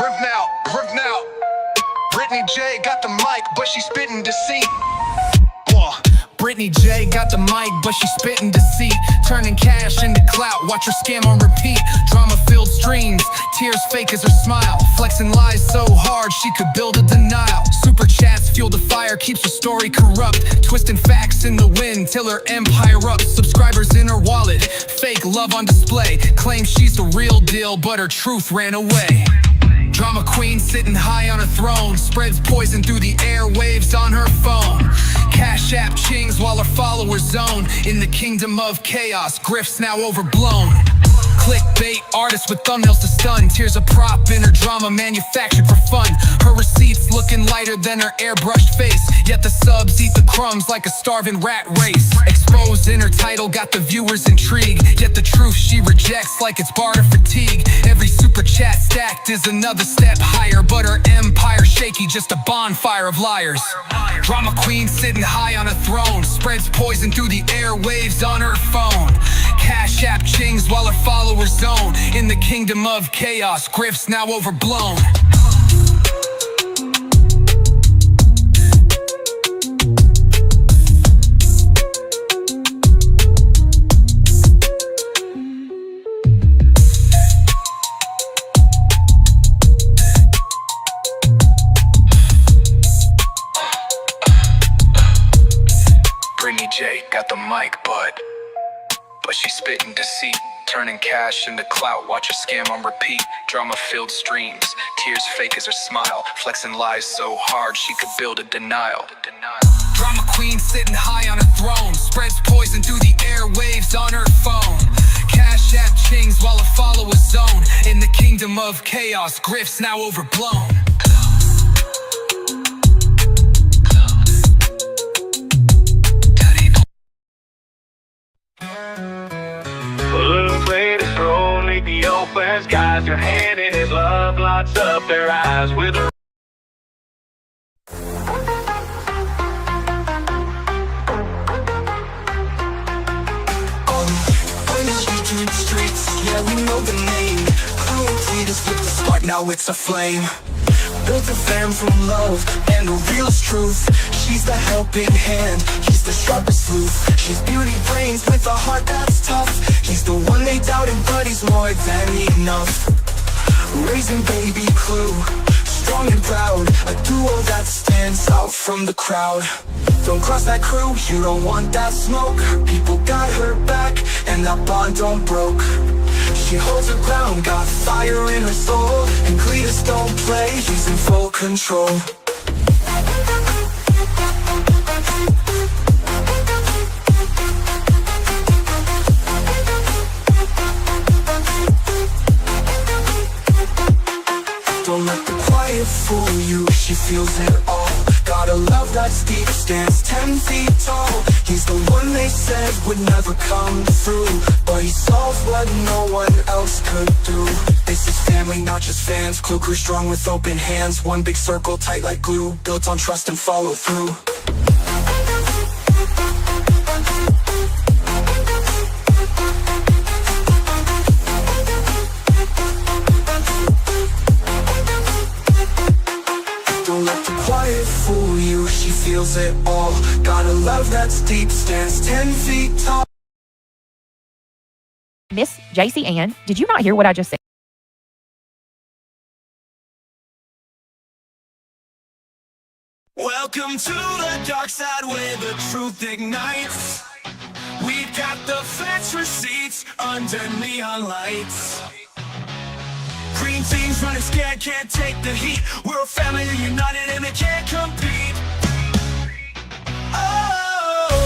Rip now. Brittany J got the mic, but she spittin' deceit. Whoa. Brittany J got the mic, but she spittin' deceit. Turning cash into clout, watch her scam on repeat. Drama-filled streams, tears fake as her smile. Flexing lies so hard, she could build a denial. Super chats fuel the fire, keeps her story corrupt. Twisting facts in the wind till her empire up. Subscribers in her wallet, fake love on display. Claims she's the real deal, but her truth ran away. Drama queen sitting high on a throne, spreads poison through the airwaves on her phone. Cash app chings while her followers zone. In the kingdom of chaos, grifts now overblown. Clickbait artist with thumbnails to stun. Tears a prop in her drama manufactured for fun. Her receipts looking lighter than her airbrushed face. Yet the subs eat the crumbs like a starving rat race. Exposed in her title got the viewers intrigued. Yet the truth she rejects like it's barter fatigue. Every super chat stacked is another step higher, but her empire shaky, just a bonfire of liars. Drama queen sitting high on a throne, spreads poison through the airwaves on her phone. Cash app chings while her followers zone. In the kingdom of chaos, grifts now overblown. Brittany J got the mic, but she spittin' deceit. Turning cash into clout, watch her scam on repeat. Drama-filled streams, tears fake as her smile. Flexing lies so hard she could build a denial. Drama queen sitting high on a throne, spreads poison through the airwaves on her phone. Cash app chings while her followers zone. In the kingdom of chaos, grifts now overblown. The open skies, your hand in his love lights up their eyes with a streets, yeah, we know the name. Cruelty just lit the spark, now it's a flame. Built a fam from love and the realest truth. She's the helping hand, he's the sharpest sleuth. She's beauty brains with a heart that's tough. He's the one they doubted, but he's more than enough. Raising baby Clue, strong and proud, a duo that stands out from the crowd. Don't cross that crew, you don't want that smoke. People got her back, and that bond don't broke. She holds her ground, got fire in her soul. And Cletus don't play, he's in full control. Don't let the quiet fool you, she feels it all. Got a love that's deep, stands 10 feet tall. He's the one they said would never come through, but he solves what no one else could do. This is family, not just fans. Clue crew strong with open hands. One big circle, tight like glue, built on trust and follow through. Don't let the quiet fool you, she feels it all. Got a love that's deep, stands 10 feet tall. Miss JC Ann, did you not hear what I just said? Welcome to the dark side where the truth ignites. We've got the fence receipts under neon lights. Green teams running scared, can't take the heat. We're a family united and they can't compete. Oh,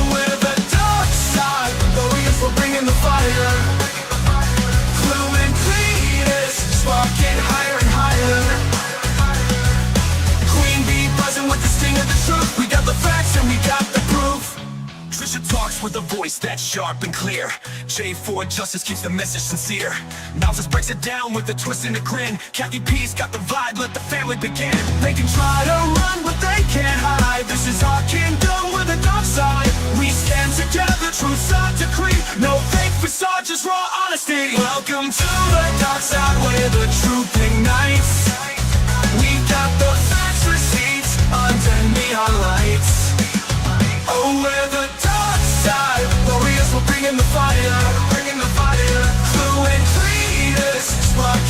we're the dark side, warriors, we're bringing the fire. Clue and Cletus, sparking higher and higher. Queen bee buzzing with the sting of the truth. We got the facts and we got the proof. Trisha talks with a voice that's sharp and clear. J4 Justice keeps the message sincere. Malthus breaks it down with a twist and a grin. Kathy P's got the vibe, let the family begin. They can try to run, but they can't hide. This is our kingdom with the dark side. We stand together, truth's our decree. No fake facade, just raw honesty. Welcome to the dark side where the truth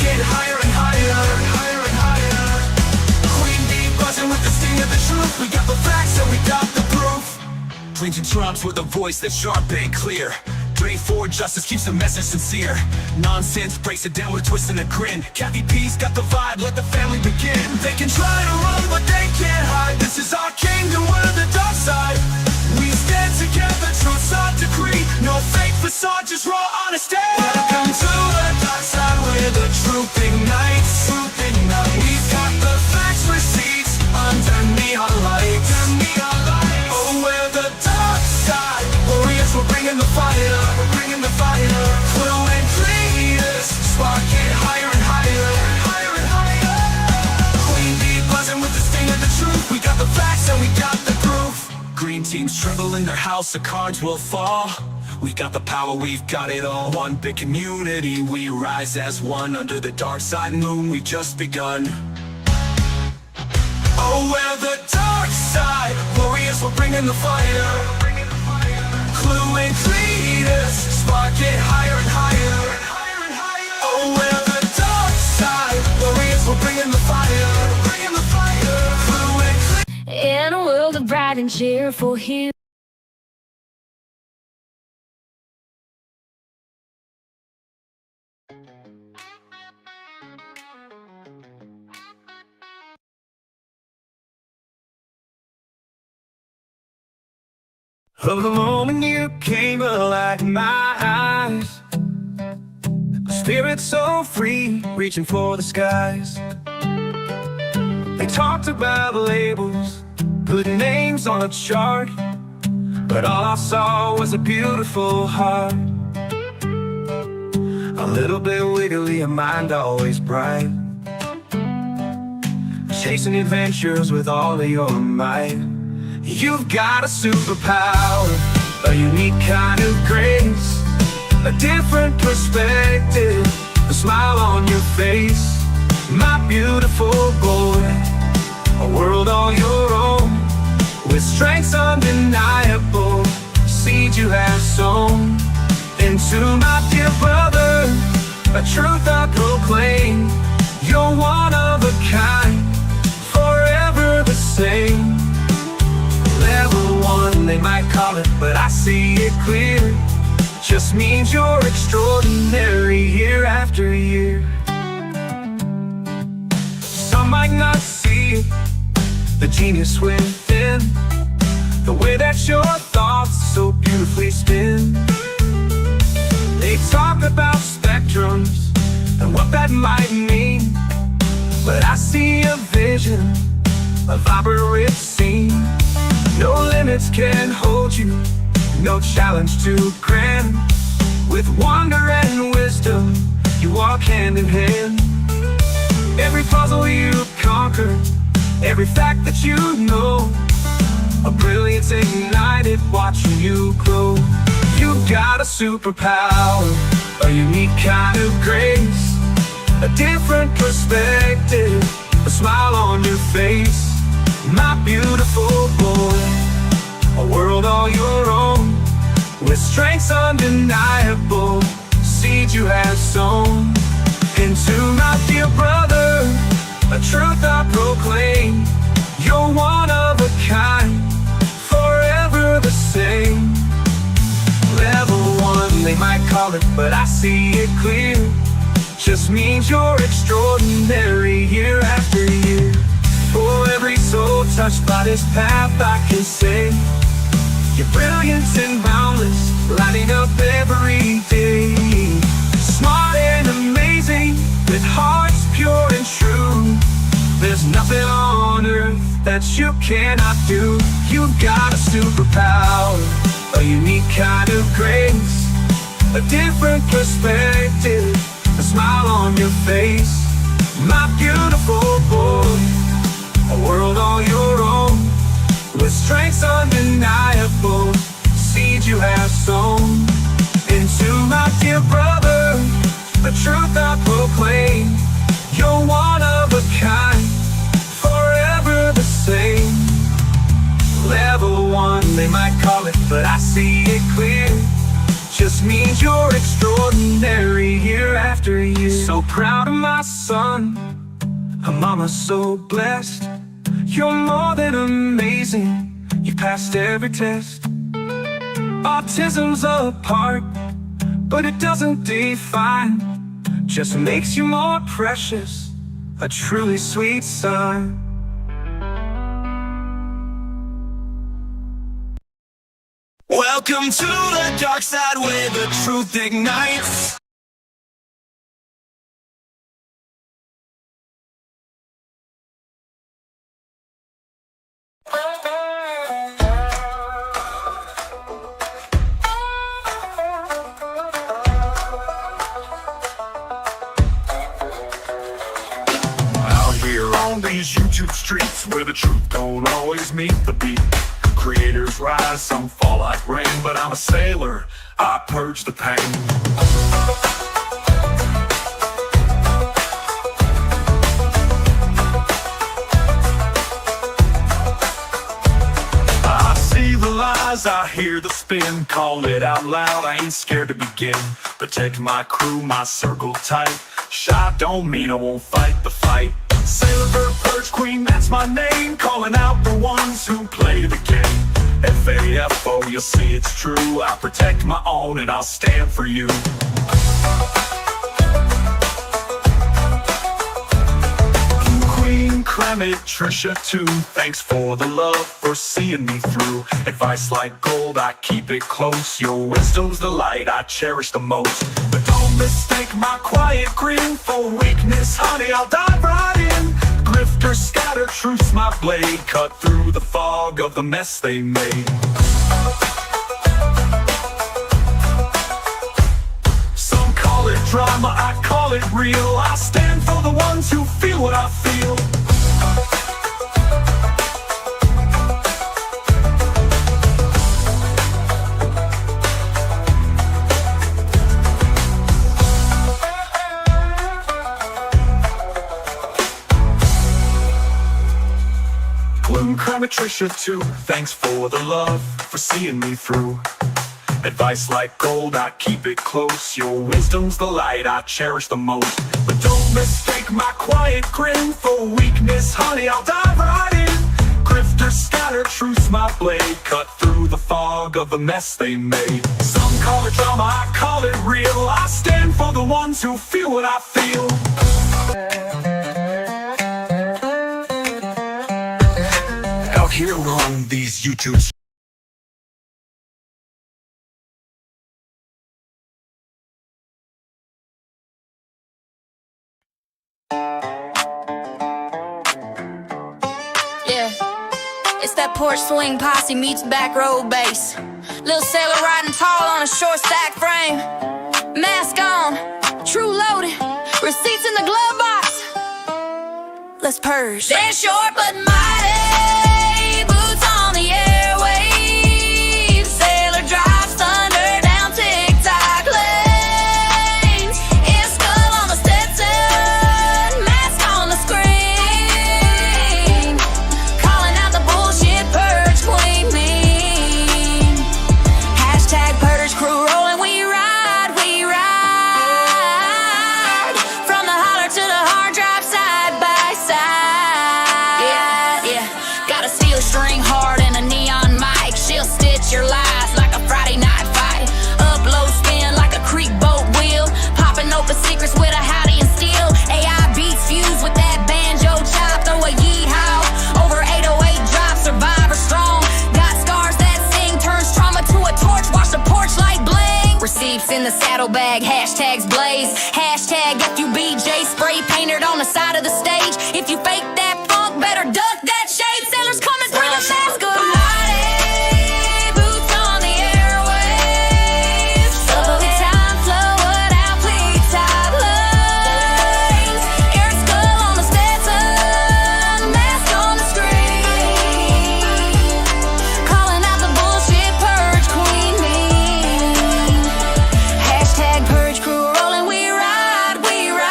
getting higher and higher, higher and higher. Queen bee buzzing with the sting of the truth. We got the facts and we got the proof. Drinking drums with a voice that's sharp and clear. Dream for justice keeps the message sincere. Nonsense breaks it down with a twist and a grin. Kathy P's got the vibe, let the family begin. They can try to run but they can't hide. This is our kingdom, we're the dark side. We stand together, truth's our decree. No fake facade, just raw honesty. Welcome to the dark side where the truth ignites. We've got the facts, receipts under neon lights. Oh, we're the dark side warriors, we're bringing the fire. We're bringing the fire. Fluent leaders, spark it higher and higher, higher and higher. Queen bee buzzing with the sting of the truth. We got the facts and we got the proof. Green teams tremble in their house, the cards will fall. We got the power, we've got it all. One big community, we rise as one. Under the dark side moon, we've just begun. Oh, we're the dark side warriors, we're bringing the fire. Fluent leaders, spark it higher and higher. Oh, we're the dark side warriors, we're bringing the fire. Fluent In a world of bright and cheerful hues. Of the moment you came alive in my eyes, a spirit so free, reaching for the skies. They talked about labels, put names on a chart, but all I saw was a beautiful heart. A little bit wiggly, a mind always bright, chasing adventures with all of your might. You've got a superpower, a unique kind of grace, a different perspective, a smile on your face. My beautiful boy, a world all your own, with strengths undeniable, seeds you have sown. Into my dear brother, a truth I proclaim. You're one of a kind, forever the same. Level 1, they might call it, but I see it clear. Just means you're extraordinary year after year. Some might not see the genius within, the way that your thoughts so beautifully spin. They talk about spectrums and what that might mean, but I see a vision, a vibrant scene. No limits can hold you, no challenge too grand. With wonder and wisdom, you walk hand in hand. Every puzzle you conquer, every fact that you know, a brilliance ignited watching you grow. You've got a superpower, a unique kind of grace, a different perspective, a smile on your face. My beautiful boy, a world all your own, with strengths undeniable, seeds you have sown. Into my dear brother, a truth I proclaim. You're one of a kind, forever the same. Level 1, they might call it, but I see it clear. Just means you're extraordinary year after year. For every soul touched by this path, I can say you're brilliant and boundless, lighting up every day. Smart and amazing, with hearts pure and true. There's nothing on earth that you cannot do. You've got a superpower, a unique kind of grace, a different perspective, a smile on your face. My beautiful boy, a world all your own, with strengths undeniable, seeds you have sown. Into my dear brother, the truth I proclaim. You're one of a kind, forever the same. Level 1, they might call it, but I see it clear. Just means you're extraordinary year after year. So so proud of my son. Her mama's so blessed. You're more than amazing. You passed every test. Autism's a part, but it doesn't define. Just makes you more precious, a truly sweet son. Welcome to the dark side where the truth ignites. Out here on these YouTube streets where the truth don't always meet the beat. Creators rise, some fall like rain, but I'm a sailor, I purge the pain. I see the lies, I hear the spin, call it out loud, I ain't scared to begin. Protect my crew, my circle tight. Shy don't mean I won't fight the fight. Sailor Bird, Purge Queen, that's my name. Calling out the ones who play the game. F-A-F-O, you'll see it's true. I protect my own and I'll stand for you. Queen, Clement, Trisha too. Thanks for the love, for seeing me through. Advice like gold, I keep it close. Your wisdom's the light I cherish the most. But don't mistake my quiet grin for weakness, honey, I'll dive right in. Grifter, scatter, truth's my blade. Cut through the fog of the mess they made. Some call it drama, I call it real. I stand for the ones who feel what I feel. Trisha too, thanks for the love, for seeing me through. Advice like gold, I keep it close. Your wisdom's the light I cherish the most. But don't mistake my quiet grin for weakness, honey, I'll dive right in. Grifter, scatter, truth's my blade. Cut through the fog of the mess they made. Some call it drama, I call it real. I stand for the ones who feel what I feel. Here on these YouTubes. Yeah, it's that porch swing posse meets back road bass. Little sailor riding tall on a short stack frame. Mask on, true loaded, receipts in the glove box. Let's purge. They're short but mighty. In the saddlebag, hashtags blaze. Hashtag FUBJ, spray painted on the side of the stage. If you fake that funk, better duck that shade. Sailors coming through the mask of mighty. Boots on the airwaves. Slowly time flowing out, please top lanes. Air skull on the Stetson, mask on the screen. Calling out the bullshit, purge queen bee. Hashtag purge crew rolling, we ride, we ride.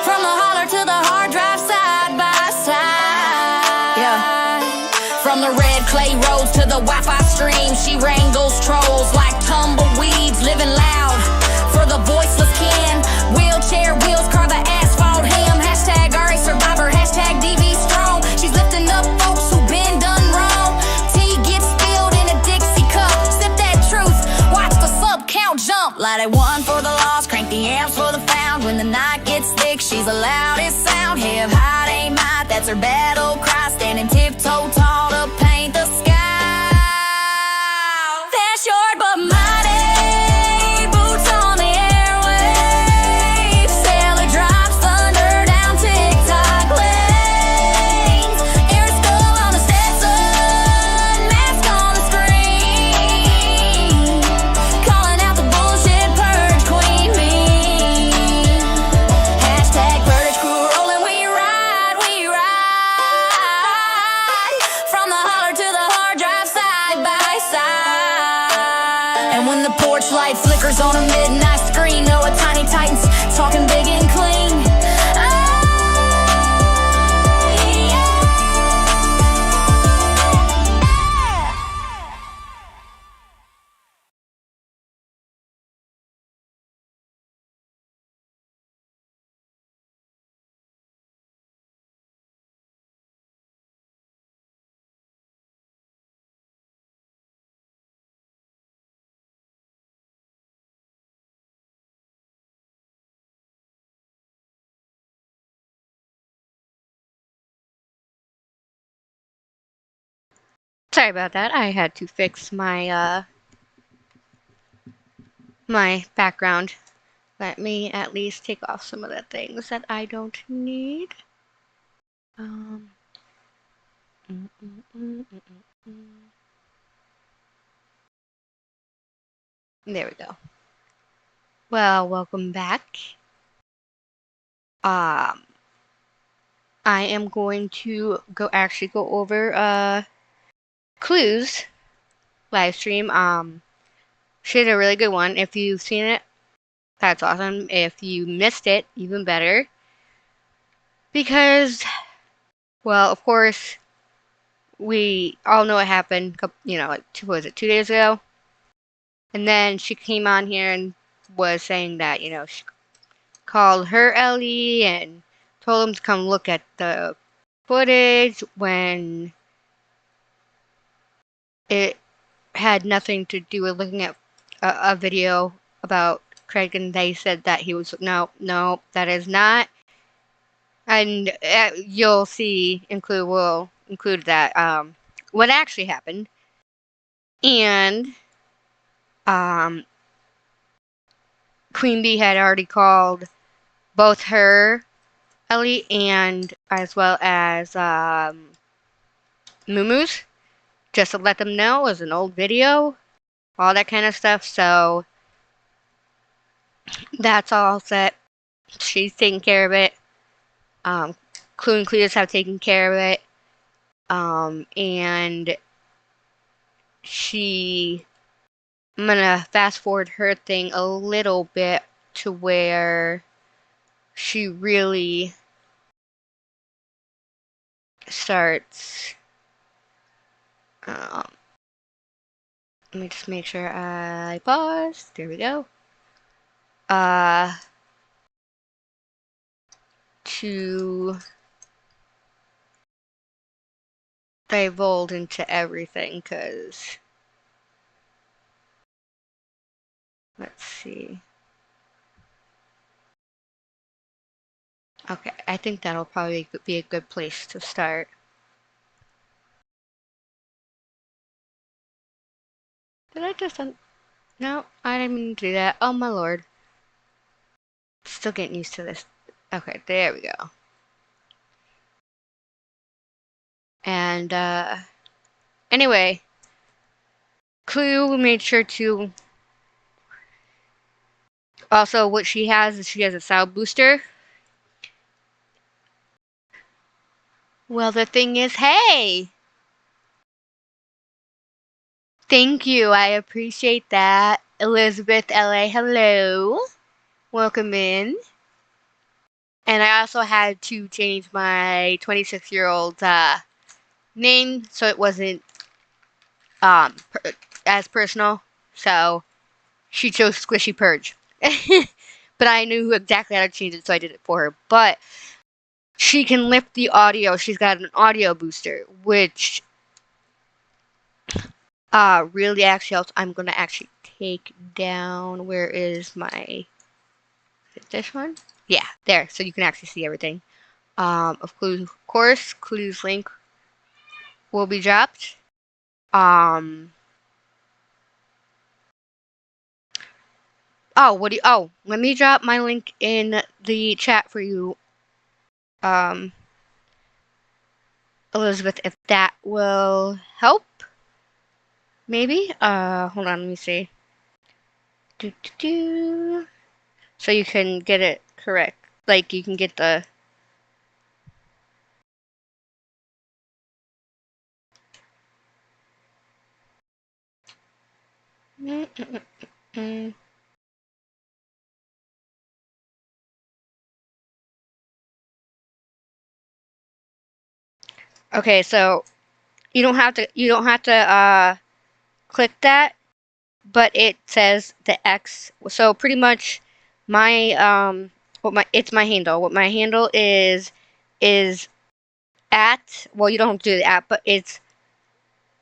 From the holler to the hard drive, side by side. Yeah. From the red clay roads to the Wi-Fi stream, she wrangles trolls like tumbleweeds, living loud for the voiceless kin. Wheelchair wheels carve the asphalt him. Hashtag RA survivor, hashtag DV strong. She's lifting up folks who've been done wrong. Tea gets spilled in a Dixie cup. Sip that truth, watch the sub count jump. Light a one for the lost, crank the amps for the found. When the night gets thick, she's the loudest sound. Have hide ain't might, that's her battle cry. Standing tiptoe tall to paint the sky. Fast short but mighty, boots on the airwaves. Sailor drops thunder down TikTok lanes. Air skull on the Stetson, mask on the screen. Calling out the bullshit purge queen bee. Hashtag purge crew rolling, we ride, we ride. From the holler to the hard drive, side by side. And when the porch light flickers on a midnight screen, know a tiny titan's talking big and clean. Sorry about that. I had to fix my my background. Let me at least take off some of the things that I don't need. Um. There we go. Well, welcome back. I am going to go over Clue's live stream. She did a really good one. If you've seen it, that's awesome. If you missed it, even better. Because, well, of course, we all know what happened, like 2 days ago? And then she came on here and was saying that, she called her Ellie and told him to come look at the footage when it had nothing to do with looking at a video about Craig, and they said that he was, no, that is not. And you'll see, we'll include that, what actually happened. And, Queen Bee had already called both her, Ellie, and as well as, Moomoo's, just to let them know it was an old video, all that kind of stuff. So that's all set. She's taking care of it. Clue and Cletus have taken care of it. And I'm gonna fast forward her thing a little bit to where she really starts. Let me just make sure I pause. There we go. To divulge into everything, because let's see. Okay, I think that'll probably be a good place to start. Did I just no, I didn't mean to do that. Oh my lord. Still getting used to this. Okay, there we go. And anyway, Clue made sure to also, what she has is she has a sound booster. Well, the thing is, hey! Thank you, I appreciate that. Elizabeth LA, hello. Welcome in. And I also had to change my 26-year-old's name so it wasn't as personal. So she chose Squishy Purge. but I knew exactly how to change it, so I did it for her. But she can lift the audio. She's got an audio booster, which really actually helps. I'm gonna actually take down. Where is my? Is it this one? Yeah, there. So you can actually see everything. Of course, Clue's link will be dropped. Let me drop my link in the chat for you, Elizabeth, if that will help. Maybe? Hold on, let me see. So you can get it correct. Like, you can get the... Okay, so you don't have to click that, but it says the X. So pretty much my it's my handle. What my handle is at, well, you don't have to do the at, but it's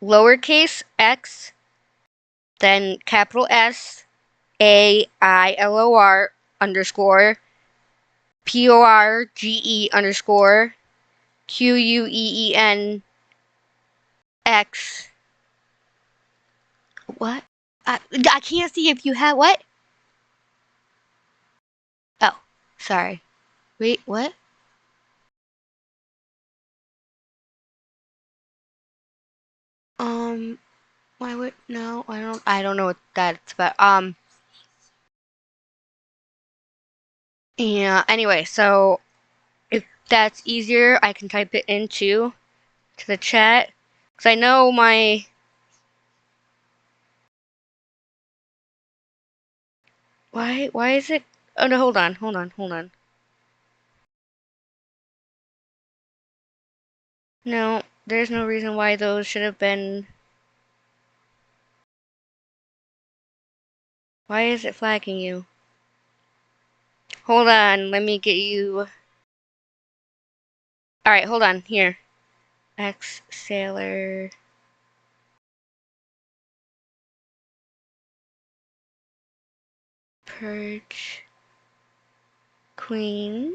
lowercase x, then capital S, AILOR underscore PORGE underscore QUEEN X. What? I can't see if you have what? Oh, sorry. Wait, what? Why would no? I don't know what that's about. Yeah. Anyway, so if that's easier, I can type it into the chat because I know my. Why is it? Oh no! Hold on. No, there's no reason why those should have been. Why is it flagging you? Hold on, let me get you. Alright, hold on, here. X Sailor. Purge. Queen.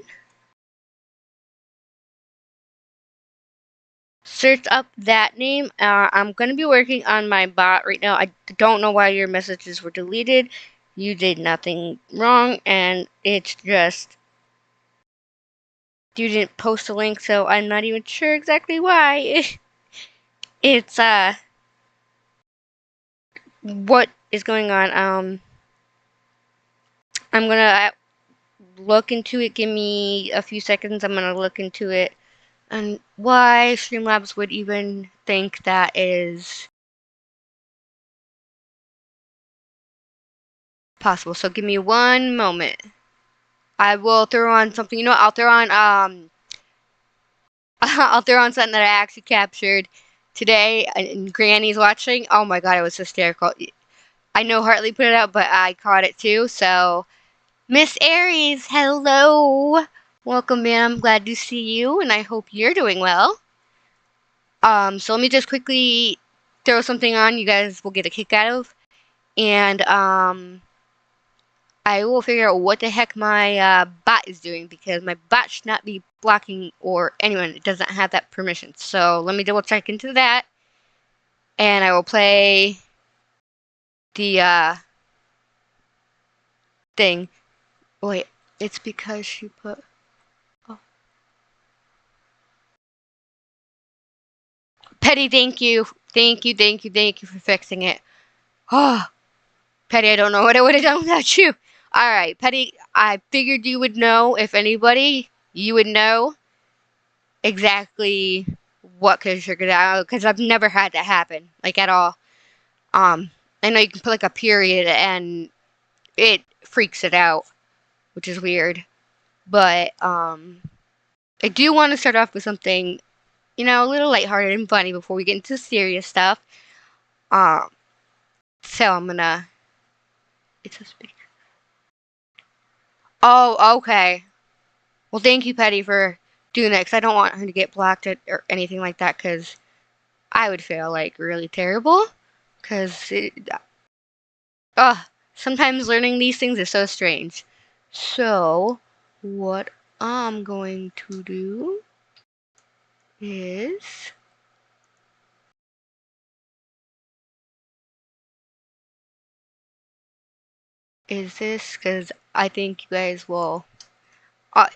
Search up that name. I'm gonna be working on my bot right now. I don't know why your messages were deleted. You did nothing wrong, and it's just you didn't post a link, so I'm not even sure exactly why. It's what is going on. I'm gonna look into it. Give me a few seconds. I'm gonna look into it and why Streamlabs would even think that is possible. So give me one moment. I will throw on something. You know, I'll throw on I'll throw on something that I actually captured today. And Granny's watching. Oh my god, it was hysterical. I know Hartley put it out, but I caught it too. So, Miss Aries, hello. Welcome in. I'm glad to see you, and I hope you're doing well. So let me just quickly throw something on you guys will get a kick out of. And, I will figure out what the heck my bot is doing because my bot should not be blocking or anyone. It doesn't have that permission. So let me double check into that. And I will play the thing. Wait, it's because she put. Oh. Petty, thank you for fixing it. Oh, Petty, I don't know what I would have done without you. Alright, Petty, I figured you would know, if anybody, you would know exactly what could have triggered out, because I've never had that happen, like, at all. I know you can put, like, a period, and it freaks it out, which is weird. But, I do want to start off with something, you know, a little lighthearted and funny before we get into serious stuff. So I'm gonna... It's a speaker. Oh, okay. Well, thank you, Petty, for doing that, because I don't want her to get blocked or anything like that, because I would feel, like, really terrible. Because, sometimes learning these things is so strange. So, what I'm going to do is... this, because I think you guys will...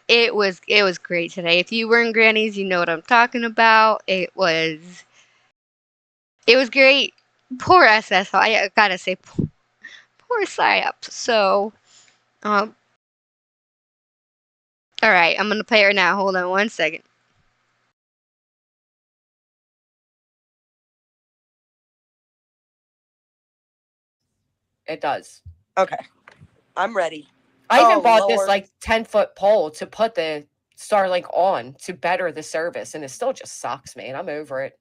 it was great today. If you were in Granny's, you know what I'm talking about. It was great. Poor SS. I gotta say, poor Psyops. So, all right, I'm gonna play it right now. Hold on 1 second. It does. Okay. I'm ready. I even Oh, bought this Lord. like 10-foot pole to put the Starlink on to better the service, and it still just sucks, man. I'm over it.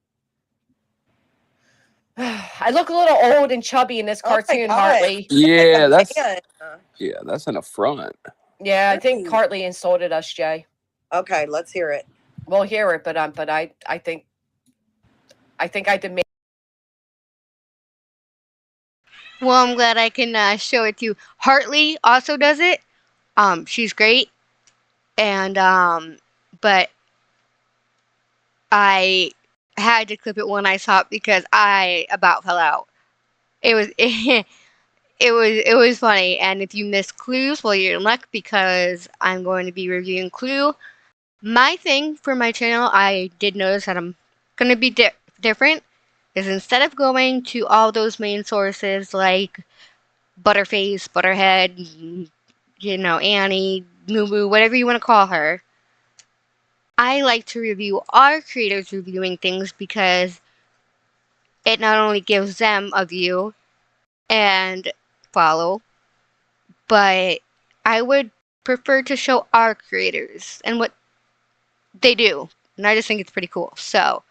I look a little old and chubby in this Oh my cartoon, God. Hartley. Yeah, that's Man. an affront. Yeah, I think Really? Hartley insulted us, Jay. Okay, let's hear it. We'll hear it, but I think I demand. Well, I'm glad I can show it to you. Hartley also does it. She's great, and but I had to clip it when I saw it because I about fell out. It was it was funny, and if you missed clues, well, you're in luck because I'm going to be reviewing Clue. My thing for my channel, I did notice that I'm going to be different, is instead of going to all those main sources like Butterface, Butterhead, you know, Annie, Moo Moo, whatever you want to call her, I like to review our creators reviewing things because it not only gives them a view and follow, but I would prefer to show our creators and what they do. And I just think it's pretty cool. So,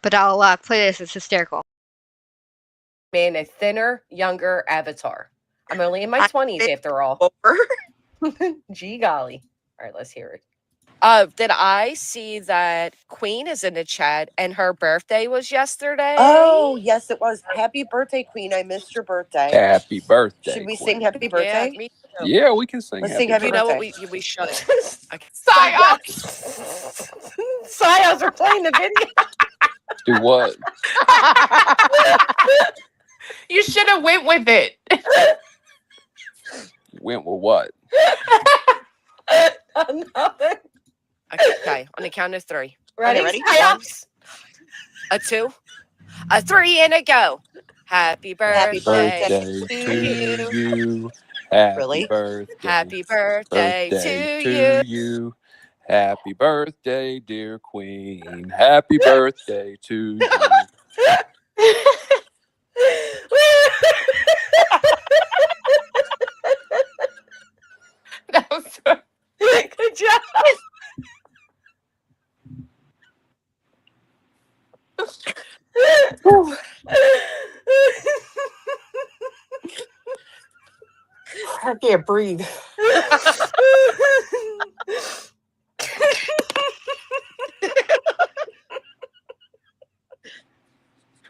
but I'll play this. It's hysterical. Man, a thinner, younger Avatar. I'm only in my 20s after all. Over. Gee golly. All right, let's hear it. Did I see that Queen is in the chat and her birthday was yesterday? Oh, yes, it was. Happy birthday, Queen. I missed your birthday. Happy birthday. Should we Queen. sing happy birthday? Yeah, me too. Yeah, we can sing. Let's happy sing happy You know birthday. what? We should. Okay. Psyops! Psyops are playing the video. Do what? You should have went with it. Went with what? Nothing. Okay, on the count of three. Ready? Ready? Psyops. A 2, a 3, and a go. Happy birthday, Birthday to you. Happy Really? birthday. Happy birthday to you. Happy birthday, dear Queen. Happy birthday to you. That was so- Good job. I can't breathe.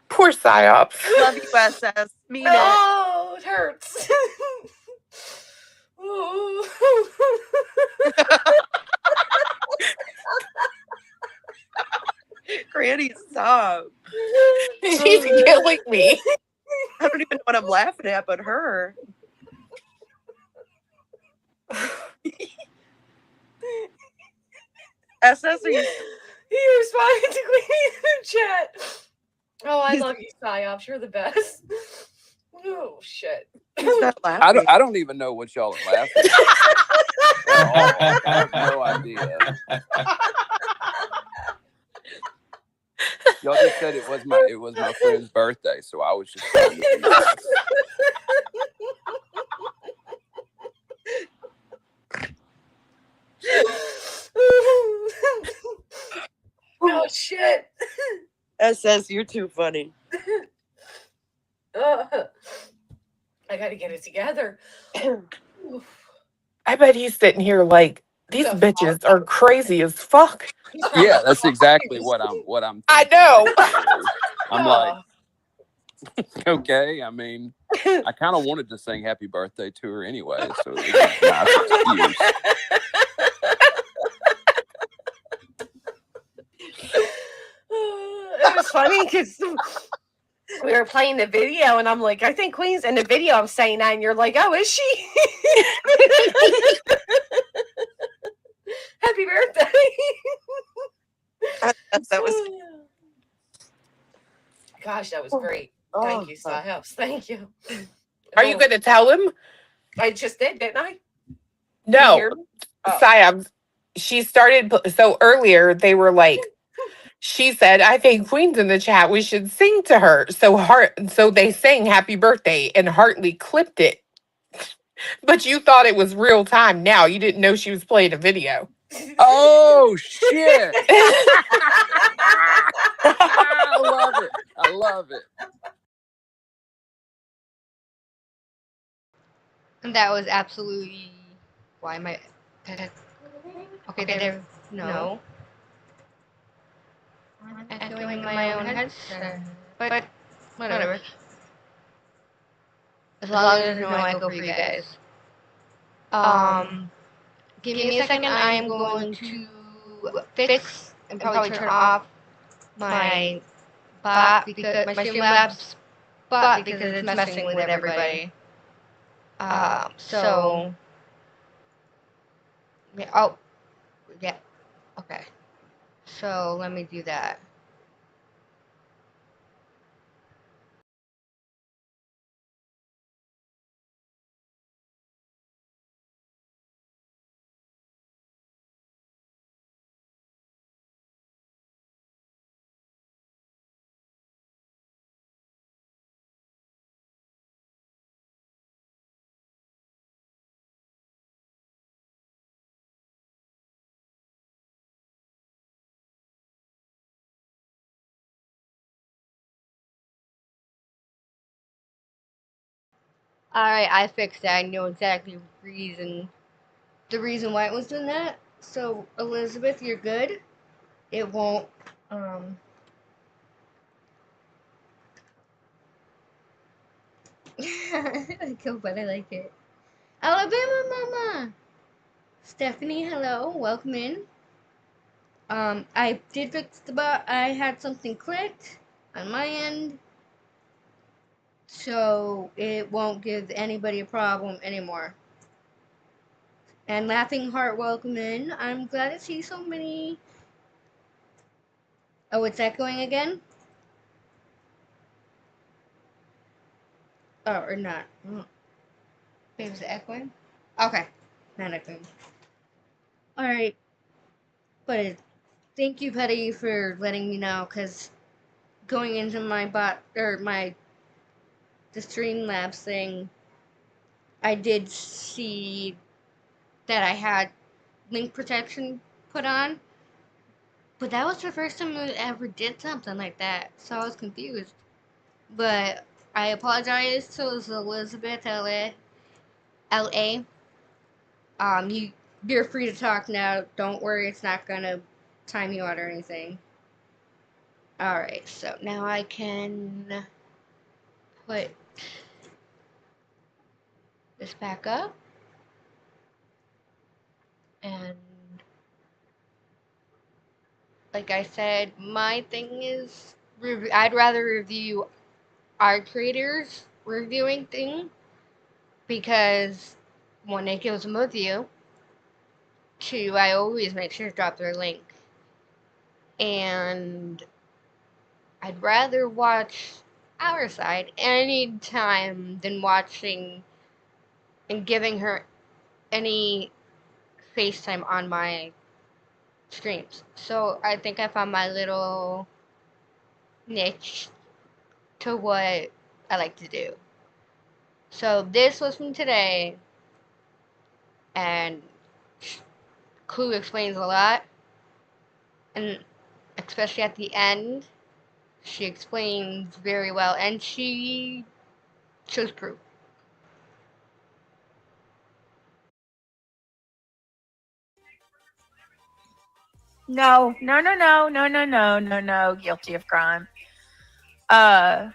Poor Psyops. Love you, SS. Mean it. Oh, it hurts. Granny, stop. She's killing me. I don't even know what I'm laughing at, but her. SS, are you? He responded to Queen in the chat. Oh, I love you, Psyops. You're the best. Oh, shit. He's not laughing. I don't even know what y'all are laughing at. I have no idea. Y'all just said it was my friend's birthday, so I was just trying to be nice. Oh, shit. SS, you're too funny. I gotta get it together. I bet he's sitting here like these The bitches are crazy as fuck. He's probably Yeah, like, that's "Fuck exactly you." what I'm I thinking know. too. I'm like, Oh. okay. I mean, I kind of wanted to sing happy birthday to her anyway, so it was a nice excuse. It was funny because we were playing the video, and I'm like, I think Queen's in the video. I'm saying that, and you're like, oh, is she? Happy birthday. That was. Gosh, that was great. Thank you, Psyhouse. Thank you. Are you going to tell him? I just did, didn't I? Did you No. hear me? Oh. Siam, she started so earlier they were like she said, I think Queen's in the chat. We should sing to her. So they sang happy birthday and Hartley clipped it. But you thought it was real time now. You didn't know she was playing a video. Oh shit! I love it. I love it. And that was absolutely. Why am I? Okay, there. No. I'm echoing in my own headset. But whatever. As long as there's no echo for you guys. Give me a second. I am going to fix and probably turn off my bot because my Streamlabs bot because it's messing with everybody. So yeah, oh yeah, okay. So let me do that. Alright, I fixed that. I know exactly the reason why it was doing that. So Elizabeth, you're good. It won't I go, but I like it. Alabama Mama! Stephanie, hello, welcome in. I did fix the bot. I had something clicked on my end, so it won't give anybody a problem anymore. And Laughing Heart, welcome in. I'm glad to see so many. Oh, it's echoing again? Oh, or not. Maybe it's echoing? Okay, not echoing. Alright, but thank you, Petty, for letting me know, because going into my bot, or the Streamlabs thing, I did see that I had link protection put on, but that was the first time I ever did something like that, so I was confused. But I apologize to Elizabeth LA. You're free to talk now. Don't worry, it's not gonna time you out or anything. Alright, so now I can put this back up. And like I said, my thing is I'd rather review our creators reviewing thing because one, it gives them a view. Two, I always make sure to drop their link. And I'd rather watch our side any time than watching and giving her any FaceTime on my streams. So I think I found my little niche to what I like to do. So this was from today, and Clue explains a lot, and especially at the end, she explains very well, and she shows proof. No, no, no, no, no, no, no, no, no. Guilty of crime. Uh,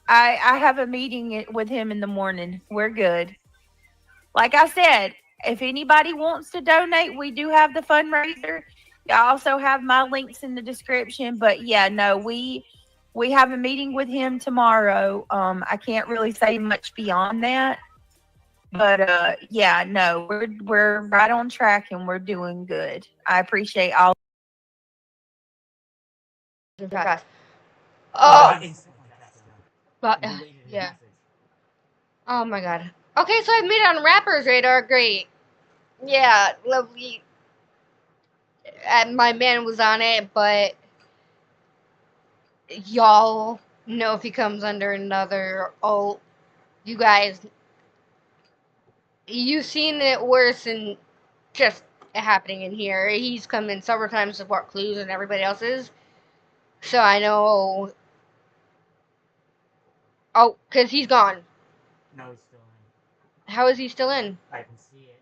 I have a meeting with him in the morning. We're good. Like I said, if anybody wants to donate, we do have the fundraiser. I also have my links in the description. But yeah, no, we have a meeting with him tomorrow. I can't really say much beyond that. But yeah, no, we're right on track and we're doing good. I appreciate all. Fast. Oh, but yeah. Oh my god. Okay, so I made it on Rapper's radar. Great. Yeah, lovely. My man was on it, but y'all know if he comes under another. Oh, you guys, you've seen it worse than just happening in here. He's come in several times to support Clues and everybody else's. So I know. Oh, because he's gone. No, he's still in. How is he still in? I can see it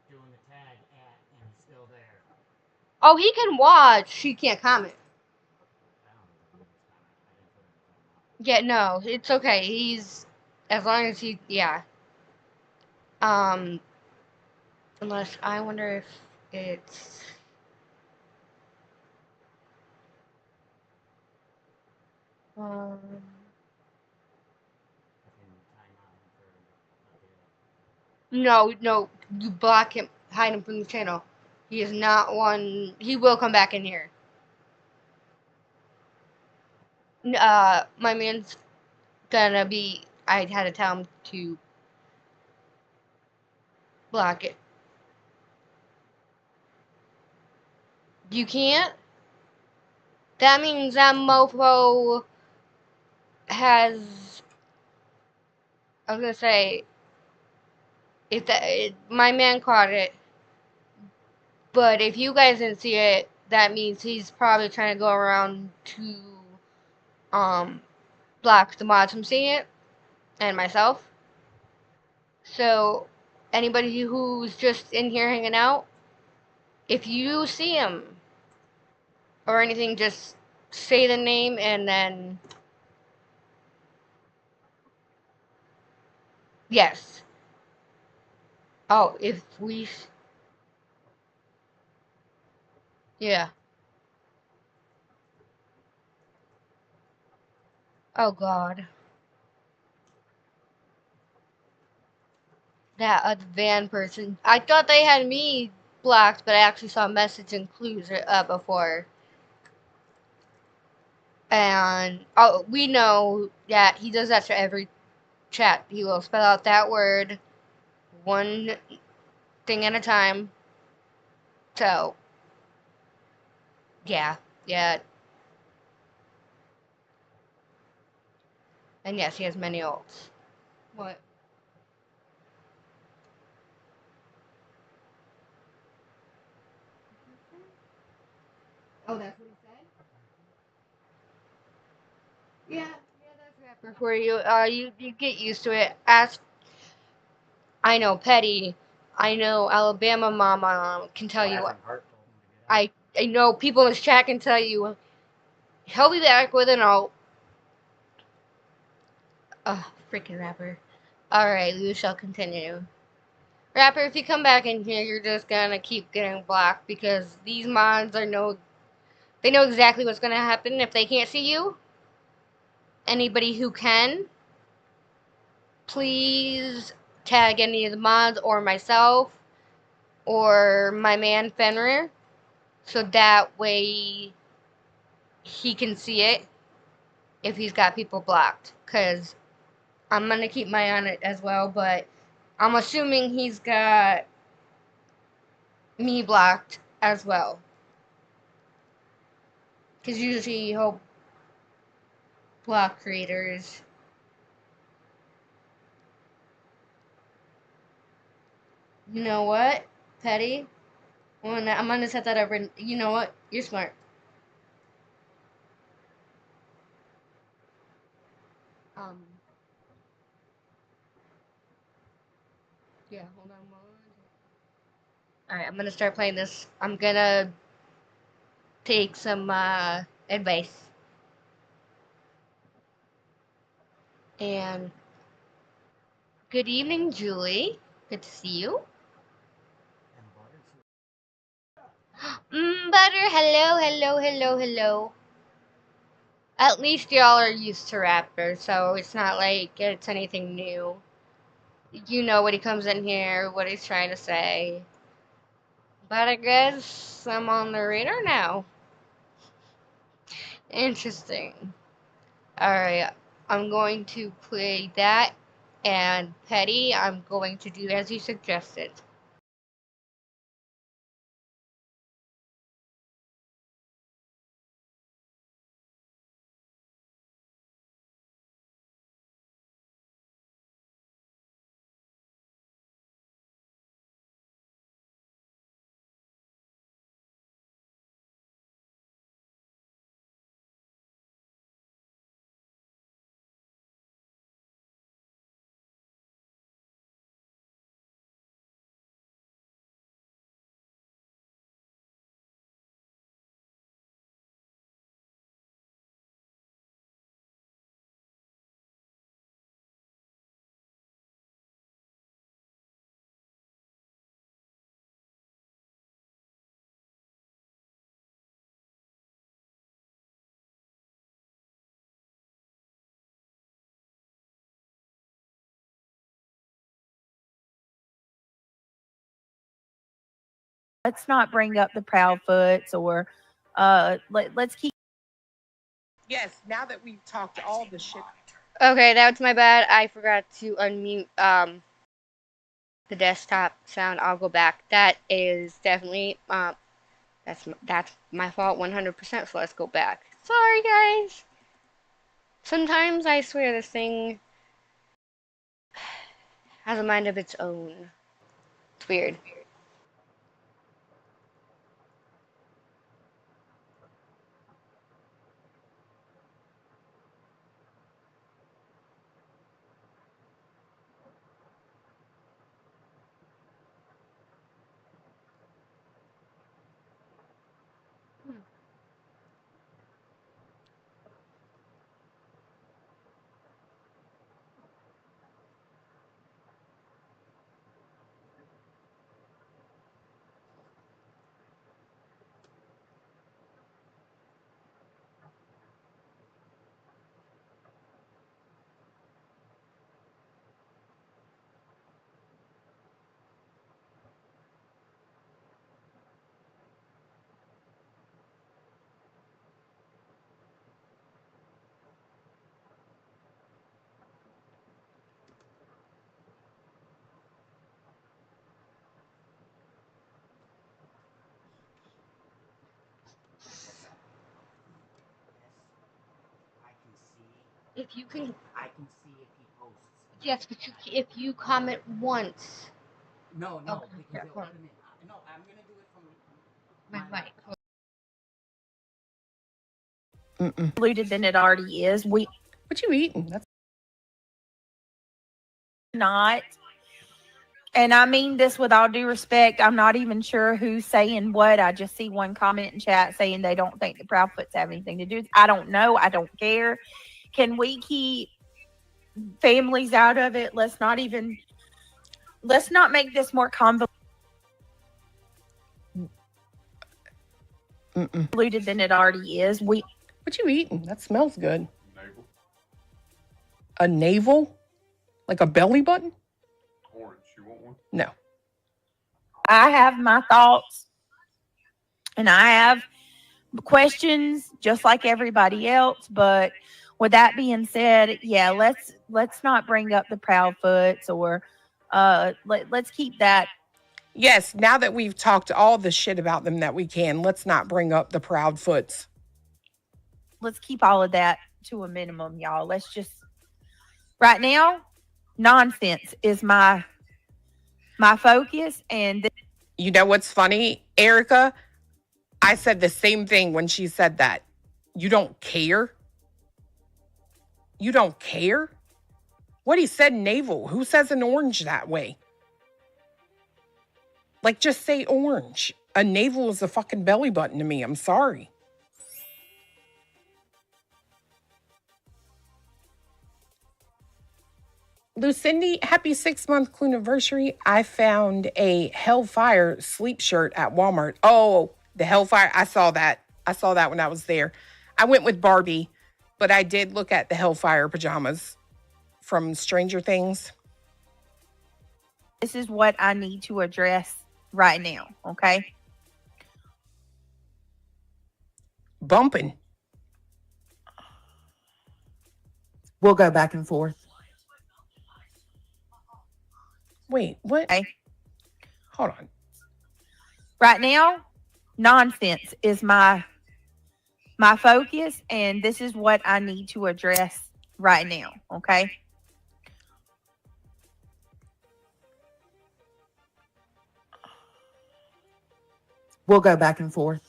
doing the tag at, and he's still there. Oh, he can watch. He can't comment. Yeah, no, it's okay. He's as long as he, yeah. Unless I wonder if it's. Um. No, no, you block him, hide him from the channel. He is not one. He will come back in here. My man's gonna be. I had to tell him to block it. You can't? That means that mofo has. I was gonna say. If that. My man caught it. But if you guys didn't see it, that means he's probably trying to go around to. Block the mods from seeing it. And myself. So. Anybody who's just in here hanging out. If you see him. Or anything, just say the name and then. Yes. Oh, if we. Yeah. Oh god. That van person. I thought they had me blocked, but I actually saw message and clues before. And oh, we know that he does that to every chat. He will spell out that word one thing at a time. So, yeah, yeah. And yes, he has many ults. What? Oh, that's what he said? Yeah, that's rapper for you. You get used to it. I know Petty. I know Alabama Mama can tell you. I know people in this chat can tell you. He'll be back with an alt. Freaking rapper. Alright, we shall continue. Rapper, if you come back in here, you're just gonna keep getting blocked because these mods they know exactly what's gonna happen if they can't see you. Anybody who can, please tag any of the mods or myself or my man Fenrir so that way he can see it if he's got people blocked. Because I'm going to keep my eye on it as well, but I'm assuming he's got me blocked as well. Because usually he'll block creators. You know what, Petty? I'm going to set that over. You know what? You're smart. Yeah, hold on one. Alright, I'm gonna start playing this. I'm gonna take some advice. And good evening, Julie. Good to see you. Butter, hello. At least y'all are used to Raptor, so it's not like it's anything new. You know when he comes in here, what he's trying to say. But I guess I'm on the radar now. Interesting. Alright, I'm going to play that, and Petty, I'm going to do as you suggested. Let's not bring up the Proudfoots or let's keep. Yes, now that we've talked all the shit. Okay, that's my bad. I forgot to unmute the desktop sound. I'll go back. That is definitely that's my fault 100%, so let's go back. Sorry guys. Sometimes I swear this thing has a mind of its own. It's weird. If you can, I can see if he posts. yes, but if you comment once. No, Okay, because here, it'll hold on. put him in. No, I'm gonna do it from My mic. Polluted than it already is. We What you eating? That's not. And I mean this with all due respect. I'm not even sure who's saying what. I just see one comment in chat saying they don't think the Proudfoots have anything to do with it. I don't know. I don't care. Can we keep families out of it? Let's not make this more convoluted than it already is. what you eating? That smells good. Navel. A navel? Like a belly button? Orange. You want one? No. I have my thoughts and I have questions just like everybody else, but with that being said, yeah, let's not bring up the Proudfoots or let's keep that. Yes, now that we've talked all the shit about them that we can, let's not bring up the Proudfoots. Let's keep all of that to a minimum, y'all. Let's just right now, nonsense is my focus. And you know what's funny, Erica? I said the same thing when she said that. You don't care? You don't care? What, he said navel. Who says an orange that way? Like, just say orange. A navel is a fucking belly button to me. I'm sorry. Lucindy, happy 6-month Clue anniversary. I found a Hellfire sleep shirt at Walmart. Oh, the Hellfire. I saw that. I saw that when I was there. I went with Barbie, but I did look at the Hellfire pajamas from Stranger Things. This is what I need to address right now, okay? Bumping. We'll go back and forth. Wait, what? Okay. Hold on. Right now, nonsense is my focus, and this is what I need to address right now, okay? We'll go back and forth.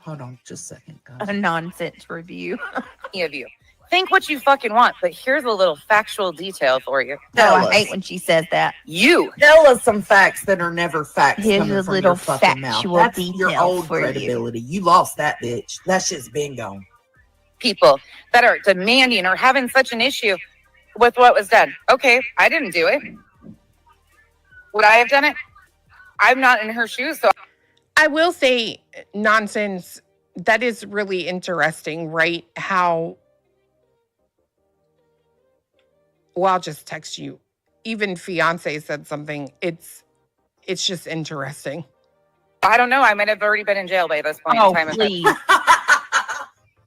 Hold on just a second, guys. A nonsense review. Any of you. Think what you fucking want, but here's a little factual detail for you. No, Tell I hate us. when she says that. You. Tell us some facts that are never facts. Here's coming a from little your fucking mouth. factual That's your detail old for you. credibility. You lost that bitch. That shit's been gone. People that are demanding or having such an issue with what was done. Okay, I didn't do it. Would I have done it? I'm not in her shoes, so I will say, nonsense, that is really interesting, right? How, well, I'll just text you. Even fiance said something. It's just interesting. I don't know. I might have already been in jail by this point Oh, in time. please.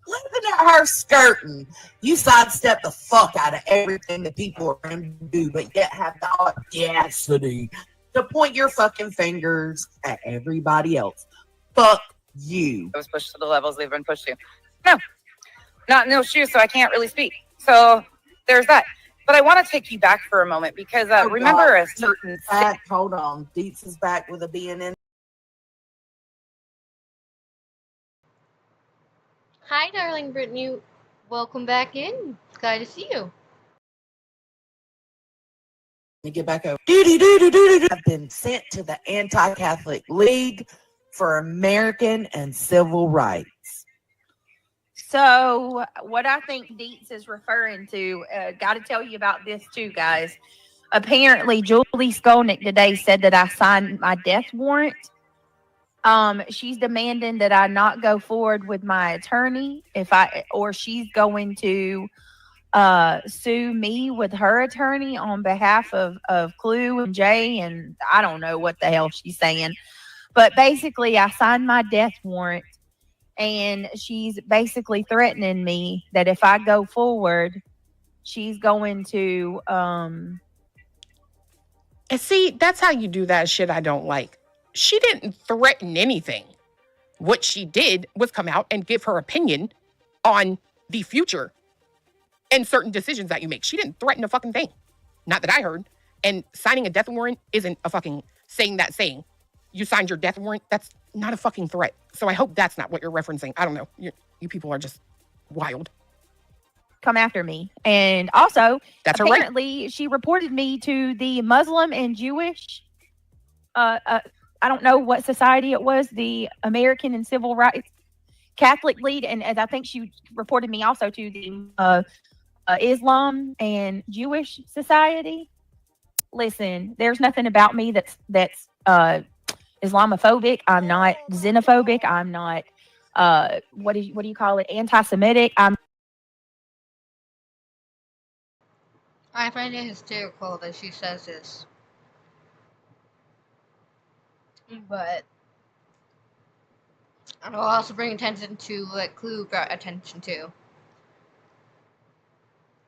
Living at her skirting, you sidestep the fuck out of everything that people around you do, but yet have the audacity to point your fucking fingers at everybody else. Fuck you. I was pushed to the levels they've been pushed to. No, not in those shoes, so I can't really speak. So there's that. But I want to take you back for a moment because remember a certain Back, hold on. Deets is back with a BNN. Hi, darling Brittany. Welcome back in. It's glad to see you. Me get back over. I've been sent to the Anti-Catholic League for American and Civil Rights. So, what I think Deets is referring to, got to tell you about this too, guys. Apparently, Julie Skolnick today said that I signed my death warrant. She's demanding that I not go forward with my attorney or she's going to sue me with her attorney on behalf of Clue and Jay, and I don't know what the hell she's saying. But basically, I signed my death warrant, and she's basically threatening me that if I go forward, she's going to And see, that's how you do that shit I don't like. She didn't threaten anything. What she did was come out and give her opinion on the future and certain decisions that you make. She didn't threaten a fucking thing. Not that I heard. And signing a death warrant isn't a fucking saying. You signed your death warrant. That's not a fucking threat. So I hope that's not what you're referencing. I don't know. You people are just wild. come after me. And also, That's her right. apparently, she reported me to the Muslim and Jewish I don't know what society it was, the American and Civil Rights Catholic League, and as I think she reported me also to the Islam and Jewish Society. Listen, there's nothing about me that's Islamophobic. I'm not xenophobic. I'm not what do you call it? Anti-Semitic. I find it hysterical that she says this. But I will also bring attention to what Clue brought attention to.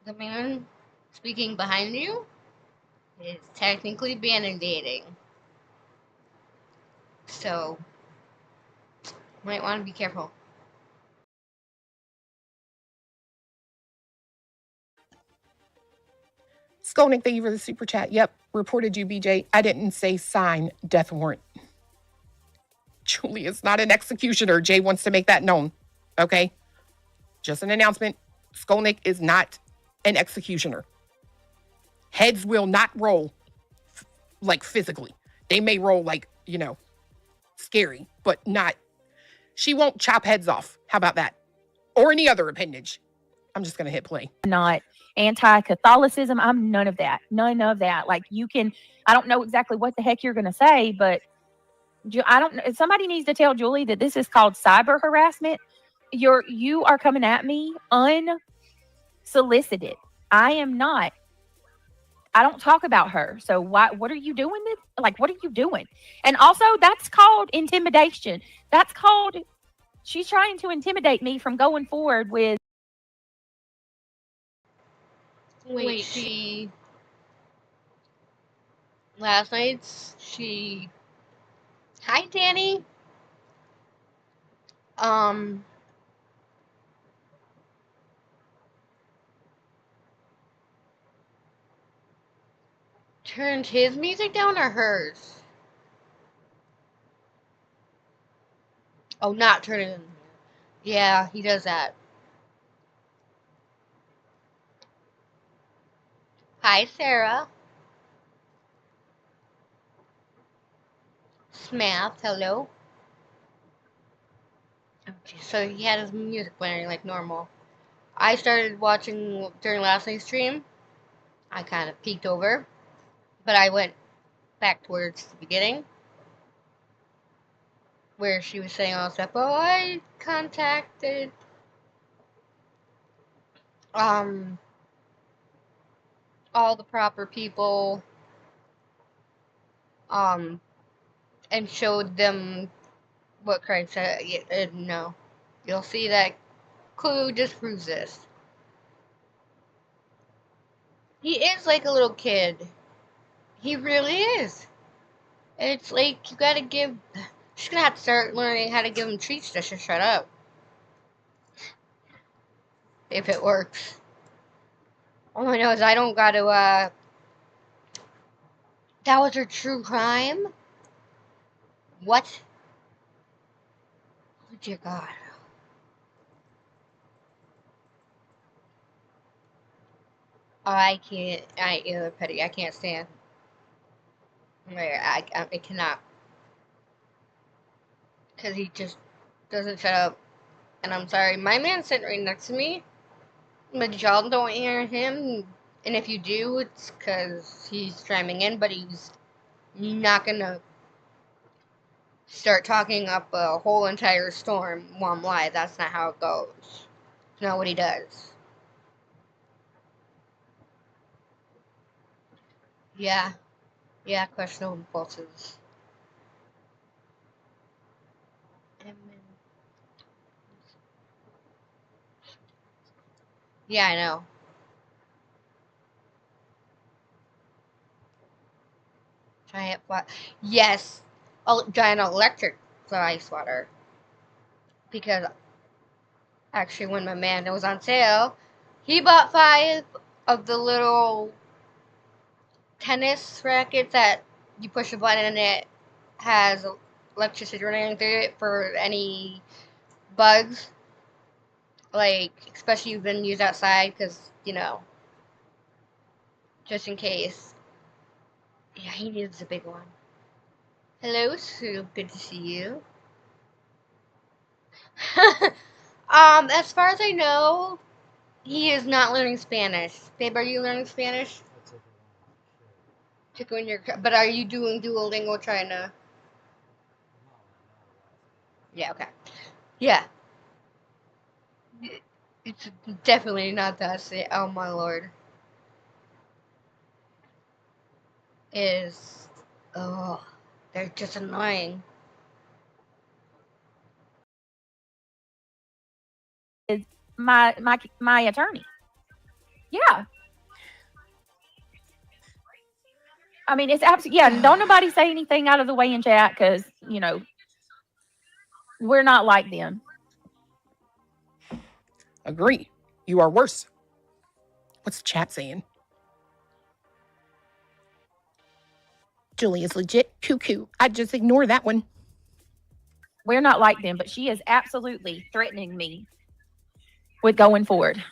The man speaking behind you is technically banning. So, might want to be careful. Skolnick, thank you for the super chat. Yep, reported you, BJ. I didn't say sign death warrant. Julie is not an executioner. Jay wants to make that known. Okay? Just an announcement. Skolnick is not an executioner. Heads will not roll like physically. They may roll like, scary, but not. She won't chop heads off. How about that? or any other appendage. I'm just going to hit play. Not anti-Catholicism. I'm none of that. None of that. Like I don't know exactly what the heck you're going to say, but I don't know. Somebody needs to tell Julie that this is called cyber harassment. You are coming at me unsolicited. I am not. I don't talk about her. So what are you doing? What are you doing? And also that's called intimidation. She's trying to intimidate me from going forward with. Wait, last night, hi, Danny. Turned his music down or hers? Oh, not turning it. Yeah, he does that. Hi, Sarah. Smath, hello. Okay, so he had his music playing like normal. I started watching during last night's stream. I kind of peeked over, but I went back towards the beginning where she was saying all stuff. Oh, I contacted all the proper people and showed them what Craig said. No, you'll see that Clue disproves this. He is like a little kid. He really is. It's like you gotta give. She's gonna have to start learning how to give him treats just to shut up. If it works. All I know is I don't gotta, that was her true crime? What? Oh dear God. Oh, I can't, Petty, I can't stand. I cannot. Because he just doesn't shut up. And I'm sorry, my man's sitting right next to me. But y'all don't hear him. And if you do, it's because he's streaming in. But he's not going to start talking up a whole entire storm while I'm live. That's not how it goes. It's not what he does. Yeah. Yeah, questionable impulses. Yeah, I know. Giant fly. Yes. Giant electric fly swatter. Because actually when my man was on sale, he bought 5 of the little tennis rackets that you push a button and it has electricity running through it for any bugs. Like, especially you've been used outside because, just in case. Yeah, he needs a big one. Hello, Sue. Good to see you. As far as I know, he is not learning Spanish. Babe, are you learning Spanish? But are you doing Duolingo trying to? Yeah, okay. Yeah. It's definitely not that. Oh my lord. They're just annoying. Is my attorney. Yeah. I mean, it's absolutely, yeah, don't nobody say anything out of the way in chat because, we're not like them. Agree. You are worse. What's the chat saying? Julie is legit cuckoo. I'd just ignore that one. We're not like them, but she is absolutely threatening me with going forward.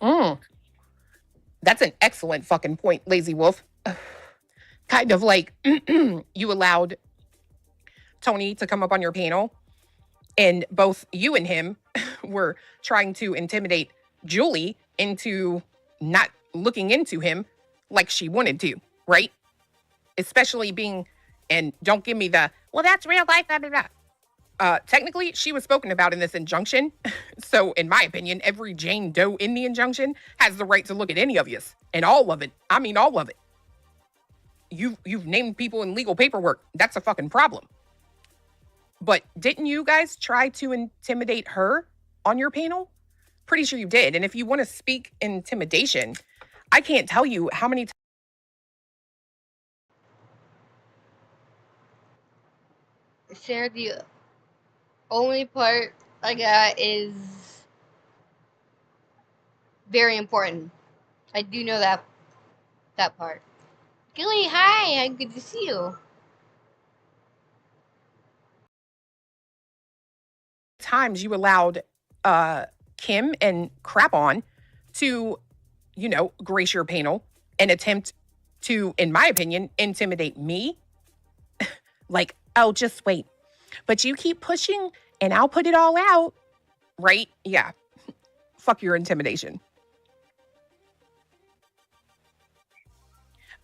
That's an excellent fucking point, Lazy Wolf. Kind of like you allowed Tony to come up on your panel And both you and him were trying to intimidate Julie into not looking into him like she wanted to, right? Especially being, and don't give me the, well, that's real life, blah, blah, blah. Technically, she was spoken about in this injunction. So, in my opinion, every Jane Doe in the injunction has the right to look at any of you, and all of it. I mean, all of it. You've named people in legal paperwork. That's a fucking problem. But didn't you guys try to intimidate her on your panel? Pretty sure you did. And if you want to speak intimidation, I can't tell you how many times. Sarah, the only part I got is very important. I do know that part. Gilly, hi, good to see you. Times you allowed Kim and Crap On to, grace your panel and attempt to, in my opinion, intimidate me. Like, oh, just wait. But you keep pushing and I'll put it all out. Right? Yeah. Fuck your intimidation.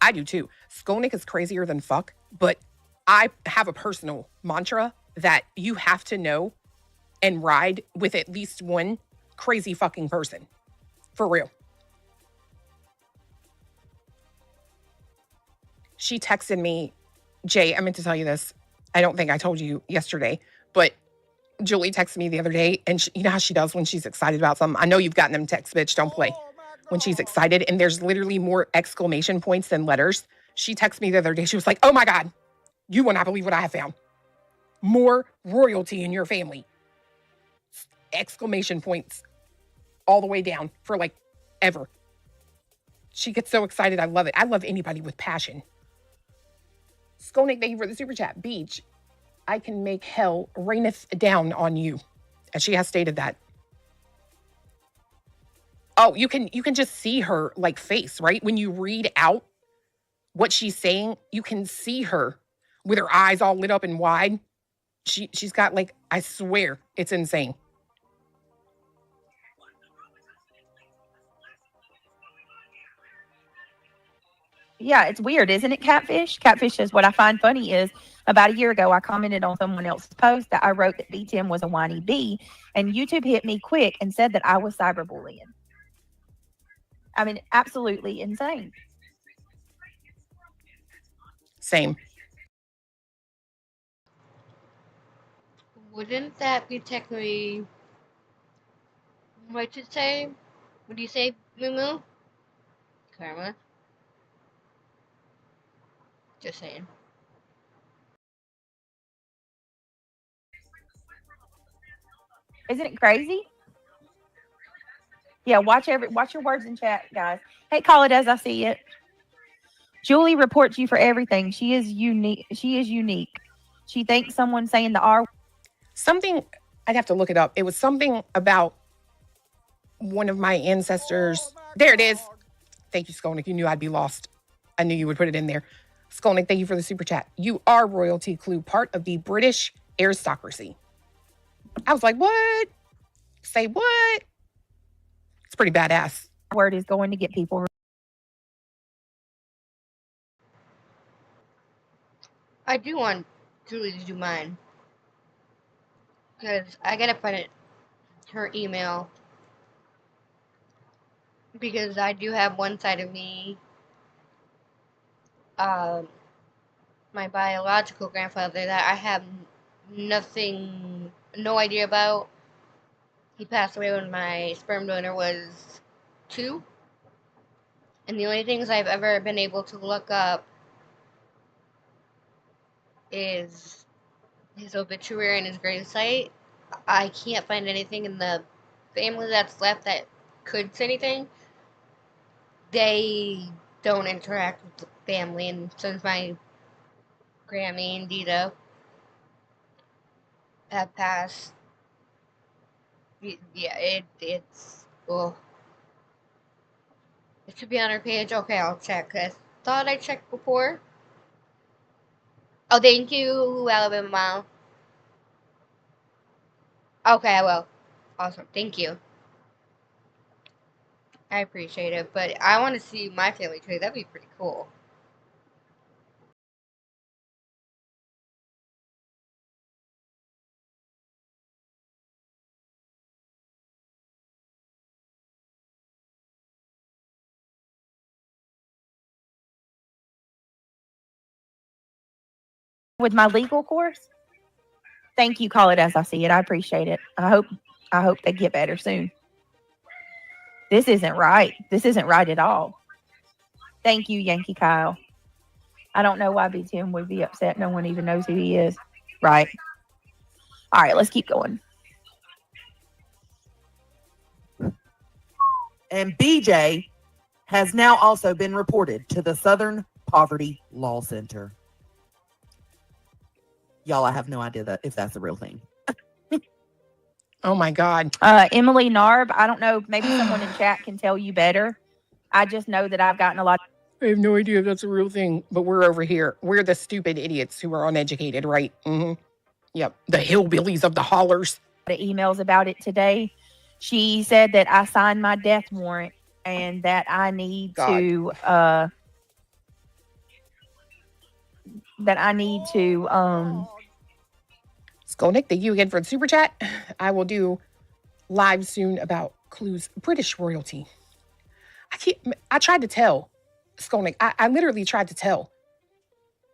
I do too. Skolnick is crazier than fuck, but I have a personal mantra that you have to know and ride with at least one crazy fucking person. For real. She texted me, Jay, I meant to tell you this. I don't think I told you yesterday, but Julie texted me the other day, and you know how she does when she's excited about something? I know you've gotten them texts, bitch, don't play. When she's excited, and there's literally more exclamation points than letters. She texted me the other day. She was like, oh my God, you will not believe what I have found. More royalty in your family. Exclamation points all the way down for like ever. She gets so excited. I love it. I love anybody with passion. Skolnick, thank you for the super chat. Beach, I can make hell raineth down on you. And she has stated that. Oh, you can just see her like face, right? When you read out what she's saying, you can see her with her eyes all lit up and wide. She's got like, I swear, it's insane. Yeah, it's weird, isn't it, Catfish? Catfish says, what I find funny is about a year ago, I commented on someone else's post that I wrote that B10 was a whiny bee, and YouTube hit me quick and said that I was cyberbullying. I mean, absolutely insane. Same. Wouldn't that be technically, what you say? What do you say, Moo? Karma? Just saying. Isn't it crazy? Yeah, watch your words in chat, guys. Hey, call it as I see it. Julie reports you for everything. She is unique. She thinks someone saying the R. Something, I'd have to look it up. It was something about one of my ancestors. There it is. Thank you, Skolnick. You knew I'd be lost. I knew you would put it in there. Skolnick, thank you for the super chat. You are royalty, Clue, part of the British aristocracy. I was like, what? Say what? It's pretty badass. Word is going to get people. I do want Julie to do mine. Because I gotta find it, her email. Because I do have one side of me, my biological grandfather, that I have no idea about. He passed away when my sperm donor was 2. And the only things I've ever been able to look up is his obituary and his gravesite. I can't find anything in the family that's left that could say anything. They don't interact with the family, and since my Grammy and Dita have passed, yeah, it's well, it should be on our page. Okay, I'll check. I thought I checked before. Oh, thank you, Alabama Mom. Okay, I will. Awesome. Thank you. I appreciate it. But I want to see my family tree. That'd be pretty cool. With my legal course. Thank you. Call it as I see it. I appreciate it. I hope they get better soon. This isn't right. This isn't right at all. Thank you, Yankee Kyle. I don't know why BTM would be upset. No one even knows who he is. Right. All right, let's keep going. And BJ has now also been reported to the Southern Poverty Law Center. Y'all, I have no idea if that's a real thing. Oh my God. Emily Narb, I don't know. Maybe someone in chat can tell you better. I just know that I've gotten a lot. I have no idea if that's a real thing, but we're over here. We're the stupid idiots who are uneducated, right? Mm-hmm. Yep. The hillbillies of the hollers. Emails about it today. She said that I signed my death warrant and that I need to Skolnick, thank you again for the super chat. I will do live soon about Clue's British royalty. I tried to tell Skolnick, I literally tried to tell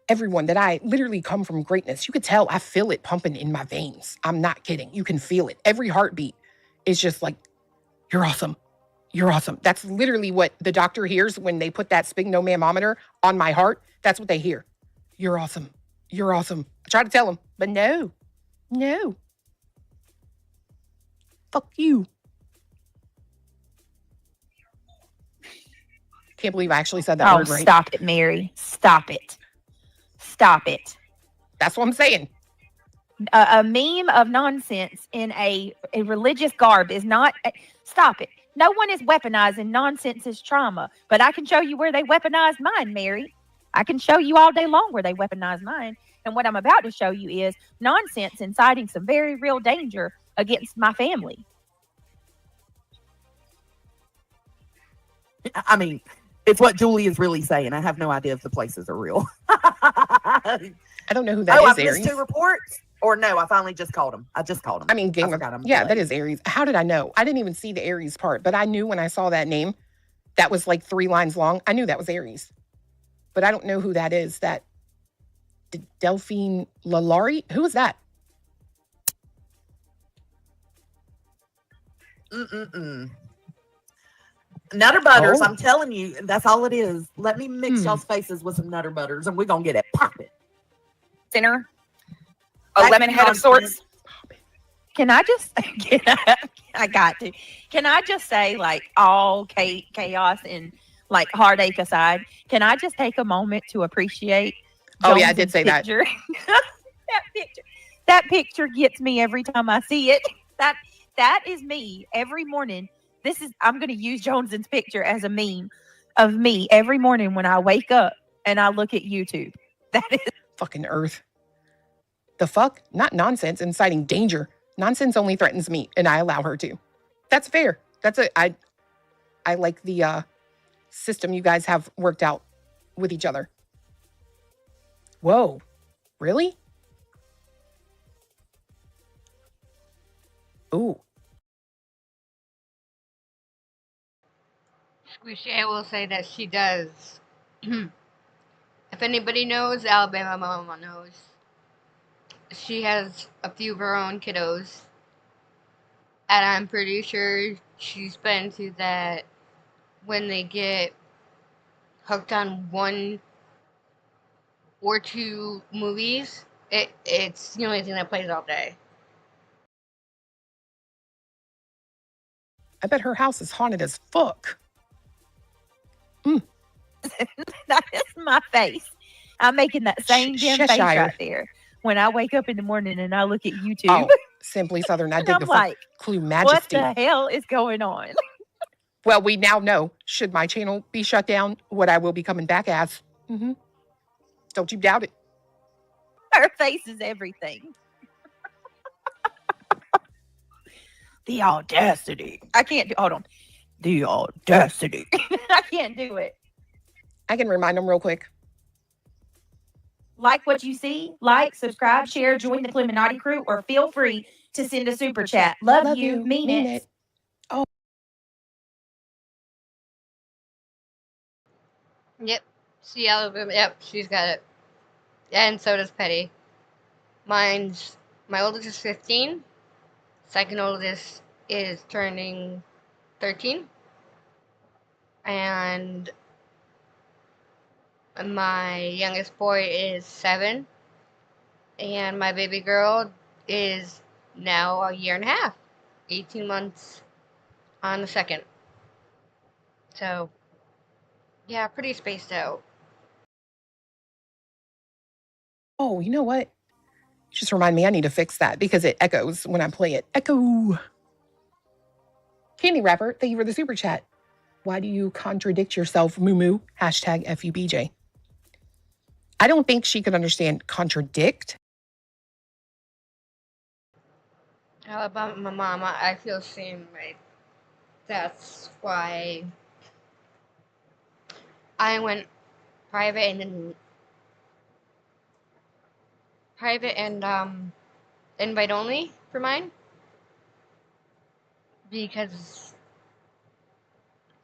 everyone that I literally come from greatness. You could tell I feel it pumping in my veins. I'm not kidding. You can feel it. Every heartbeat is just like, you're awesome. You're awesome. That's literally what the doctor hears when they put that sphygmomanometer on my heart. That's what they hear. You're awesome. You're awesome. I tried to tell him, but no. Fuck you. Can't believe I actually said that word right. Stop it, Mary. Stop it. Stop it. That's what I'm saying. A meme of nonsense in a religious garb is not. Stop it. No one is weaponizing nonsense as trauma, but I can show you where they weaponized mine, Mary. I can show you all day long where they weaponized mine. And what I'm about to show you is nonsense inciting some very real danger against my family. I mean, it's what Julie is really saying. I have no idea if the places are real. I don't know who that is, I've Aries. missed 2 reports? Or no, I finally just called him. I just called him. I mean, that is Aries. How did I know? I didn't even see the Aries part, but I knew when I saw that name that was like 3 lines long. I knew that was Aries. But I don't know who that is. That Delphine Lalaurie? Who is that? Nutter Butters, Oh. I'm telling you, that's all it is. Let me mix y'all's faces with some Nutter Butters and we're going to get it popping. Sinner, a lemon head of sorts. Can I just I got to. Can I just say, like, all chaos and like heartache aside, can I just take a moment to appreciate Oh, yeah, I did say that. picture? That picture gets me every time I see it. That is me every morning. I'm going to use Jones's picture as a meme of me every morning when I wake up and I look at YouTube. That is Fucking Earth. The fuck? Not nonsense inciting danger. Nonsense only threatens me, and I allow her to. That's fair. I like the system you guys have worked out with each other. Whoa. Really? Ooh. Squishy, I will say that she does. If anybody knows, Alabama Mama knows. She has a few of her own kiddos. And I'm pretty sure she's been through that when they get hooked on 1 or 2 movies. It's the only thing that plays all day. I bet her house is haunted as fuck. that is my face. I'm making that same damn face Cheshire. right there when I wake up in the morning and I look at YouTube. Oh, Simply Southern. I And dig I'm the like, Clue what majesty. the hell is going on? Well, we now know, should my channel be shut down, what I will be coming back as. Don't you doubt it. Her face is everything. The audacity. I can't do. Hold on. The audacity. I can't do it. I can remind them real quick. Like what you see, like, subscribe, share, join the Cleminati crew, or feel free to send a super chat. Love you. Mean it. Yep. See Alabama. Yep, she's got it. And so does Petty. My oldest is 15. Second oldest is turning 13. And my youngest boy is 7. And my baby girl is now a year and a half. 18 months on the 2nd. So, yeah, pretty spaced out. Oh, you know what? Just remind me, I need to fix that because it echoes when I play it. Echo. Candy Wrapper, thank you for the super chat. Why do you contradict yourself, Moo Moo? Hashtag FUBJ. I don't think she could understand contradict. How about my mama? I feel the same way. That's why I went private and invite only for mine because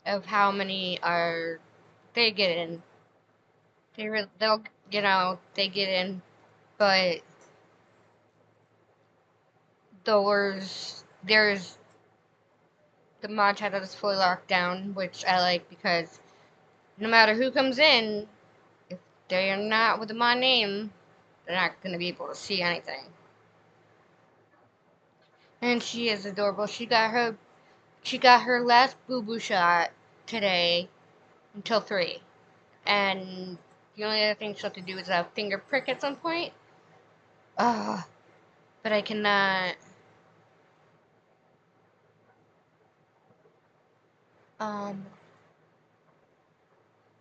of how many are they get in. They'll they get in, but there's the mod chat that is fully locked down, which I like because no matter who comes in, if they are not with the mod name, they're not gonna be able to see anything. And she is adorable. She got her last boo-boo shot today until 3. And the only other thing she'll have to do is a finger prick at some point. But I cannot.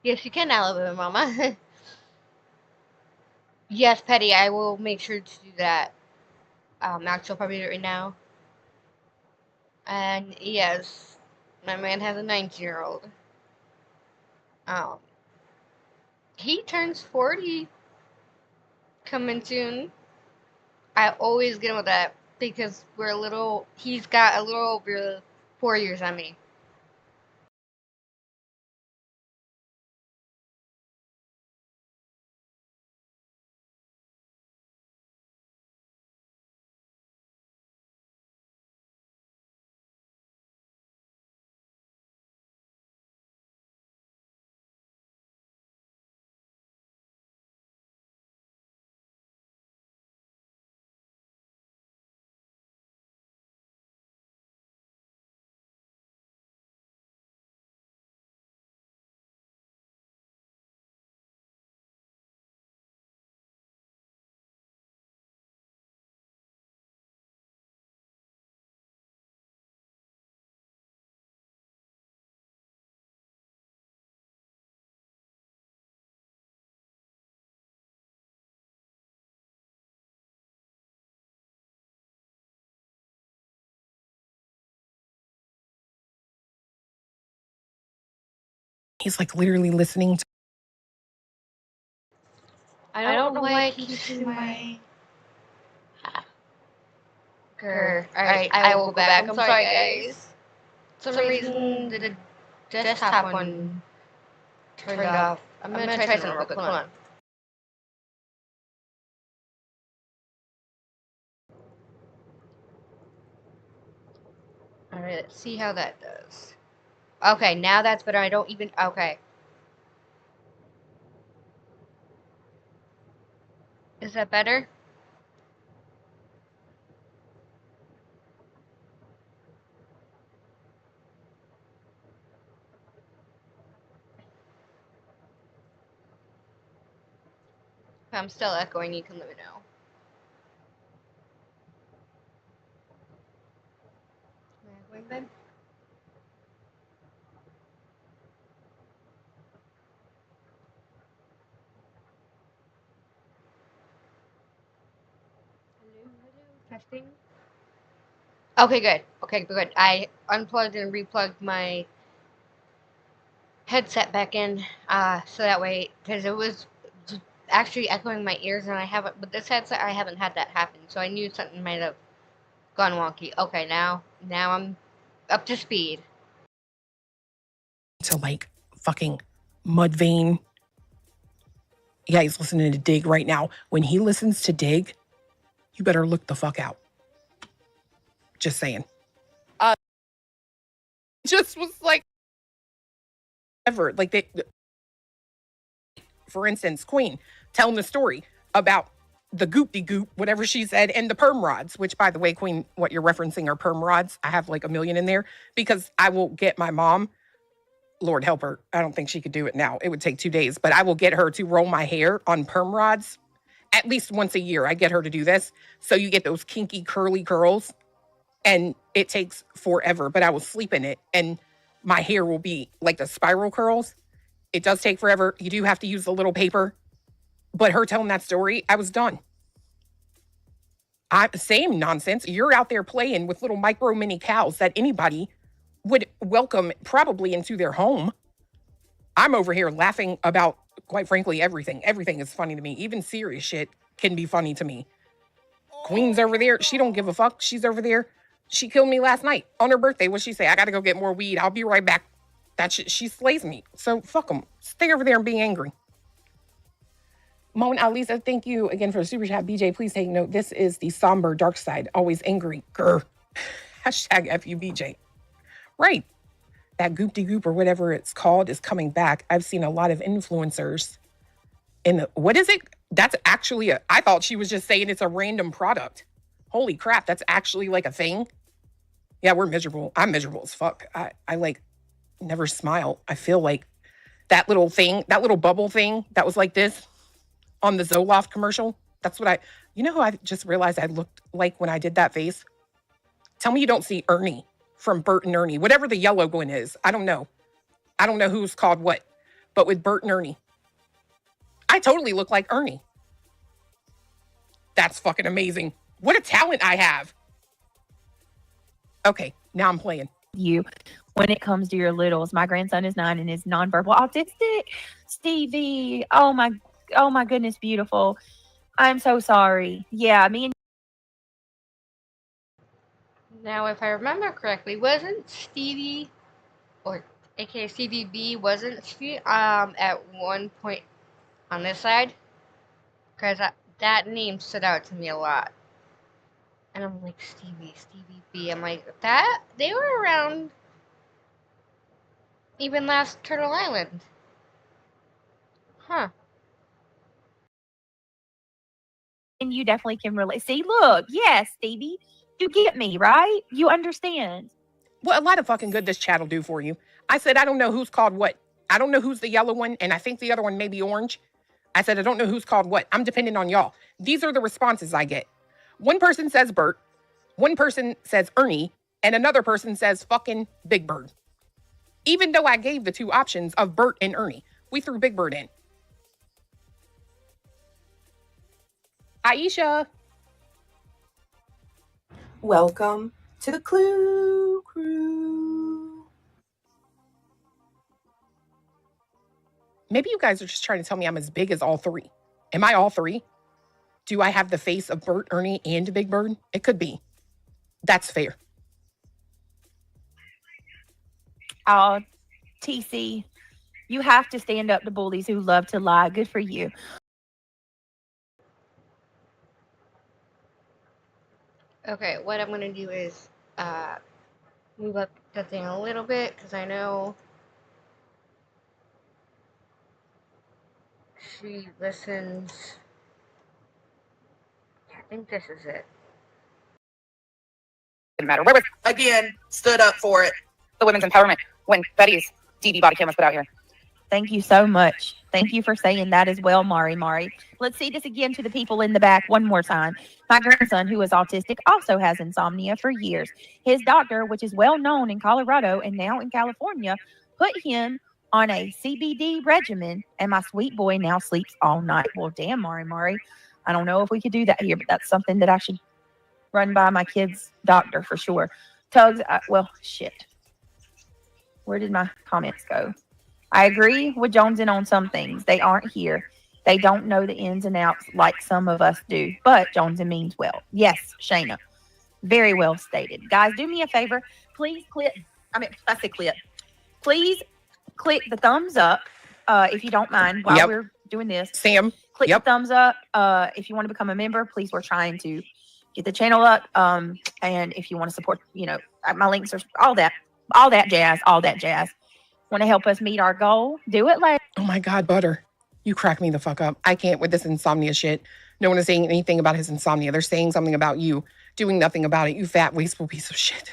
Yes, you can, Alabama Mama. Yes, Petty, I will make sure to do that. Max will probably do it right now. And yes, my man has a 19-year-old. He turns 40 coming soon. I always get him with that because he's got a little over 4 years on me. He's like literally listening to. I don't know why I keep seeing my. Alright, I will go back. I'm sorry, guys. For some reason, the desktop one turned off. I'm gonna try something real quick. Hold on. Alright, let's see how that does. Okay, now that's better. I don't even. Okay. Is that better? If I'm still echoing, you can let me know. Am I echoing, babe? Hello, hello, testing. Okay, good. Okay, good. I unplugged and replugged my headset back in, so that way, because it was actually echoing my ears, and I haven't, with this headset, I haven't had that happen, so I knew something might have gone wonky. Okay, now I'm up to speed. To like fucking Mudvayne. Yeah, he's listening to Dig right now. When he listens to Dig, you better look the fuck out. Just saying. Just was like, ever. Like, they, for instance, Queen telling the story about the goop-de-goop, whatever she said, and the perm rods, which, by the way, Queen, what you're referencing are perm rods. I have like a million in there because I will get my mom, Lord help her, I don't think she could do it now. It would take 2 days, but I will get her to roll my hair on perm rods at least once a year. I get her to do this. So you get those kinky curly curls, and it takes forever, but I will sleep in it and my hair will be like the spiral curls. It does take forever. You do have to use the little paper, but her telling that story, I was done. Same nonsense. You're out there playing with little micro mini cows that anybody would welcome probably into their home. I'm over here laughing about, quite frankly, everything. Everything is funny to me. Even serious shit can be funny to me. Queen's over there. She don't give a fuck. She's over there. She killed me last night on her birthday. What'd she say? I got to go get more weed. I'll be right back. That shit, she slays me. So fuck them. Stay over there and be angry. Moan Alisa, thank you again for the super chat. BJ, please take note. This is the somber dark side. Always angry. Grr. Hashtag FUBJ. Right. That goop-de-goop or whatever it's called is coming back. I've seen a lot of influencers in the, what is it? That's actually I thought she was just saying it's a random product. Holy crap. That's actually like a thing. Yeah, we're miserable. I'm miserable as fuck. I like never smile. I feel like that little thing, that little bubble thing that was like this on the Zoloft commercial. That's what you know who I just realized I looked like when I did that face? Tell me you don't see Ernie from Bert and Ernie, whatever the yellow one is. I don't know. I don't know who's called what, but with Bert and Ernie, I totally look like Ernie. That's fucking amazing. What a talent I have. Okay, now I'm playing. You, when it comes to your littles, my grandson is 9 and is nonverbal autistic. Stevie, oh my goodness, beautiful. I'm so sorry. Yeah, me and Now, if I remember correctly, wasn't Stevie, or aka Stevie B, wasn't she at one point on this side? Because that name stood out to me a lot. And I'm like, Stevie B. I'm like, that, they were around even last Turtle Island. Huh. and you definitely can relate. See, look, yes, Stevie, you get me, right? You understand. Well, a lot of fucking good this chat will do for you. I said, I don't know who's called what. I don't know who's the yellow one, and I think the other one may be orange. I said, I don't know who's called what. I'm dependent on y'all. These are the responses I get. One person says Bert, one person says Ernie, and another person says fucking Big Bird. Even though I gave the two options of Bert and Ernie, we threw Big Bird in. Aisha. Welcome to the Clue Crew. Maybe you guys are just trying to tell me I'm as big as all three. Am I all three? Do I have the face of Bert, Ernie, and Big Bird? It could be. That's fair. Oh, TC, you have to stand up to bullies who love to lie. Good for you. Okay, what I'm going to do is move up the thing a little bit because I know she listens. I think this is it. Didn't matter. Where was Again, stood up for it. the women's empowerment when Betty's DV body cam was put out here? Thank you so much. Thank you for saying that as well, Mari. Let's see this again to the people in the back one more time. My grandson, who is autistic, also has insomnia for years. His doctor, which is well known in Colorado and now in California, put him on a CBD regimen, and my sweet boy now sleeps all night. Well, damn, Mari. I don't know if we could do that here, but that's something that I should run by my kid's doctor for sure. Tugs, well, shit. Where did my comments go? I agree with Joneson on some things. They aren't here. They don't know the ins and outs like some of us do. But Joneson means well. Yes, Shayna. Very well stated. Guys, do me a favor. Please click. Please click the thumbs up if you don't mind while we're doing this. Sam. Click the thumbs up. If you want to become a member, please. We're trying to get the channel up. And if you want to support, my links are all that jazz. Want to help us meet our goal? Do it later. Oh my God, Butter. You crack me the fuck up. I can't with this insomnia shit. No one is saying anything about his insomnia. They're saying something about you, doing nothing about it. You fat, wasteful piece of shit.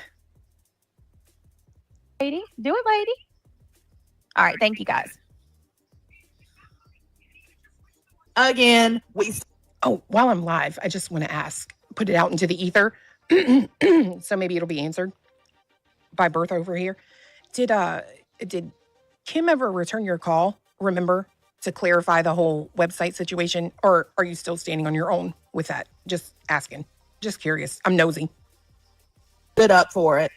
Lady, do it, lady. All right, thank you guys. Again, Oh, while I'm live, I just want to ask, put it out into the ether, so maybe it'll be answered by Bertha over here. Did Kim ever return your call? Remember, to clarify the whole website situation, or are you still standing on your own with that? Just asking. Just curious. I'm nosy. Stood up for it.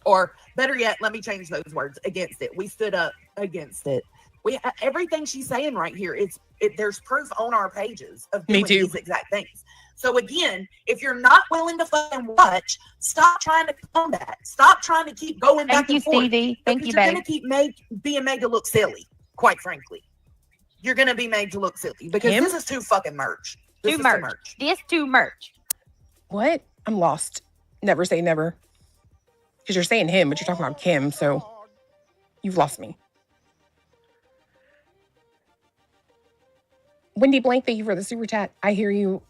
Or better yet, let me change those words. Against it. We stood up against it. Everything she's saying right here, there's proof on our pages of doing these exact things. So again, if you're not willing to fucking watch, stop trying to combat. Stop trying to keep going back and forth. Stevie. Thank you, you're babe. going to keep being made to look silly, quite frankly. You're going to be made to look silly because this is too fucking merch. This is too merch. What? I'm lost. Never say never. Because you're saying him, but you're talking about Kim, so you've lost me. Wendy Blank, thank you for the super chat. I hear you.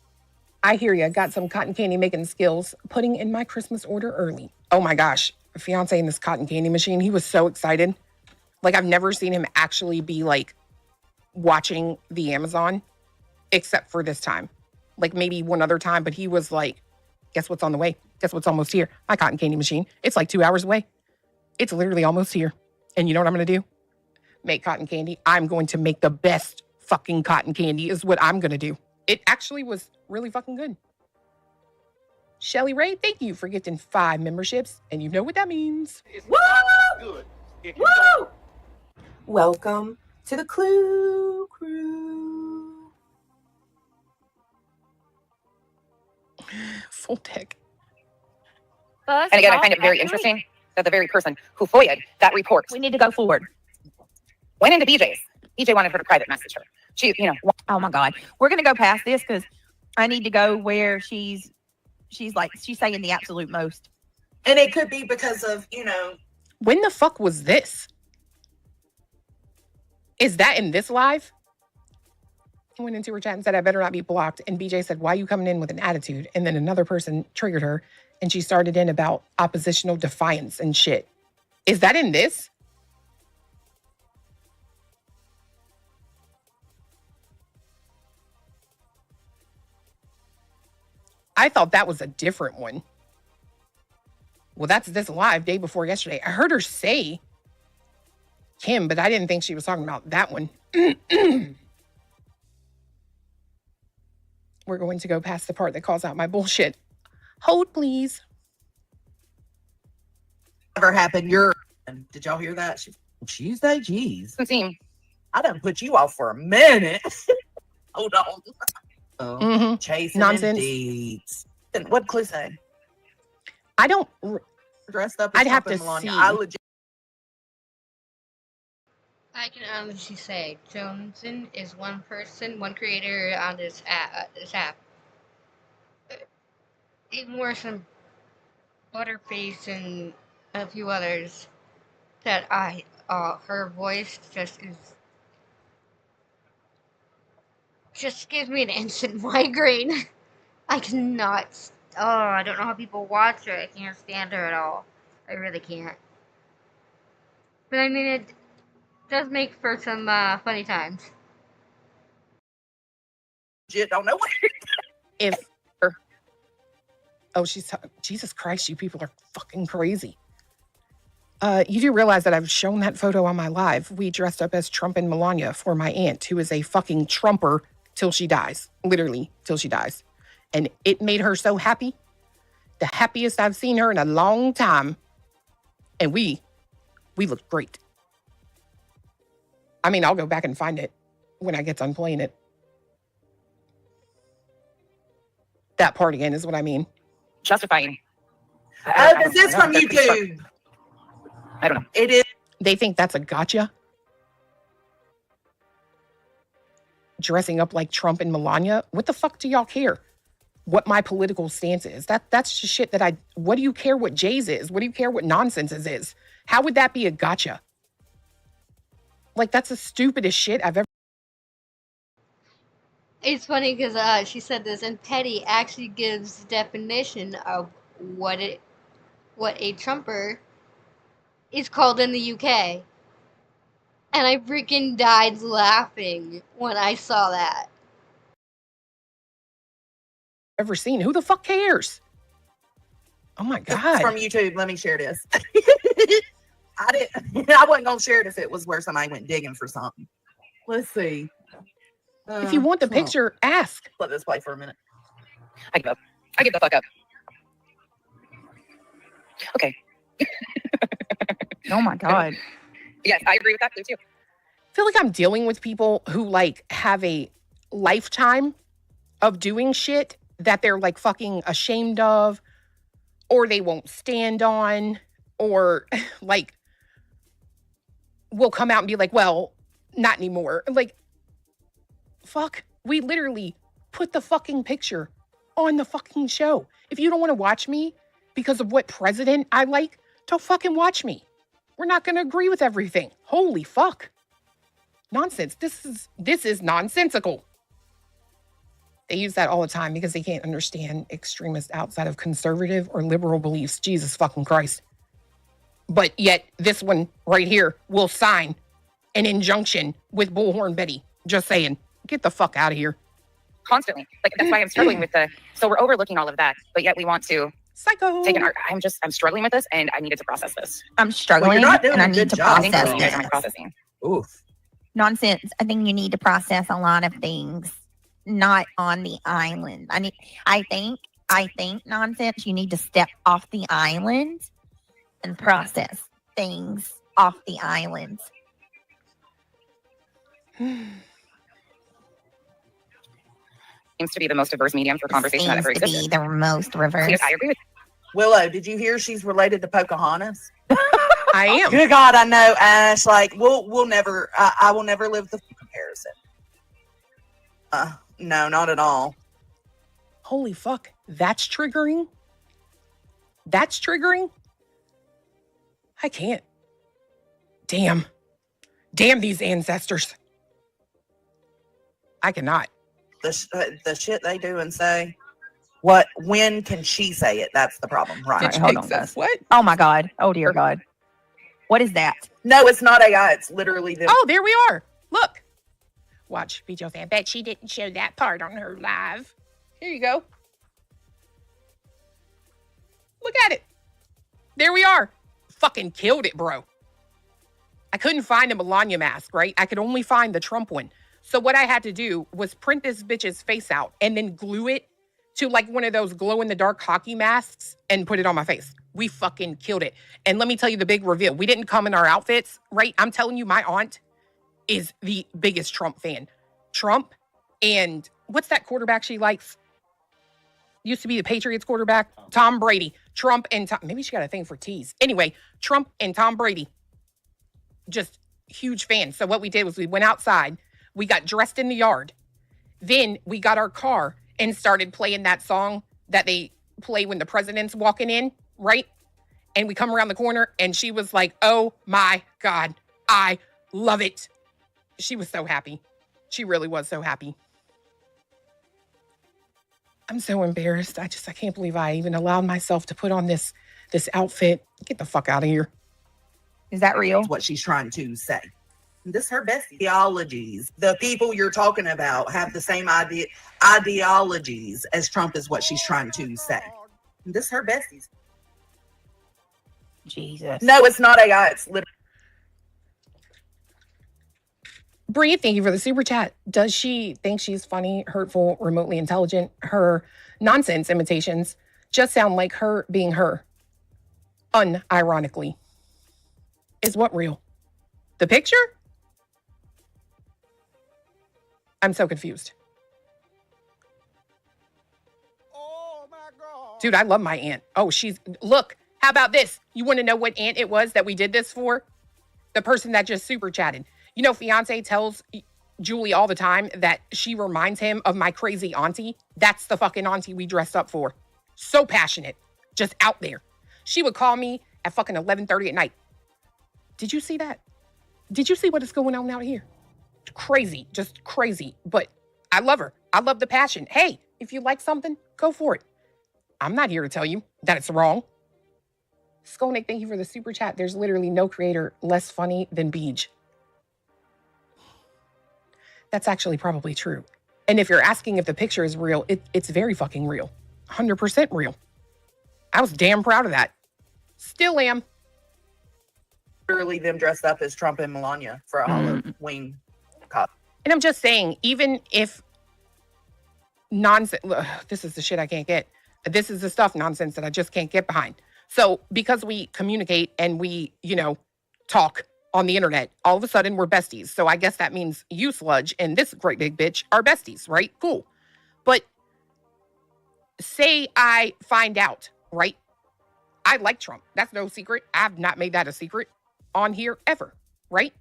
Got some cotton candy making skills. Putting in my Christmas order early. Oh my gosh. Fiance in this cotton candy machine. He was so excited. Like, I've never seen him actually be like watching the Amazon except for this time. Like maybe one other time, but he was like, guess what's on the way? Guess what's almost here? My cotton candy machine. It's like 2 hours away. It's literally almost here. And you know what I'm going to do? Make cotton candy. I'm going to make the best fucking cotton candy is what I'm going to do. It actually was really fucking good. Shelly Ray, thank you for gifting 5 memberships. And you know what that means. Woo! Good. Woo! Welcome to the Clue Crew. Full tech. And again, I find it very interesting that the very person who FOIA'd that report. We need to go forward. Went into BJ's. BJ wanted her to private message her. She, oh my God. We're going to go past this because I need to go where she's saying the absolute most. And it could be because of, When the fuck was this? Is that in this live? He went into her chat and said, I better not be blocked. And BJ said, why are you coming in with an attitude? And then another person triggered her and she started in about oppositional defiance and shit. Is that in this? I thought that was a different one. Well, that's this live day before yesterday. I heard her say Kim, but I didn't think she was talking about that one. We're going to go past the part that calls out my bullshit. Hold, please. Never happened. Did y'all hear that? Tuesday? Jeez. I done put you off for a minute. Hold on. Chasing nonsense. Deeds. What'd Clue say? I don't. Dressed up as I'd have Trump to and see. Melania. I can honestly say Joneson is one person, one creator on this app. Even worse than Butterface and a few others. That her voice just gives me an instant migraine. I cannot. I don't know how people watch her. I can't stand her at all. I really can't. But I mean, it does make for some funny times. Don't know what. If. Oh, Jesus Christ, you people are fucking crazy. You do realize that I've shown that photo on my live. We dressed up as Trump and Melania for my aunt, who is a fucking Trumper till she dies. Literally, till she dies. and it made her so happy. The happiest I've seen her in a long time. And we looked great. I mean, I'll go back and find it when I get done playing it. That part again is what I mean. Justifying. Oh, is this from YouTube? I don't know. It is. They think that's a gotcha. Dressing up like Trump and Melania. What the fuck do y'all care? What my political stance is? That's just shit that what do you care what Jay's is? What do you care what Nonsense's is? How would that be a gotcha? Like, that's the stupidest shit I've ever. It's funny because she said this, and Petty actually gives the definition of what a Trumper is called in the UK. And I freaking died laughing when I saw that. Ever seen. Who the fuck cares? Oh my God. It's from YouTube. Let me share this. I wasn't gonna share it if it was where somebody went digging for something. Let's see. If you want the picture, ask. Let this play for a minute. I give up. I give the fuck up. Okay. Oh my God. Yes, I agree with that too. I feel like I'm dealing with people who like have a lifetime of doing shit that they're like fucking ashamed of, or they won't stand on, or like will come out and be like, well, not anymore. Like, fuck, we literally put the fucking picture on the fucking show. If you don't want to watch me because of what president I like, don't fucking watch me. We're not going to agree with everything. Holy fuck. Nonsense. This is nonsensical. They use that all the time because they can't understand extremists outside of conservative or liberal beliefs. Jesus fucking Christ. But yet this one right here will sign an injunction with Bullhorn Betty. Just saying, get the fuck out of here. Constantly. Like, that's why I'm struggling with so we're overlooking all of that, but yet we want to psycho. Take I'm struggling with this, and I needed to process this. I'm struggling, Well, you're not doing and I a need good to job. process You this. guys aren't processing. Oof. Nonsense. I think you need to process a lot of things, not on the island. I think nonsense. You need to step off the island and process things off the island. Seems to be the most diverse medium for conversation that ever Seems to existed. be the most reverse. Yes, I agree with Willow, did you hear she's related to Pocahontas? I am. Good God, I know, Ash. Like, we'll never. I will never live the comparison. No, not at all. Holy fuck. That's triggering? That's triggering? I can't. Damn. Damn these ancestors. I cannot. The shit they do and say. When can she say it? That's the problem, right? All right, hold on, guys. What? Oh my God. Oh dear God. What is that? No, it's not AI. It's literally them. Oh, there we are. Look. Watch, Bejo fan. Bet she didn't show that part on her live. Here you go. Look at it. There we are. Fucking killed it, bro. I couldn't find a Melania mask, right? I could only find the Trump one. So what I had to do was print this bitch's face out and then glue it to like one of those glow-in-the-dark hockey masks and put it on my face. We fucking killed it. And let me tell you the big reveal. We didn't come in our outfits, right? I'm telling you, my aunt is the biggest Trump fan. Trump and what's that quarterback she likes? Used to be the Patriots quarterback, Tom Brady. Trump and Tom, maybe she got a thing for teas. Anyway, Trump and Tom Brady, just huge fans. So what we did was we went outside, we got dressed in the yard. Then we got our car and started playing that song that they play when the president's walking in, right? And we come around the corner and she was like, oh my God, I love it. She was so happy. She really was so happy. I'm so embarrassed. I can't believe I even allowed myself to put on this outfit. Get the fuck out of here. Is that real? That's what she's trying to say. This is her best ideologies. The people you're talking about have the same ideologies as Trump is what she's trying to say. This is her besties. Jesus. No, it's not AI. It's literally. Bree, thank you for the super chat. Does she think she's funny, hurtful, remotely intelligent? Her nonsense imitations just sound like her being her. Unironically. Is what real? The picture? I'm so confused. Oh my God. Dude, I love my aunt. Oh, look, how about this? You want to know what aunt it was that we did this for? The person that just super chatted. You know, fiance tells Julie all the time that she reminds him of my crazy auntie. That's the fucking auntie we dressed up for. So passionate, just out there. She would call me at fucking 11:30 at night. Did you see that? Did you see what is going on out here? Crazy, just crazy. But I love her. I love the passion. Hey, if you like something, go for it. I'm not here to tell you that it's wrong. Skolnick, thank you for the super chat. There's literally no creator less funny than Beej. That's actually probably true. And if you're asking if the picture is real, it's very fucking real. 100% real. I was damn proud of that. Still am. Literally them dressed up as Trump and Melania for a Halloween cop. And I'm just saying, even if nonsense, this is the shit I can't get. This is the stuff nonsense that I just can't get behind. So because we communicate and we, talk on the internet, all of a sudden we're besties. So I guess that means you, Sludge, and this great big bitch are besties, right? Cool. But say I find out, right? I like Trump. That's no secret. I've not made that a secret on here ever, right?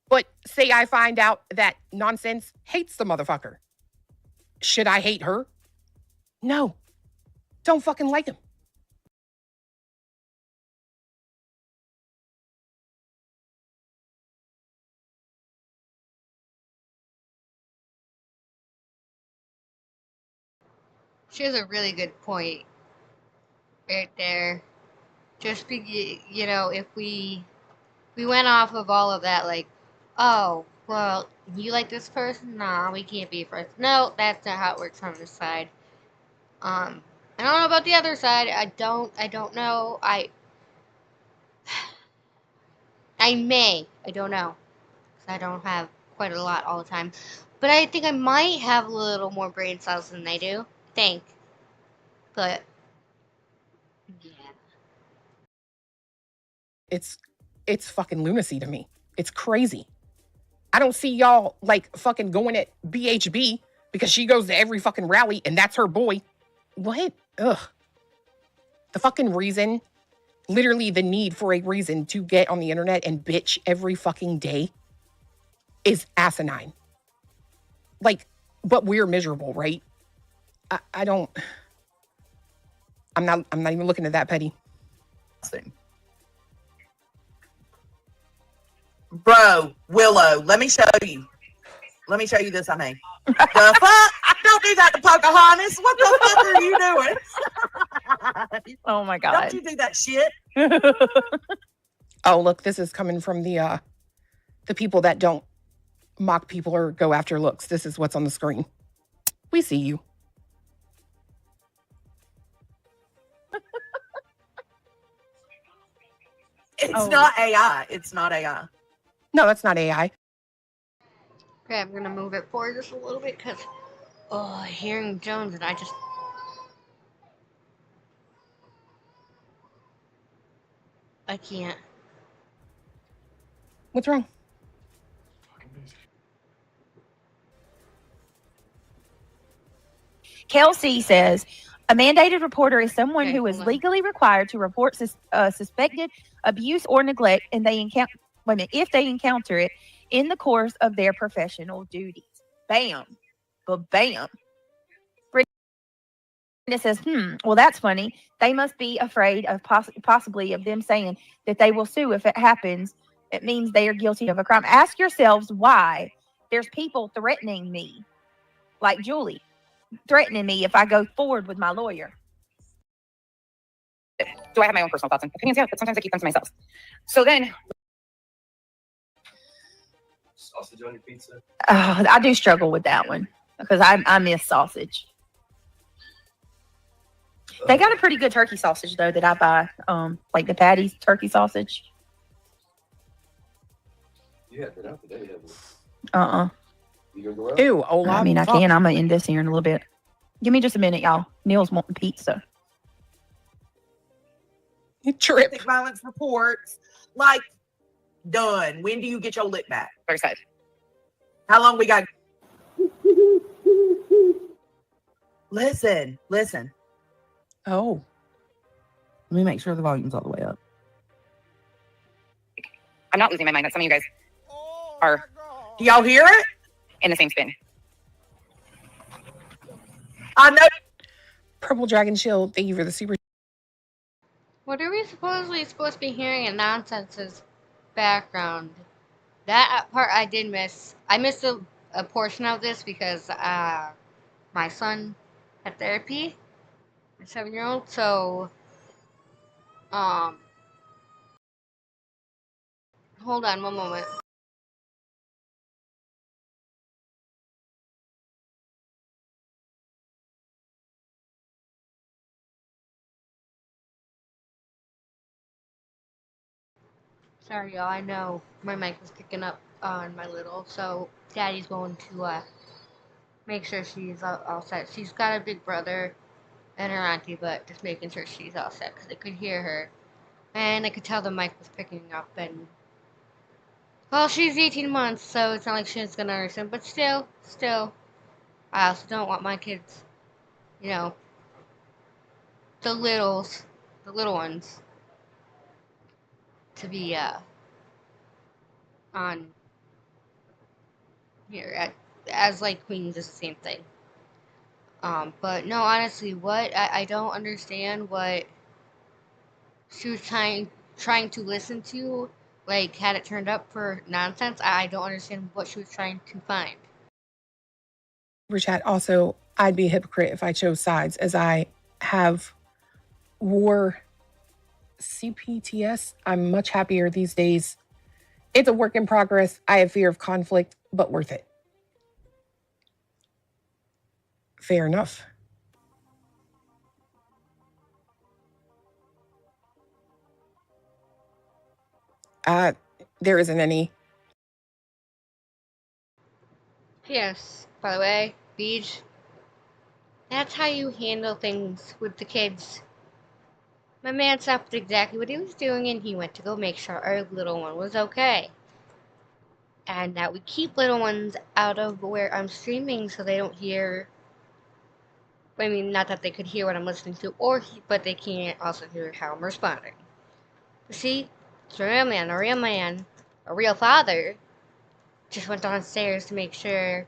But say I find out that nonsense hates the motherfucker. Should I hate her? No. Don't fucking like him. She has a really good point right there. Just be, if we went off of all of that, like, oh, well, you like this person? Nah, we can't be friends. No, that's not how it works on this side. I don't know about the other side. I don't know. I don't know. 'Cause I don't have quite a lot all the time. But I think I might have a little more brain cells than they do. But yeah. It's fucking lunacy to me. It's crazy. I don't see y'all like fucking going at BHB because she goes to every fucking rally and that's her boy. What? Ugh. The fucking reason, literally the need for a reason to get on the internet and bitch every fucking day is asinine. Like, but we're miserable, right? I'm not even looking at that, Petty. Bro, Willow, let me show you. Let me show you this, The fuck? Don't do that to Pocahontas. What the fuck are you doing? Oh my God. Don't you do that shit. Oh, look, this is coming from the people that don't mock people or go after looks. This is what's on the screen. We see you. It's not AI. It's not AI. No, that's not AI. Okay, I'm gonna move it forward just a little bit because, hearing Jones and I can't. What's wrong? Kelsey says, a mandated reporter is someone who is legally required to report suspected abuse or neglect, and if they encounter it in the course of their professional duties. Bam. But bam. Brenda says, well, that's funny. They must be afraid of possibly of them saying that they will sue if it happens. It means they are guilty of a crime. Ask yourselves why there's people threatening me, like Julie, threatening me if I go forward with my lawyer. Do I have my own personal thoughts and opinions? Yeah, but sometimes I keep them to myself. So then, sausage on your pizza? I do struggle with that one because I miss sausage. They got a pretty good turkey sausage though that I buy, like the Patty's turkey sausage. You had that out today, haven't you? Ew, Olaf. I mean, I fuck. can. I'm gonna end this here in a little bit. Give me just a minute, y'all. Neil's wanting pizza. Trip. Domestic violence reports. Like, done. When do you get your lick back? First side. How long we got? Listen. Oh. Let me make sure the volume's all the way up. I'm not losing my mind that some of you guys are Do y'all hear it? in the same spin. I know. Purple Dragon Shield, thank you for the super. What are we supposedly supposed to be hearing in Nonsense's background? That part I did miss. I missed a portion of this because my son had therapy, my 7-year-old. So, hold on one moment. Sorry, y'all. I know my mic was picking up on my little, so Daddy's going to make sure she's all set. She's got a big brother and her auntie, but just making sure she's all set because I could hear her, and I could tell the mic was picking up. And well, she's 18 months, so it's not like she's gonna understand. But still, I also don't want my kids, you know, the little ones, to be on here as like Queens is the same thing. But no, honestly, what I don't understand what she was trying to listen to, like had it turned up for Nonsense. I don't understand what she was trying to find. Super chat. Also, I'd be a hypocrite if I chose sides, as I have war CPTS. I'm much happier these days. It's a work in progress. I have fear of conflict, but worth it. Fair enough. There isn't any. Yes, by the way, Beach, that's how you handle things with the kids. My man stopped exactly what he was doing and he went to go make sure our little one was okay. And that we keep little ones out of where I'm streaming so they don't hear. I mean, not that they could hear what I'm listening to, but they can't also hear how I'm responding. You see, it's a real man, a real father, just went downstairs to make sure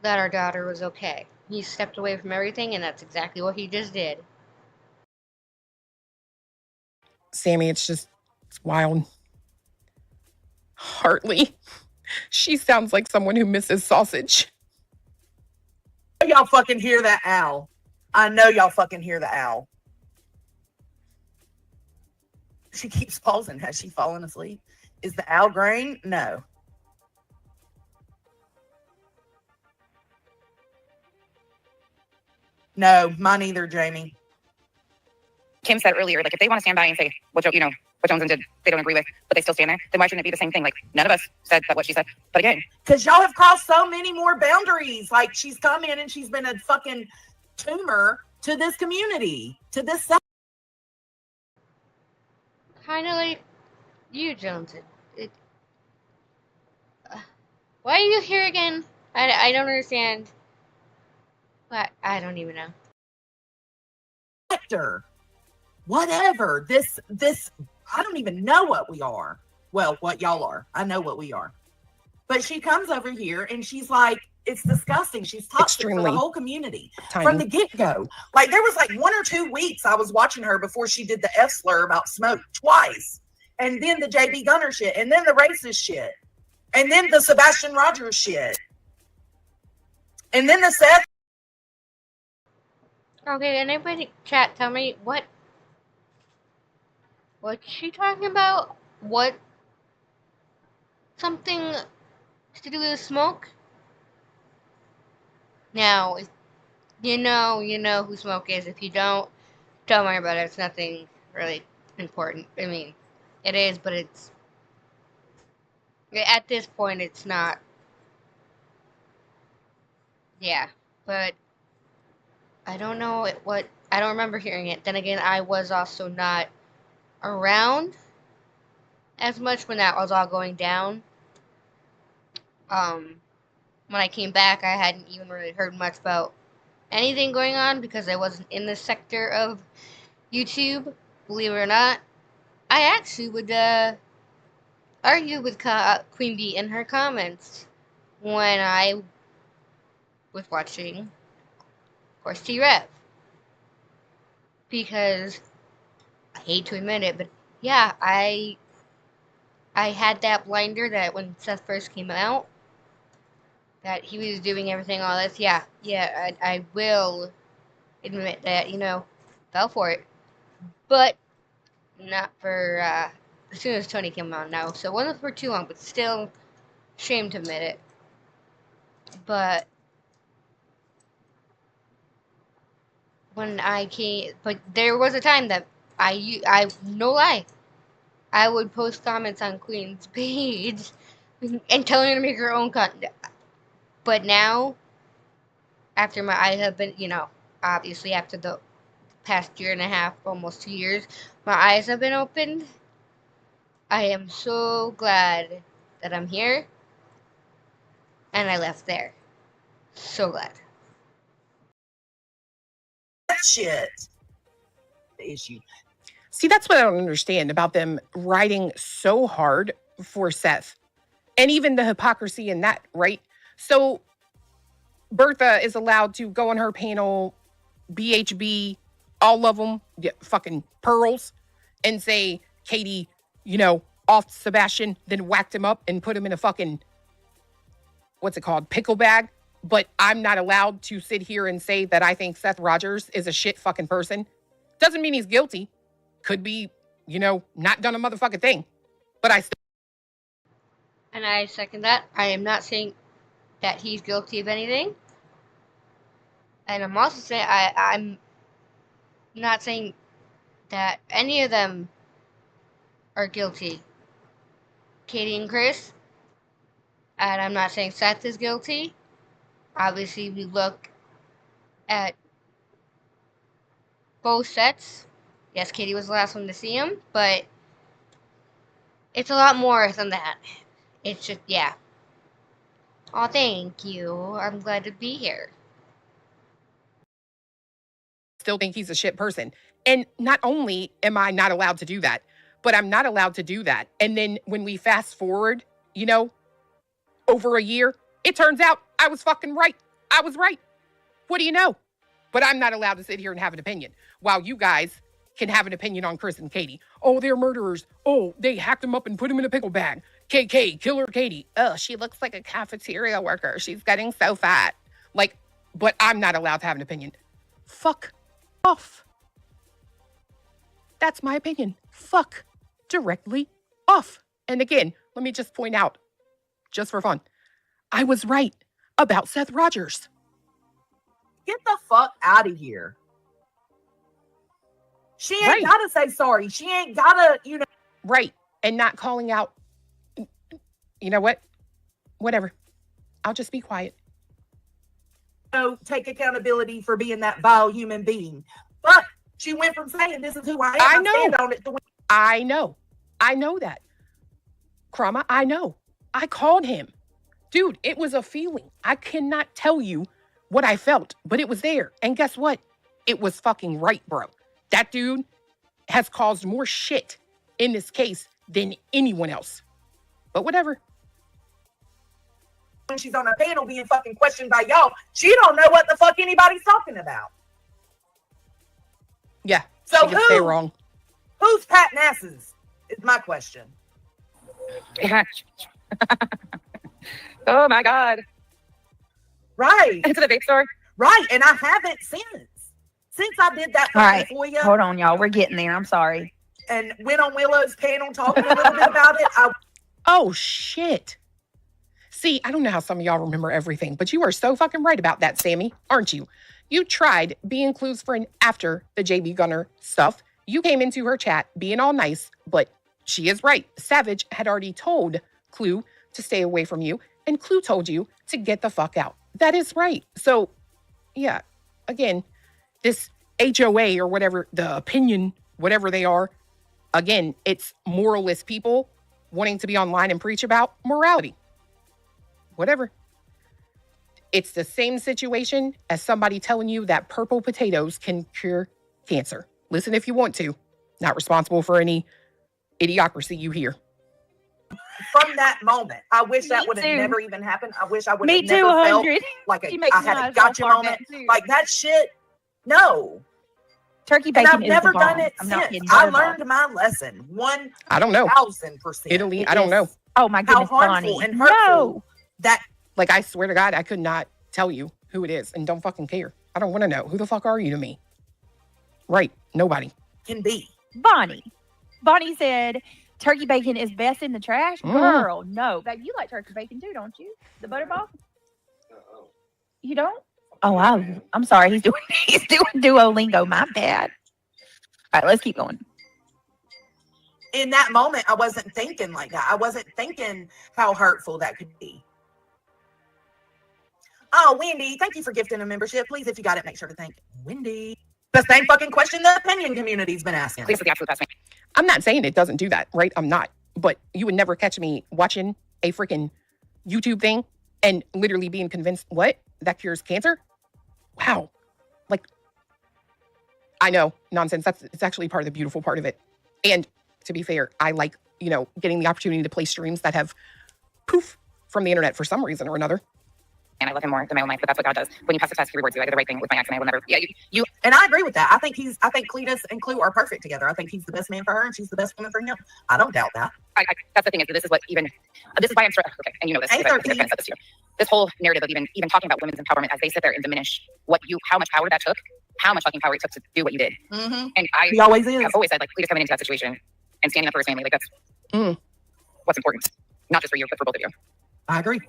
that our daughter was okay. He stepped away from everything, and that's exactly what he just did. Sammy, it's wild. Hartley. She sounds like someone who misses sausage. Y'all fucking hear that owl. I know y'all fucking hear the owl. She keeps pausing. Has she fallen asleep? Is the owl graying? No. No, mine either, Jamie. Kim said earlier, like if they want to stand by and say what Johnson did, they don't agree with, but they still stand there, then why shouldn't it be the same thing? Like none of us said that what she said, but again, because y'all have crossed so many more boundaries. Like she's come in and she's been a fucking tumor to this community, to this. Kind of like you, Johnson. Why are you here again? I don't understand. I don't even know. Actor, whatever. This. I don't even know what we are. Well, what y'all are. I know what we are. But she comes over here and she's like, it's disgusting. She's toxic for the whole community from the get-go. Like there was like 1 or 2 weeks I was watching her before she did the F slur about smoke twice. And then the JB Gunner shit. And then the racist shit. And then the Sebastian Rogers shit. And then the Seth. Okay, anybody chat tell me what's she talking about? What? Something to do with smoke? Now, you know who Smoke is. If you don't worry about it. It's nothing really important. I mean, it is, but it's at this point, it's not Yeah, but I don't know I don't remember hearing it. Then again, I was also not around as much when that was all going down. When I came back, I hadn't even really heard much about anything going on because I wasn't in this sector of YouTube. Believe it or not, I actually would argue with Queen Bee in her comments when I was watching, of course, T-Rev. Because I hate to admit it, but yeah, I had that blinder that when Seth first came out, that he was doing everything, all this. Yeah, I will admit that, fell for it. But not for, as soon as Tony came on now. So it wasn't for too long, but still, shame to admit it. But when I came, but there was a time that I no lie, I would post comments on Queen's page and telling her to make her own content. But now, after my eyes have been, obviously after the past year and a half, almost 2 years, my eyes have been opened. I am so glad that I'm here. And I left there. So glad. Shit. The issue. See, that's what I don't understand about them riding so hard for Seth. And even the hypocrisy in that, right? So Bertha is allowed to go on her panel, BHB, all of them, fucking pearls, and say, Katie, off Sebastian, then whacked him up and put him in a fucking, what's it called, pickle bag. But I'm not allowed to sit here and say that I think Seth Rogers is a shit fucking person. Doesn't mean he's guilty. Could be, not done a motherfucking thing. But I still. And I second that. I am not saying that he's guilty of anything. And I'm also saying I'm not saying that any of them are guilty. Katie and Chris. And I'm not saying Seth is guilty. Obviously, we look at both sets. Yes, Katie was the last one to see him, but it's a lot more than that. It's just, yeah. Oh, thank you. I'm glad to be here. Still think he's a shit person. And not only am I not allowed to do that, but I'm not allowed to do that. And then when we fast forward, over a year, it turns out I was fucking right. I was right. What do you know? But I'm not allowed to sit here and have an opinion. While you guys can have an opinion on Chris and Katie. Oh, they're murderers. Oh, they hacked him up and put him in a pickle bag. KK, killer Katie. Oh, she looks like a cafeteria worker. She's getting so fat. But I'm not allowed to have an opinion. Fuck off. That's my opinion. Fuck directly off. And again, let me just point out, just for fun, I was right about Seth Rogers. Get the fuck out of here. She ain't gotta say sorry. She ain't gotta, Right. And not calling out. You know what? Whatever. I'll just be quiet. Take accountability for being that vile human being. But she went from saying, this is who I am. I know. Stand on it to I know. I know that. Krama, I know. I called him. Dude, it was a feeling. I cannot tell you what I felt, but it was there. And guess what? It was fucking right, bro. That dude has caused more shit in this case than anyone else. But whatever. When she's on a panel being fucking questioned by y'all, she don't know what the fuck anybody's talking about. Yeah. So she can stay wrong. Who's Pat Nasses is my question. Oh my God. Right. Into the big store. Right. And I haven't since I did that for you. Hold on, y'all. We're getting there. I'm sorry. And went on Willow's panel talking a little bit about it. Oh, shit. See, I don't know how some of y'all remember everything, but you are so fucking right about that, Sammy, aren't you? You tried being Clue's friend after the JB Gunner stuff. You came into her chat being all nice, but she is right. Savage had already told Clue to stay away from you, and Clue told you to get the fuck out. That is right. So, yeah, again, this HOA or whatever, the opinion, whatever they are, again, it's moralist people wanting to be online and preach about morality. Whatever. It's the same situation as somebody telling you that purple potatoes can cure cancer. Listen if you want to. Not responsible for any idiocracy you hear. From that moment, I wish that Me would have too. never even happened. I wish I would Me have too, never felt 100. like She a, makes I had my a gotcha eyes so moment. hard, too. Like that shit. No. Turkey And bacon I've is never the bomb. done it I'm not since. kidding. I Butter bomb. learned my lesson. I don't know. 1000%. Italy, It I don't is know. Oh my How goodness, harmful Bonnie. and hurtful No. that Like, I swear to God, I could not tell you who it is and don't fucking care. I don't want to know. Who the fuck are you to me? Right. Nobody. can be. Bonnie. Bonnie said turkey bacon is best in the trash. Mm. Girl, no. Babe, you like turkey bacon too, don't you? The butterball? You don't? Oh, I'm sorry. He's doing Duolingo. My bad. All right, let's keep going. In that moment, I wasn't thinking like that. I wasn't thinking how hurtful that could be. Oh, Wendy, thank you for gifting a membership. Please, if you got it, make sure to thank Wendy. The same fucking question the opinion community's been asking. Please, the absolute best. I'm not saying it doesn't do that, right? I'm not. But you would never catch me watching a freaking YouTube thing and literally being convinced, what? That cures cancer? Wow. Like, I know, nonsense. It's actually part of the beautiful part of it. And to be fair, I like, getting the opportunity to play streams that have poof from the internet for some reason or another. And I love him more than my own life, but that's what God does. When you pass the test, he rewards you. I did the right thing with my ex, and I will never. Yeah, you. And I agree with that. I think Cletus and Clue are perfect together. I think he's the best man for her and she's the best woman for him. I don't doubt that. That's the thing is, this is why I'm okay, and you know this. Hey, because I've said this to you. This whole narrative of even talking about women's empowerment as they sit there and diminish how much power that took, how much fucking power it took to do what you did. Mm-hmm. And He always is. I've always said, like, Cletus coming into that situation and standing up for his family, like that's what's important, not just for you, but for both of you. I agree.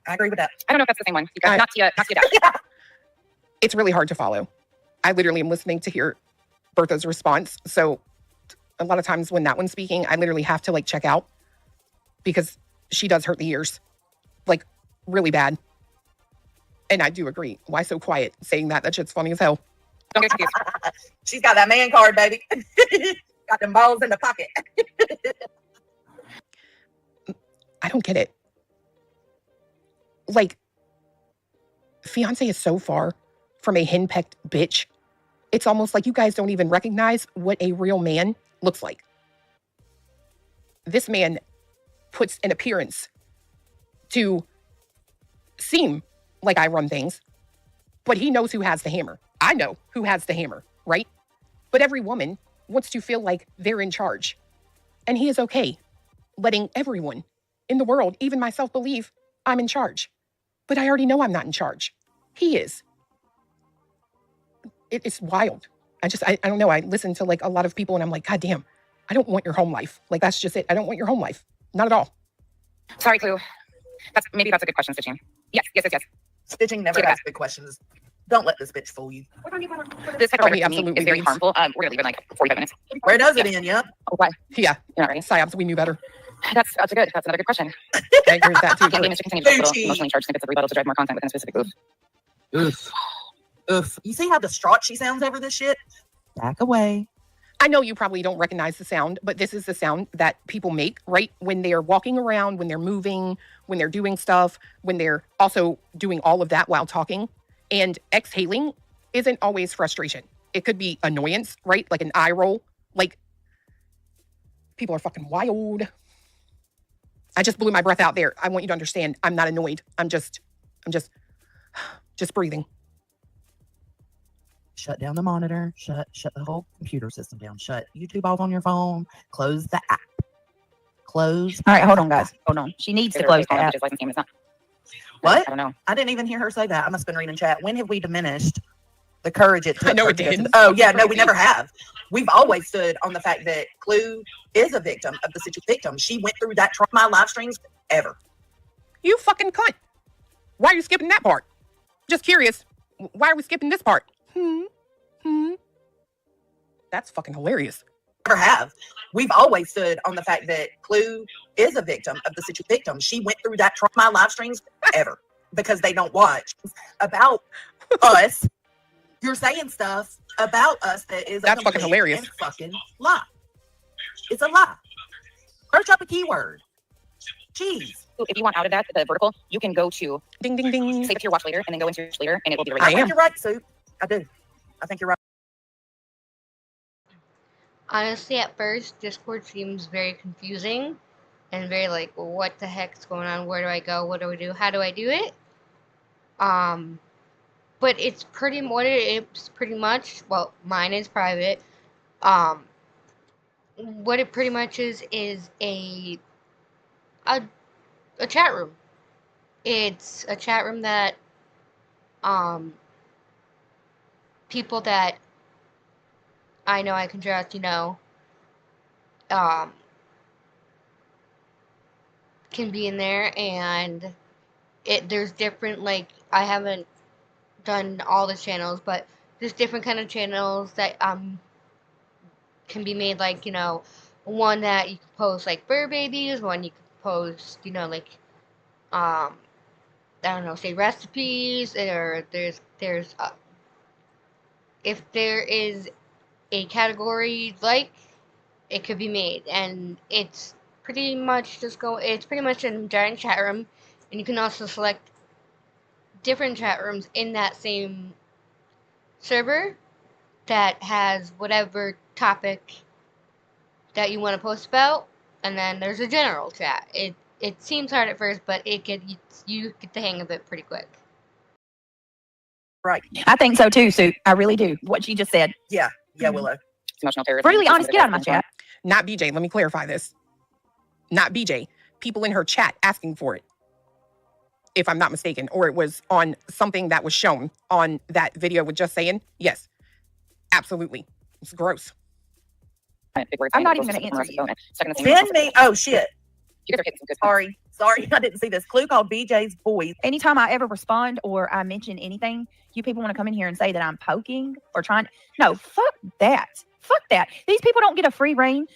I agree with that. I don't know if that's the same one. Because not Tia Dash. It's really hard to follow. I literally am listening to hear Bertha's response. So a lot of times when that one's speaking, I literally have to check out because she does hurt the ears, really bad. And I do agree. Why so quiet saying that? That shit's funny as hell. Don't get confused. She's got that man card, baby. Got them balls in the pocket. I don't get it. Fiance is so far from a henpecked bitch. It's almost like you guys don't even recognize what a real man looks like. This man puts an appearance to seem like I run things, but he knows who has the hammer. I know who has the hammer, right? But every woman wants to feel like they're in charge. And he is okay letting everyone in the world, even myself, believe I'm in charge. But I already know I'm not in charge. He is. It's wild. I don't know. I listen to a lot of people and I'm like, God damn, I don't want your home life. That's just it. I don't want your home life. Not at all. Sorry, Clue. That's a good question, Stitching. Yes. Stitching never asks good questions. Don't let this bitch fool you. This type of rhetoric to me absolutely is very means. harmful. We're gonna leave in 45 minutes. Where does it end? Yep. Oh, why? Yeah. You're not ready. Psyops, we knew better. That's another good question. I agree with that too. Can gamers continue to post little emotionally charged snippets of rebuttals to drive more content within a specific booth? Oof. Oof. You see how distraught she sounds over this shit? Back away. I know you probably don't recognize the sound, but this is the sound that people make, right? When they're walking around, when they're moving, when they're doing stuff, when they're also doing all of that while talking. And exhaling isn't always frustration. It could be annoyance, right? Like an eye roll. People are fucking wild. I just blew my breath out there. I want you to understand, I'm not annoyed. I'm just breathing. Shut down the monitor. Shut the whole computer system down. Shut YouTube off on your phone. Close the app. Close. All right, hold on, guys. Hold on. She needs to close the app. What? I don't know. I didn't even hear her say that. I must have been reading chat. When have we diminished the courage it took? I know her it to get did. to- Oh, yeah. No, we never have. We've always stood on the fact that Clue is a victim of the situation. She went through that my live streams ever. You fucking cunt. Why are you skipping that part? Just curious. Why are we skipping this part? That's fucking hilarious. never have. We've always stood on the fact that Clue is a victim of the situation. She went through that my live streams ever because they don't watch about us. You're saying stuff about us that is That's a fucking complete hilarious. and fucking lie. It's a lie. Search up a keyword. Jeez. If you want out of that, the vertical, you can go to ding ding ding. save it to your watch later, and then go into your watch later, and it will be right I there. think you're right, Sue. I do. I think you're right. Honestly, at first, Discord seems very confusing and very like, well, what the heck's going on? Where do I go? What do I do? How do I do it? But it's pretty much, well, mine is private. What it pretty much is a chat room. It's a chat room that people that I know I can trust, can be in there, and there's different, like, I haven't done all the channels, but there's different kind of channels that can be made, like, one that you can post like fur babies, one you can post, like I don't know, say recipes, or there's if there is a category like, it could be made, and it's pretty much it's pretty much a giant chat room, and you can also select different chat rooms in that same server that has whatever topic that you want to post about, and then there's a general chat. It seems hard at first, but you get the hang of it pretty quick. Right. I think so too, Sue. I really do. What she just said. Yeah, Willow. It's emotional terrorism. Really honest, get out of my chat. Not BJ. Let me clarify this. Not BJ. People in her chat asking for it, if I'm not mistaken, or it was on something that was shown on that video with Just Saying. Yes, absolutely. It's gross. I'm not even going to answer you. Send me. Oh shit. You guys are hitting some good Sorry, I didn't see this. Clue called BJ's boys. Anytime I ever respond or I mention anything, you people want to come in here and say that I'm poking or trying. No, fuck that. Fuck that. These people don't get a free reign.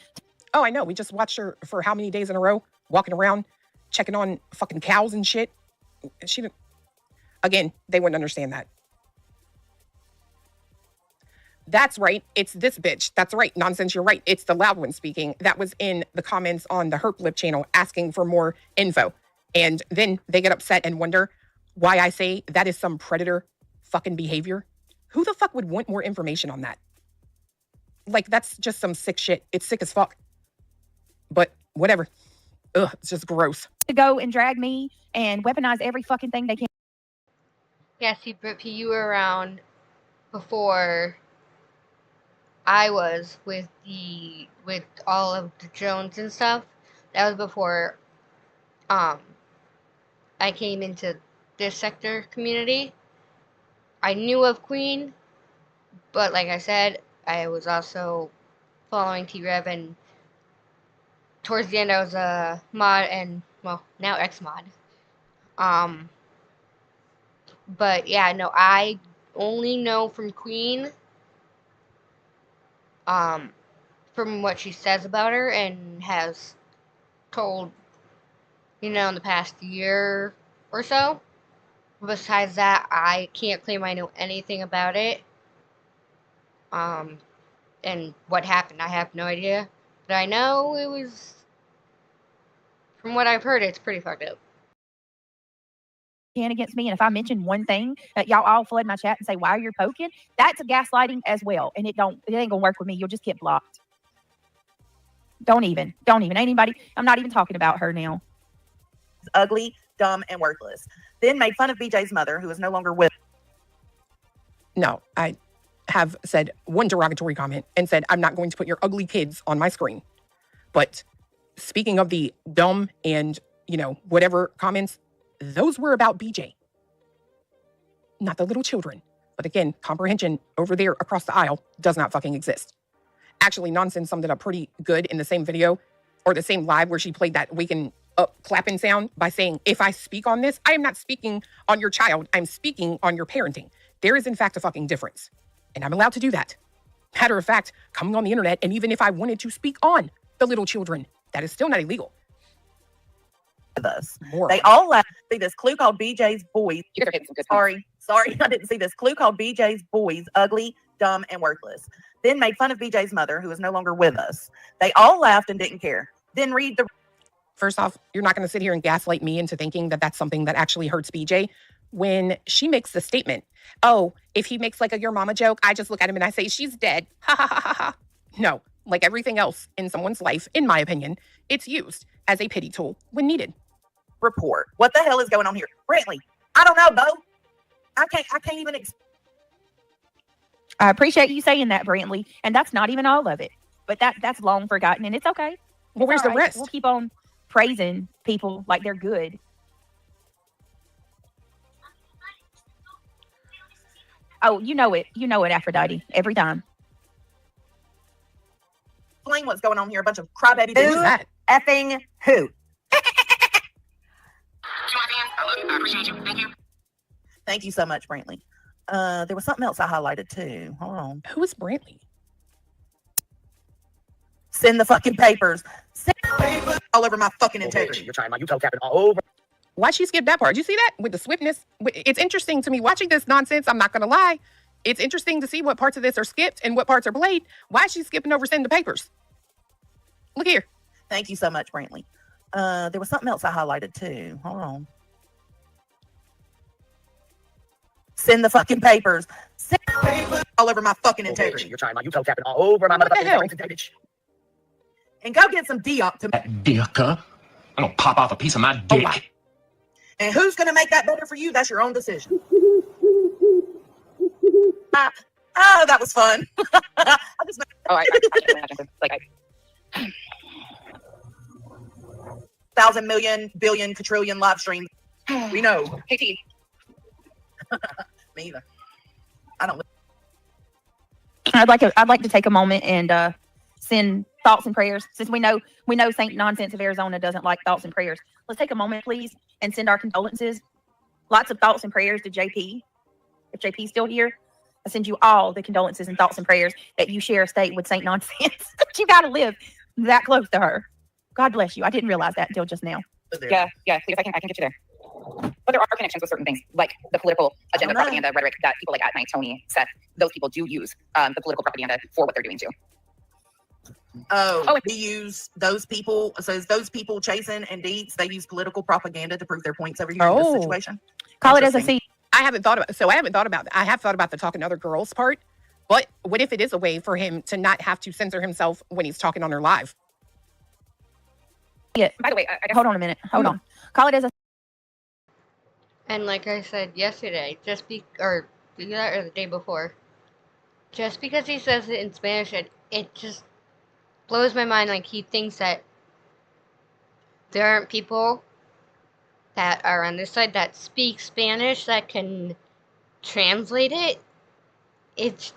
Oh, I know. We just watched her for how many days in a row, walking around, checking on fucking cows and shit. She didn't. Again, they wouldn't understand that. That's right. It's this bitch. That's right. Nonsense. You're right. It's the loud one speaking. That was in the comments on the Herp Lip channel asking for more info. And then they get upset and wonder why I say that is some predator fucking behavior. Who the fuck would want more information on that? Like, that's just some sick shit. It's sick as fuck. But whatever. Ugh, it's just gross. To go and drag me and weaponize every fucking thing they can. Yeah, see, Brit P, you were around before I was with all of the drones and stuff. That was before I came into this sector community. I knew of Queen, but like I said, I was also following T-Rev, and towards the end I was a mod, and well, now ex-mod. But yeah, no, I only know from Queen, from what she says about her and has told, in the past year or so. Besides that, I can't claim I know anything about it. And what happened, I have no idea. But I know it was, from what I've heard, it's pretty fucked up. Against me, and if I mention one thing that y'all all flood my chat and say why you're poking, that's a gaslighting as well, and it ain't gonna work with me. You'll just get blocked. Don't even ain't anybody. I'm not even talking about her now. Ugly, dumb, and worthless. Then made fun of BJ's mother, who is no longer with. No, I have said one derogatory comment and said I'm not going to put your ugly kids on my screen. But speaking of the dumb and whatever comments, those were about BJ, not the little children. But again, comprehension over there across the aisle does not fucking exist. Actually, Nonsense summed it up pretty good in the same video or the same live where she played that waking up clapping sound by saying, if I speak on this, I am not speaking on your child. I'm speaking on your parenting. There is, in fact, a fucking difference. And I'm allowed to do that. Matter of fact, coming on the internet, and even if I wanted to speak on the little children, that is still not illegal. Us. More. They all laugh. See this clue called BJ's Boys. You guys are getting some good points. Sorry, I didn't see this clue called BJ's Boys, ugly, dumb, and worthless. Then made fun of BJ's mother, who is no longer with us. They all laughed and didn't care. Then read the. First off, you're not going to sit here and gaslight me into thinking that that's something that actually hurts BJ. When she makes the statement, oh, if he makes like a your mama joke, I just look at him and I say, she's dead. Ha ha ha ha ha. No, like everything else in someone's life, in my opinion, it's used as a pity tool when needed. Report. What the hell is going on here? Brantley, I don't know, Bo. I can't even I appreciate you saying that, Brantley. And that's not even all of it. But that's long forgotten, and it's okay. Well, where's the rest? We'll keep on praising people like they're good. Oh, you know it. You know it, Aphrodite. Every time. explain what's going on here. A bunch of crybaby Who's bitches. that? Effing who? Thank you so much, Brantley. There was something else I highlighted too. Hold on. Who is Brantley? Send the fucking papers. Send the papers all over my fucking integrity. You're trying my toe tapping all over. Why'd she skip that part? Did you see that? With the swiftness. It's interesting to me watching this nonsense. I'm not going to lie. It's interesting to see what parts of this are skipped and what parts are played. Why is she skipping over send the papers? Look here. Thank you so much, Brantley. There was something else I highlighted too. Hold on. Send the fucking papers. Send the papers all over my fucking integrity. You're trying my toe tapping all over my What the hell? motherfucking And go get some Diop to Dicker. I'm gonna pop off a piece of my dick. Oh, and who's going to make that better for you? That's your own decision. Oh, that was fun. I just I can't imagine. Like, 1,000 million, billion, quadrillion live streams. We know. KT. Me either. I don't. I'd like to take a moment and send thoughts and prayers. Since we know Saint Nonsense of Arizona doesn't like thoughts and prayers. Let's take a moment, please, and send our condolences. Lots of thoughts and prayers to JP. If JP's still here, I send you all the condolences and thoughts and prayers that you share a state with Saint Nonsense. You got to live that close to her. God bless you. I didn't realize that until just now. Yeah. Please, I can get you there. But there are connections with certain things, like the political agenda propaganda rhetoric that people like At Night, Tony, Seth, those people do use the political propaganda for what they're doing too. We use those people. So is those people Chasen and Deeds, they use political propaganda to prove their points over here in this situation? Call it as I see. I haven't thought about that. I have thought about the talking to other girls part, but what if it is a way for him to not have to censor himself when he's talking on her live? Yeah. By the way, I guess, Hold on a minute. Hold on. Call it as a. And like I said yesterday, or the day before, just because he says it in Spanish, it just blows my mind. Like he thinks that there aren't people that are on this side that speak Spanish that can translate it. It's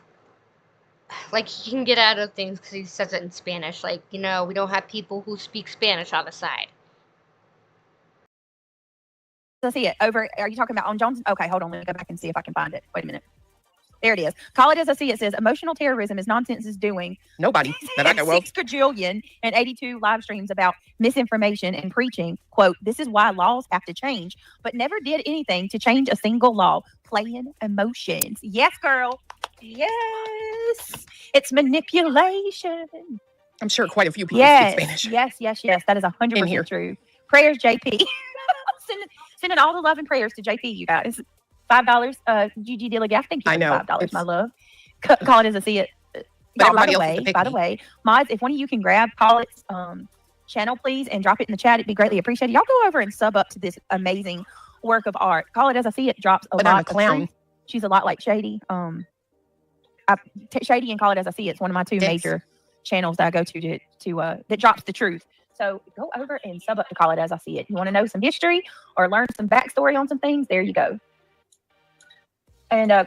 like he can get out of things because he says it in Spanish. Like, we don't have people who speak Spanish on the side. I see it over. Are you talking about on Jones? Okay, hold on. Let me go back and see if I can find it. Wait a minute. There it is. Call it as I see it. Says emotional terrorism is Nonsense is doing. Nobody that I know of. 6 quadrillion and 82 live streams about misinformation and preaching. Quote, this is why laws have to change, but never did anything to change a single law. Playing emotions. Yes, girl. Yes. It's manipulation. I'm sure quite a few people speak Spanish. Yes. That is 100% true. Prayers, JP. Sending all the love and prayers to JP, you guys. $5, GG Dilligas. Thank you for $5, my love. Call it as I see it. By the way, mods, if one of you can grab Call It's channel, please, and drop it in the chat, it'd be greatly appreciated. Y'all go over and sub up to this amazing work of art. Call It as I See It drops a lot. I'm a clown. She's a lot like Shady. Shady and Call It as I See It's one of my two major channels that I go to that drops the truth. So go over and sub up to Call It As I See It. You want to know some history or learn some backstory on some things? There you go. And Oh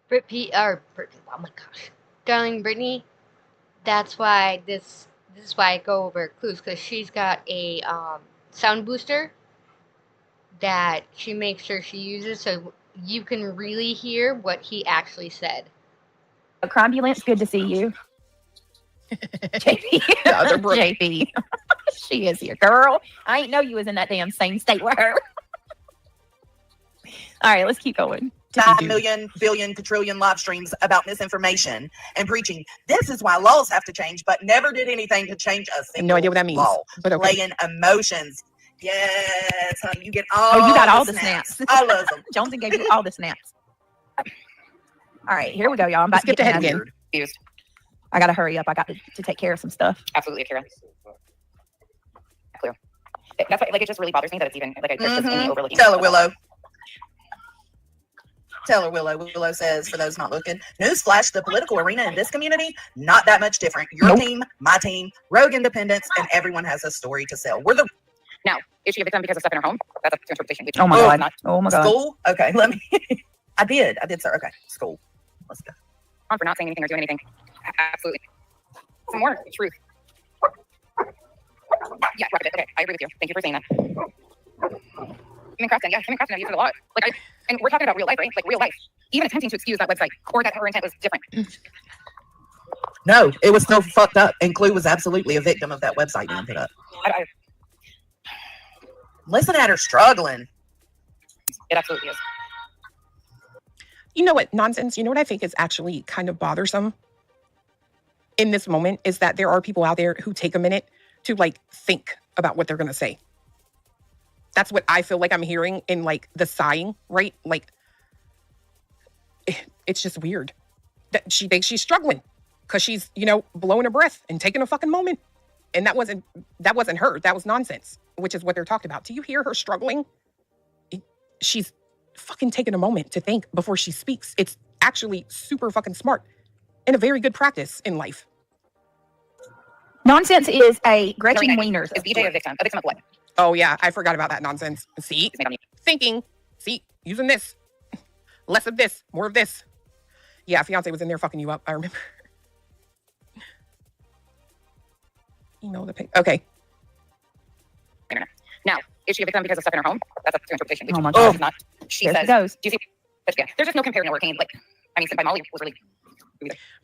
my gosh, darling Brittany. That's why this is why I go over clues, because she's got a sound booster that she makes sure she uses so you can really hear what he actually said. Cromulence, good to see you. JP. The other Brooke. JP. She is here. Girl, I ain't know you was in that damn same state with her. All right, let's keep going. 9 million, billion, quadrillion live streams about misinformation and preaching. This is why laws have to change, but never did anything to change a single No idea what that means. law. But okay. Playing emotions. Yes, honey, you get all. Oh, you got all the snaps. All of them. Jonesy gave you all the snaps. All right, here we go, y'all. I'm about to Skip get ahead mad. again. I gotta hurry up. I got to take care of some stuff. Absolutely, Akira. Clear. That's why, like, it just really bothers me that it's even like there's just any overlooking. Tell her, Willow. Tell her, Willow. Willow says, for those not looking, newsflash, the political arena in this community, not that much different. Your team, my team, Rogue Independence, and everyone has a story to sell. We're the Now, is she a victim because of stuff in her home? That's up to interpretation. Which Oh my is god. not Oh my god. school. Okay, let me. I did, sir. Okay, school. Let's go. wrong for not saying anything or doing anything. Absolutely. Some more truth. Yeah, Rocket. Okay, I agree with you. Thank you for saying that. Kim Crafton, yeah, Kim Crafton, I've used it a lot. Like, and we're talking about real life, right? Like real life. Even attempting to excuse that website or that her intent was different. No, it was still fucked up, and Clue was absolutely a victim of that website being put up. Listen at her struggling. It absolutely is. You know what nonsense? You know what I think is actually kind of bothersome in this moment is that there are people out there who take a minute to like think about what they're going to say. That's what I feel like I'm hearing in like the sighing, right? Like it's just weird that she thinks she's struggling because she's, you know, blowing her breath and taking a fucking moment. And that wasn't her. That was nonsense, which is what they're talking about. Do you hear her struggling? She's fucking taking a moment to think before she speaks. It's actually super fucking smart and a very good practice in life. Nonsense is a Gretchen Wieners. Is BJ a victim? A victim of what? Oh yeah, I forgot about that nonsense. See, thinking, see, using this, less of this, more of this. Yeah, fiance was in there fucking you up. I remember. Email the pic. Okay. Now, is she a victim because of stuff in her home? That's up to interpretation. Oh my God. She's not. She There says. she goes. Do you see? But yeah, there's just no comparing or Like, I mean, Sit by Molly was really.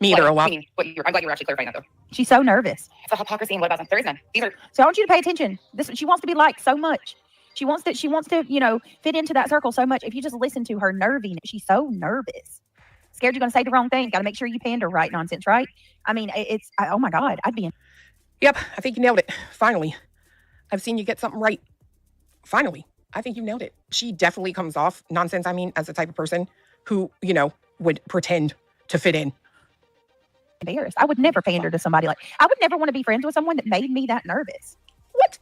Me either. A lot. I mean, I'm glad you were actually clarifying that though. She's so nervous. It's a hypocrisy and what about them? There is none. These are. So I want you to pay attention. She wants to be liked so much. She wants to, you know, fit into that circle so much. If you just listen to her nerviness, she's so nervous. Scared you're going to say the wrong thing. Got to make sure you pander right nonsense, right? I mean, oh my God, I'd be in. Yep, I think you nailed it. Finally. I've seen you get something right. Finally. I think you nailed it. She definitely comes off nonsense. I mean, as the type of person who, you know, would pretend to fit in. Embarrassed. I would never pander to somebody I would never want to be friends with someone that made me that nervous. What?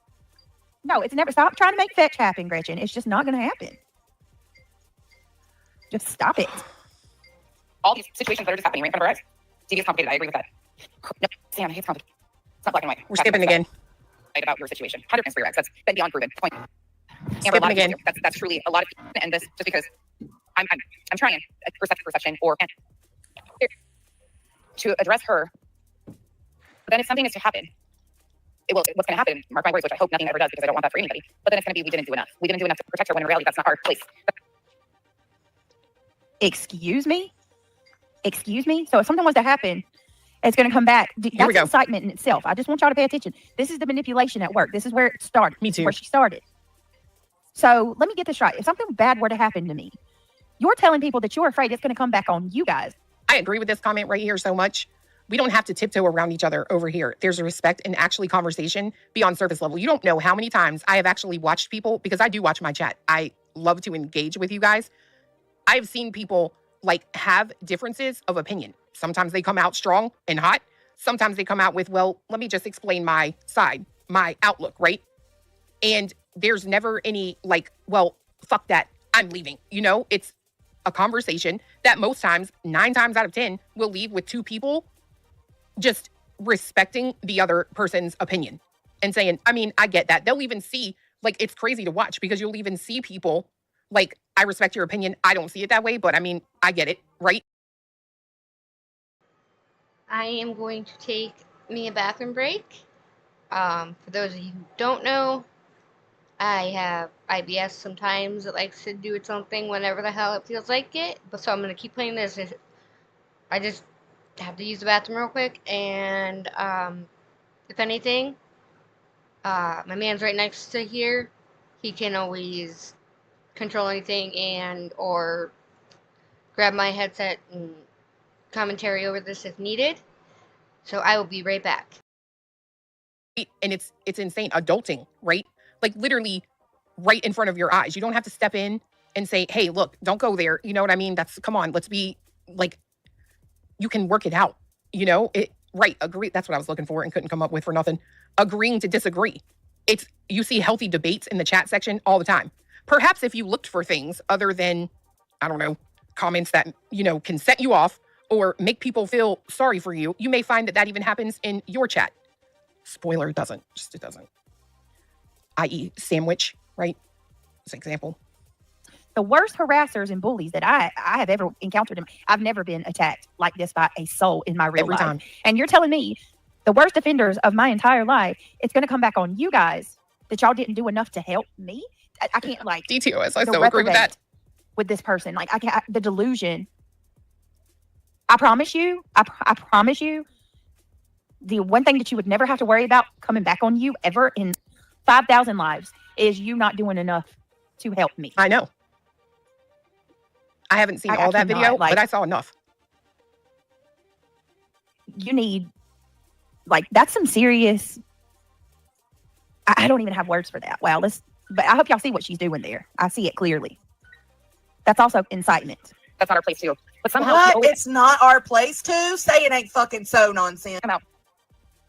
No, it's never. Stop trying to make fetch happen, Gretchen. It's just not going to happen. Just stop it. All these situations that are just happening right in front of our eyes. TV is complicated. I agree with that. No, Sam, it's complicated. It's not black and white. We're skipping again. Right about your situation. 100% for your ex. That's been beyond proven. Point. Skipping again. That's truly a lot of people. And this just because I'm trying perception or to address her. But then if something is to happen, what's going to happen, mark my words, which I hope nothing ever does because I don't want that for anybody. But then it's going to be we didn't do enough. We didn't do enough to protect her when in reality that's not our place. Excuse me? Excuse me? So if something was to happen, it's going to come back. That's incitement in itself. I just want y'all to pay attention. This is the manipulation at work. This is where it started. Me too. Where she started. So let me get this right. If something bad were to happen to me, you're telling people that you're afraid it's going to come back on you guys. I agree with this comment right here so much. We don't have to tiptoe around each other over here. There's a respect and actually conversation beyond surface level. You don't know how many times I have actually watched people, because I do watch my chat. I love to engage with you guys. I've seen people like have differences of opinion. Sometimes they come out strong and hot. Sometimes they come out with, well, let me just explain my side, my outlook, right? And there's never any like, well, fuck that, I'm leaving. You know, it's a conversation that most times, 9 times out of 10, will leave with 2 people just respecting the other person's opinion and saying, I mean, I get that. They'll even see, like, it's crazy to watch because you'll even see people like, I respect your opinion. I don't see it that way, but I mean, I get it, right? I am going to take me a bathroom break. For those of you who don't know, I have IBS sometimes. It likes to do its own thing whenever the hell it feels like it. But so I'm gonna keep playing this. I just have to use the bathroom real quick, and if anything, my man's right next to here. He can always control anything and or grab my headset and commentary over this if needed. So I will be right back. And it's insane. Adulting, right? Like literally right in front of your eyes. You don't have to step in and say, hey, look, don't go there. You know what I mean? Come on, let's be like, you can work it out. You know, right, agree. That's what I was looking for and couldn't come up with for nothing. Agreeing to disagree. You see healthy debates in the chat section all the time. Perhaps if you looked for things other than, I don't know, comments that, can set you off or make people feel sorry for you, you may find that even happens in your chat. Spoiler, it doesn't. Just it doesn't. I.e. sandwich, right? As an example. The worst harassers and bullies that I have ever encountered, I've never been attacked like this by a soul in my real life. Time. And you're telling me the worst offenders of my entire life, it's going to come back on you guys that y'all didn't do enough to help me? I can't like DTOS. I so agree with that. With this person, like the delusion. I promise you, I promise you, the one thing that you would never have to worry about coming back on you ever in 5,000 lives is you not doing enough to help me. I know. I haven't seen all that video, but I saw enough. You need, that's some serious. I don't even have words for that. Wow, but I hope y'all see what she's doing there. I see it clearly. That's also incitement. That's not our place too. But somehow What? It's not our place to say it ain't fucking so nonsense. come out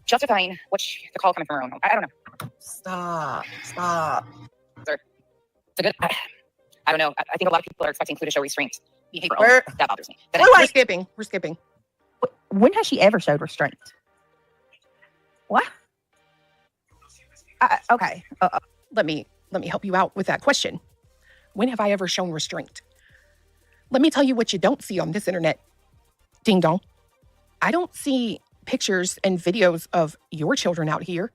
justifying the call coming from her own home. I don't know. Stop. It's a good. I don't know. I think a lot of people are expecting Clue to show restraint. Behavior. That bothers me. But We're skipping. We're skipping. When has she ever showed restraint? What? Okay. Let me help you out with that question. When have I ever shown restraint? Let me tell you what you don't see on this internet. Ding dong. I don't see pictures and videos of your children out here.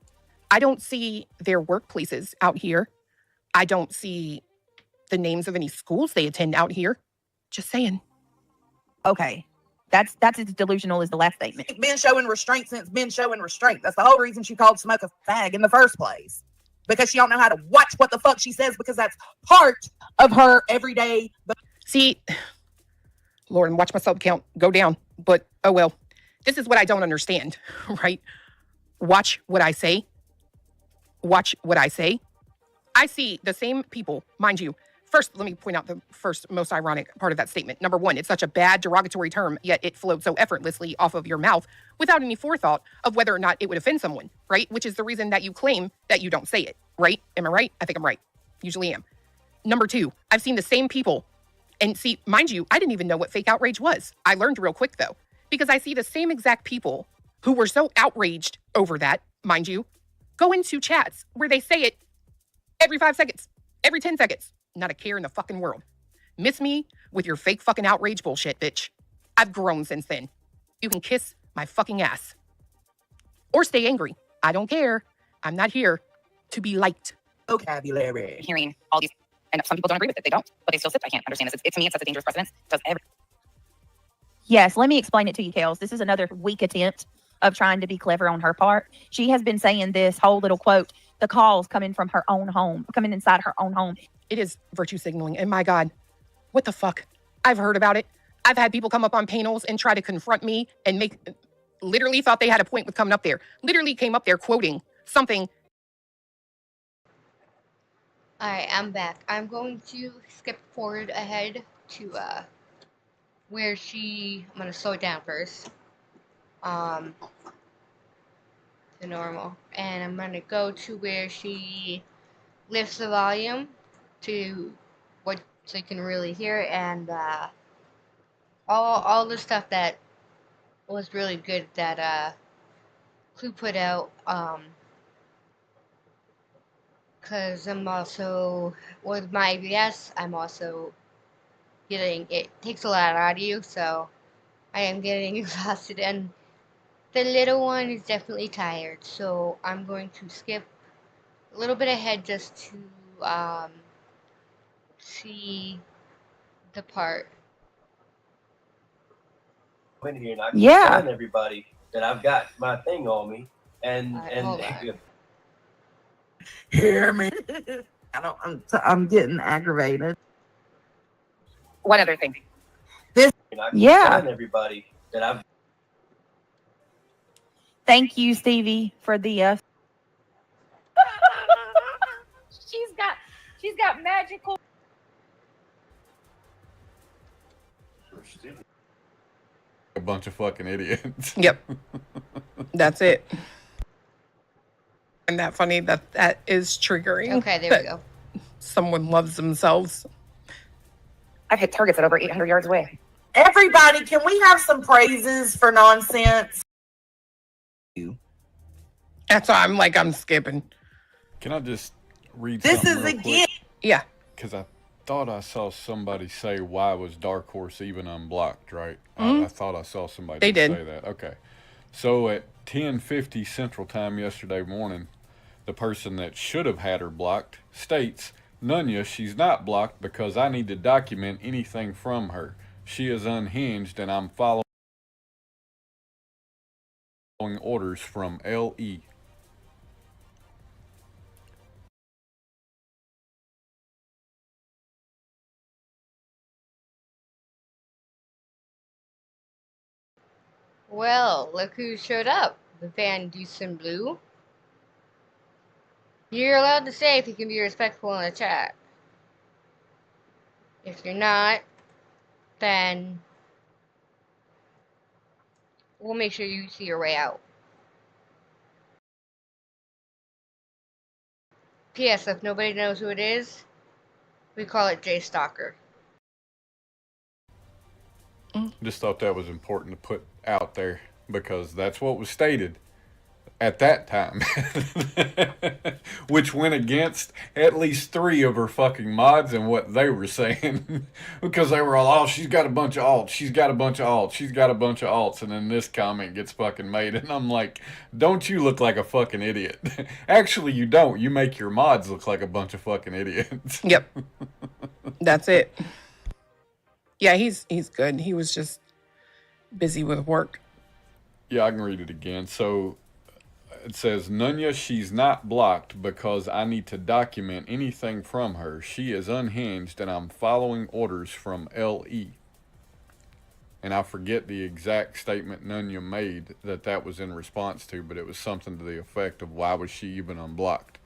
I don't see their workplaces out here. I don't see the names of any schools they attend out here. Just saying. Okay. That's as delusional as the last statement. Been showing restraint since been showing restraint. That's the whole reason she called Smoke a fag in the first place. Because she don't know how to watch what the fuck she says because that's part of her everyday. See, Lord, watch my sub count go down. But, oh well. This is what I don't understand, right? Watch what I say. Watch what I say. I see the same people, mind you. First, let me point out the first most ironic part of that statement. Number one, it's such a bad derogatory term, yet it flowed so effortlessly off of your mouth without any forethought of whether or not it would offend someone, right? Which is the reason that you claim that you don't say it, right? Am I right? I think I'm right. Usually am. Number two, I've seen the same people. And see, mind you, I didn't even know what fake outrage was. I learned real quick, though, because I see the same exact people who were so outraged over that, mind you, go into chats where they say it every 5 seconds, every 10 seconds. Not a care in the fucking world. Miss me with your fake fucking outrage bullshit, bitch. I've grown since then. You can kiss my fucking ass. Or stay angry. I don't care. I'm not here to be liked. Vocabulary. Hearing all these, and some people don't agree with it. They don't, but they still sit. I can't understand this. To me, it's such a dangerous precedent. It does every. Yes, let me explain it to you, Kels. This is another weak attempt of trying to be clever on her part. She has been saying this whole little quote, the calls coming from her own home, coming inside her own home. It is virtue signaling. And my God, what the fuck? I've heard about it. I've had people come up on panels and try to confront me and literally thought they had a point with coming up there. Literally came up there quoting something. All right, I'm back. I'm going to skip forward ahead to where I'm going to slow it down first. To normal. And I'm going to go to where she lifts the volume to what so you can really hear it, and all the stuff that was really good that Clue put out, because I'm also with my IBS, I'm also it takes a lot out of you, so I am getting exhausted, and the little one is definitely tired, so I'm going to skip a little bit ahead just to see the part. In here and I keep Yeah. telling everybody that I've got my thing on me, and hold on. Hear me? I'm getting aggravated. One other thing. and I keep Yeah. telling everybody that I've Thank you, Stevie, for the she's got magical. A bunch of fucking idiots. Yep. That's it. And that funny that is triggering. Okay, there we that go. Someone loves themselves. I've hit targets at over 800 yards away. Everybody, can we have some praises for nonsense? That's why I'm skipping. Can I just read This something is real again. quick? Yeah. Because I thought I saw somebody say, why was Dark Horse even unblocked, right? Mhm. I thought I saw somebody They did. say that. Okay. So at 10:50 Central Time yesterday morning, the person that should have had her blocked states, Nunya, she's not blocked because I need to document anything from her. She is unhinged and I'm following orders from LE. Well, look who showed up. The Van Dusen Blue. You're allowed to say if you can be respectful in the chat. If you're not, then we'll make sure you see your way out. P.S. If nobody knows who it is, we call it Jay Stalker. Just thought that was important to put out there because that's what was stated at that time, which went against at least 3 of her fucking mods and what they were saying because they were all, oh, she's got a bunch of alts, she's got a bunch of alts, she's got a bunch of alts, and then this comment gets fucking made, and I'm like, don't you look like a fucking idiot? Actually, you don't. You make your mods look like a bunch of fucking idiots. Yep. That's it. Yeah, he's good. He was just busy with work. Yeah, I can read it again. So it says, Nunya, she's not blocked because I need to document anything from her. She is unhinged and I'm following orders from LE. And I forget the exact statement Nunya made that was in response to, but it was something to the effect of why was she even unblocked?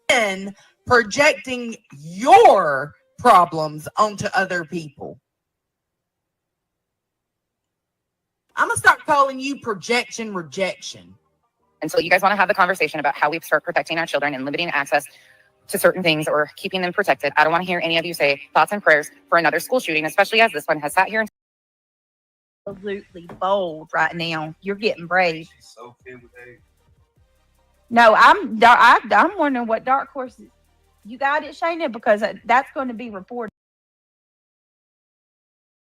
And projecting your problems onto other people. I'm gonna start calling you projection rejection. And so you guys want to have the conversation about how we start protecting our children and limiting access to certain things or keeping them protected. I don't want to hear any of you say thoughts and prayers for another school shooting, especially as this one has sat here and Absolutely bold right now. You're getting brave. she's so filled with hate. No, I'm wondering what Dark Horse is. You got it, Shayna, because that's going to be reported.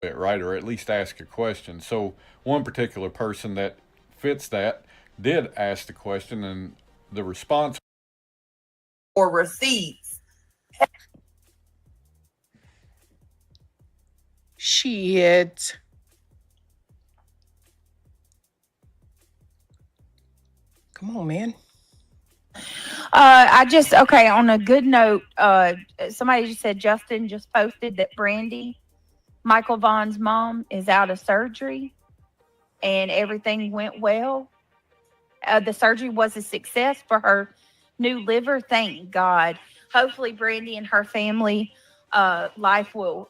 Right, or at least ask a question. So one particular person that fits that did ask the question, and the response Or receipts. Shit. Come on, man. Okay, on a good note, somebody just said Justin just posted that Brandy, Michael Vaughn's mom, is out of surgery and everything went well. The surgery was a success for her new liver. Thank God. Hopefully Brandy and her family life will,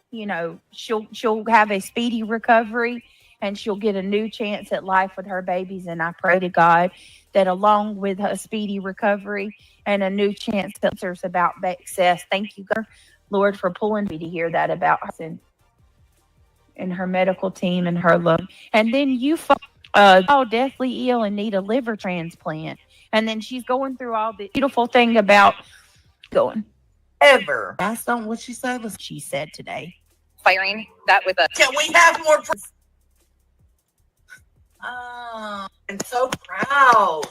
she'll have a speedy recovery and she'll get a new chance at life with her babies. And I pray to God that along with a speedy recovery and a new chance to answers about success. Thank you, Lord, for pulling me to hear that about her and her medical team and her love. And then you fall deathly ill and need a liver transplant. And then she's going through all the beautiful thing about going. Ever. That's not what she said. She said today. firing that with a. Can we have more? I'm so proud.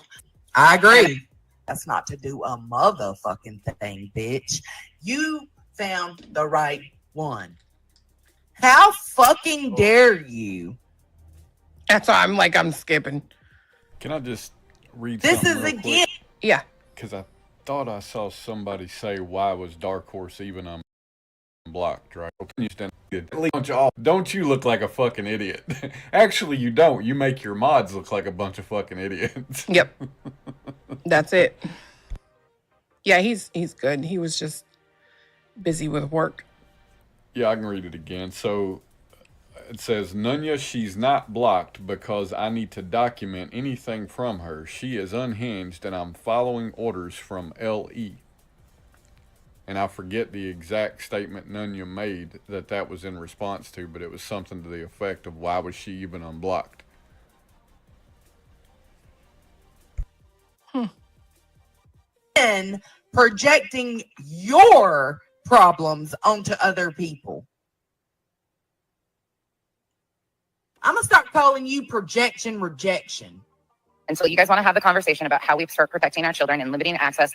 I agree. That's not to do a motherfucking thing, bitch. You found the right one. How fucking dare you? That's why I'm skipping. Can I just read This something is real again. quick? Yeah. Because I thought I saw somebody say, why was Dark Horse even unblocked, right? Don't you look like a fucking idiot? Actually, you don't. You make your mods look like a bunch of fucking idiots. Yep. That's it. Yeah, he's good. He was just busy with work. Yeah, I can read it again. So it says, Nunya, she's not blocked because I need to document anything from her. She is unhinged and I'm following orders from LE. And I forget the exact statement Nunya made that was in response to, but it was something to the effect of, why was she even unblocked? And projecting your problems onto other people. I'm gonna start calling you projection rejection. And so you guys want to have the conversation about how we start protecting our children and limiting access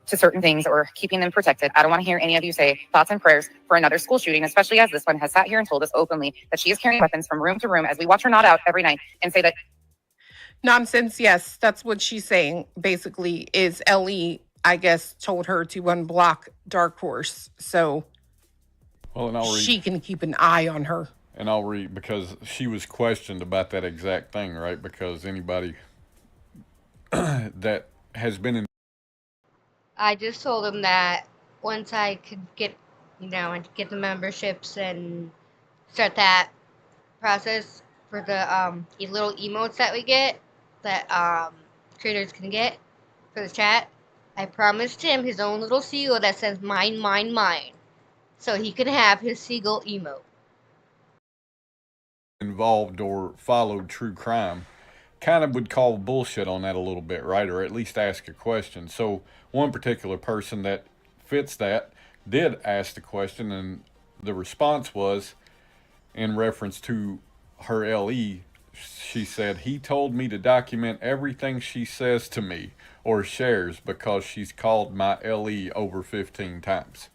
to certain things or keeping them protected. I don't want to hear any of you say thoughts and prayers for another school shooting, especially as this one has sat here and told us openly that she is carrying weapons from room to room as we watch her nod out every night and say that Nonsense, yes. That's what she's saying, basically, is LE, I guess, told her to unblock Dark Horse. So Well, and I'll read. she can keep an eye on her. And I'll read, because she was questioned about that exact thing, right? Because anybody that has been in. I just told him that once I could get, and get the memberships and start that process for the little emotes that we get, that creators can get for the chat, I promised him his own little seagull that says mine, mine, mine, so he can have his seagull emote. Involved or followed true crime kind of would call bullshit on that a little bit, right? Or at least ask a question. So one particular person that fits that did ask the question, and the response was in reference to her LE. She said, he told me to document everything she says to me or shares because she's called my LE over 15 times.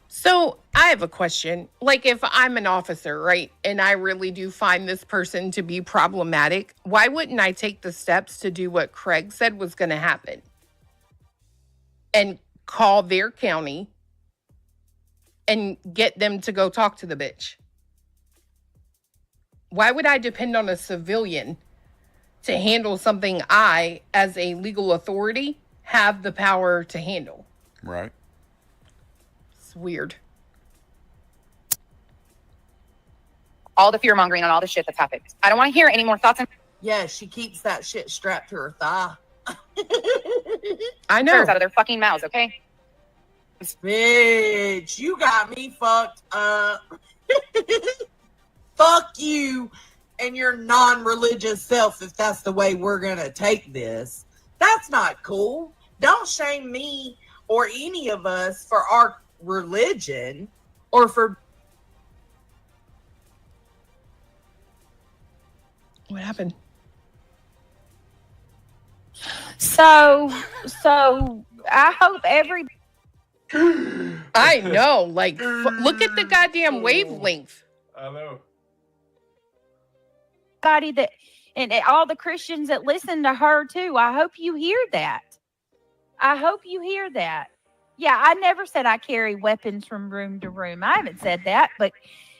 So I have a question. Like, if I'm an officer, right, and I really do find this person to be problematic, why wouldn't I take the steps to do what Craig said was going to happen? And call their county and get them to go talk to the bitch? Why would I depend on a civilian to handle something I, as a legal authority, have the power to handle? Right. It's weird. all the fear mongering on all the shit that's happened. I don't want to hear any more thoughts. Yeah, she keeps that shit strapped to her thigh. I know. Out of their fucking mouths, okay? Bitch, you got me fucked up. Fuck you and your non-religious self if that's the way we're gonna take this. That's not cool. Don't shame me or any of us for our religion or for... What happened? So I hope every... I know, like, look at the goddamn wavelength. I know. That and all the Christians that listen to her too, I hope you hear that. I hope you hear that. Yeah, I never said I carry weapons from room to room. I haven't said that, but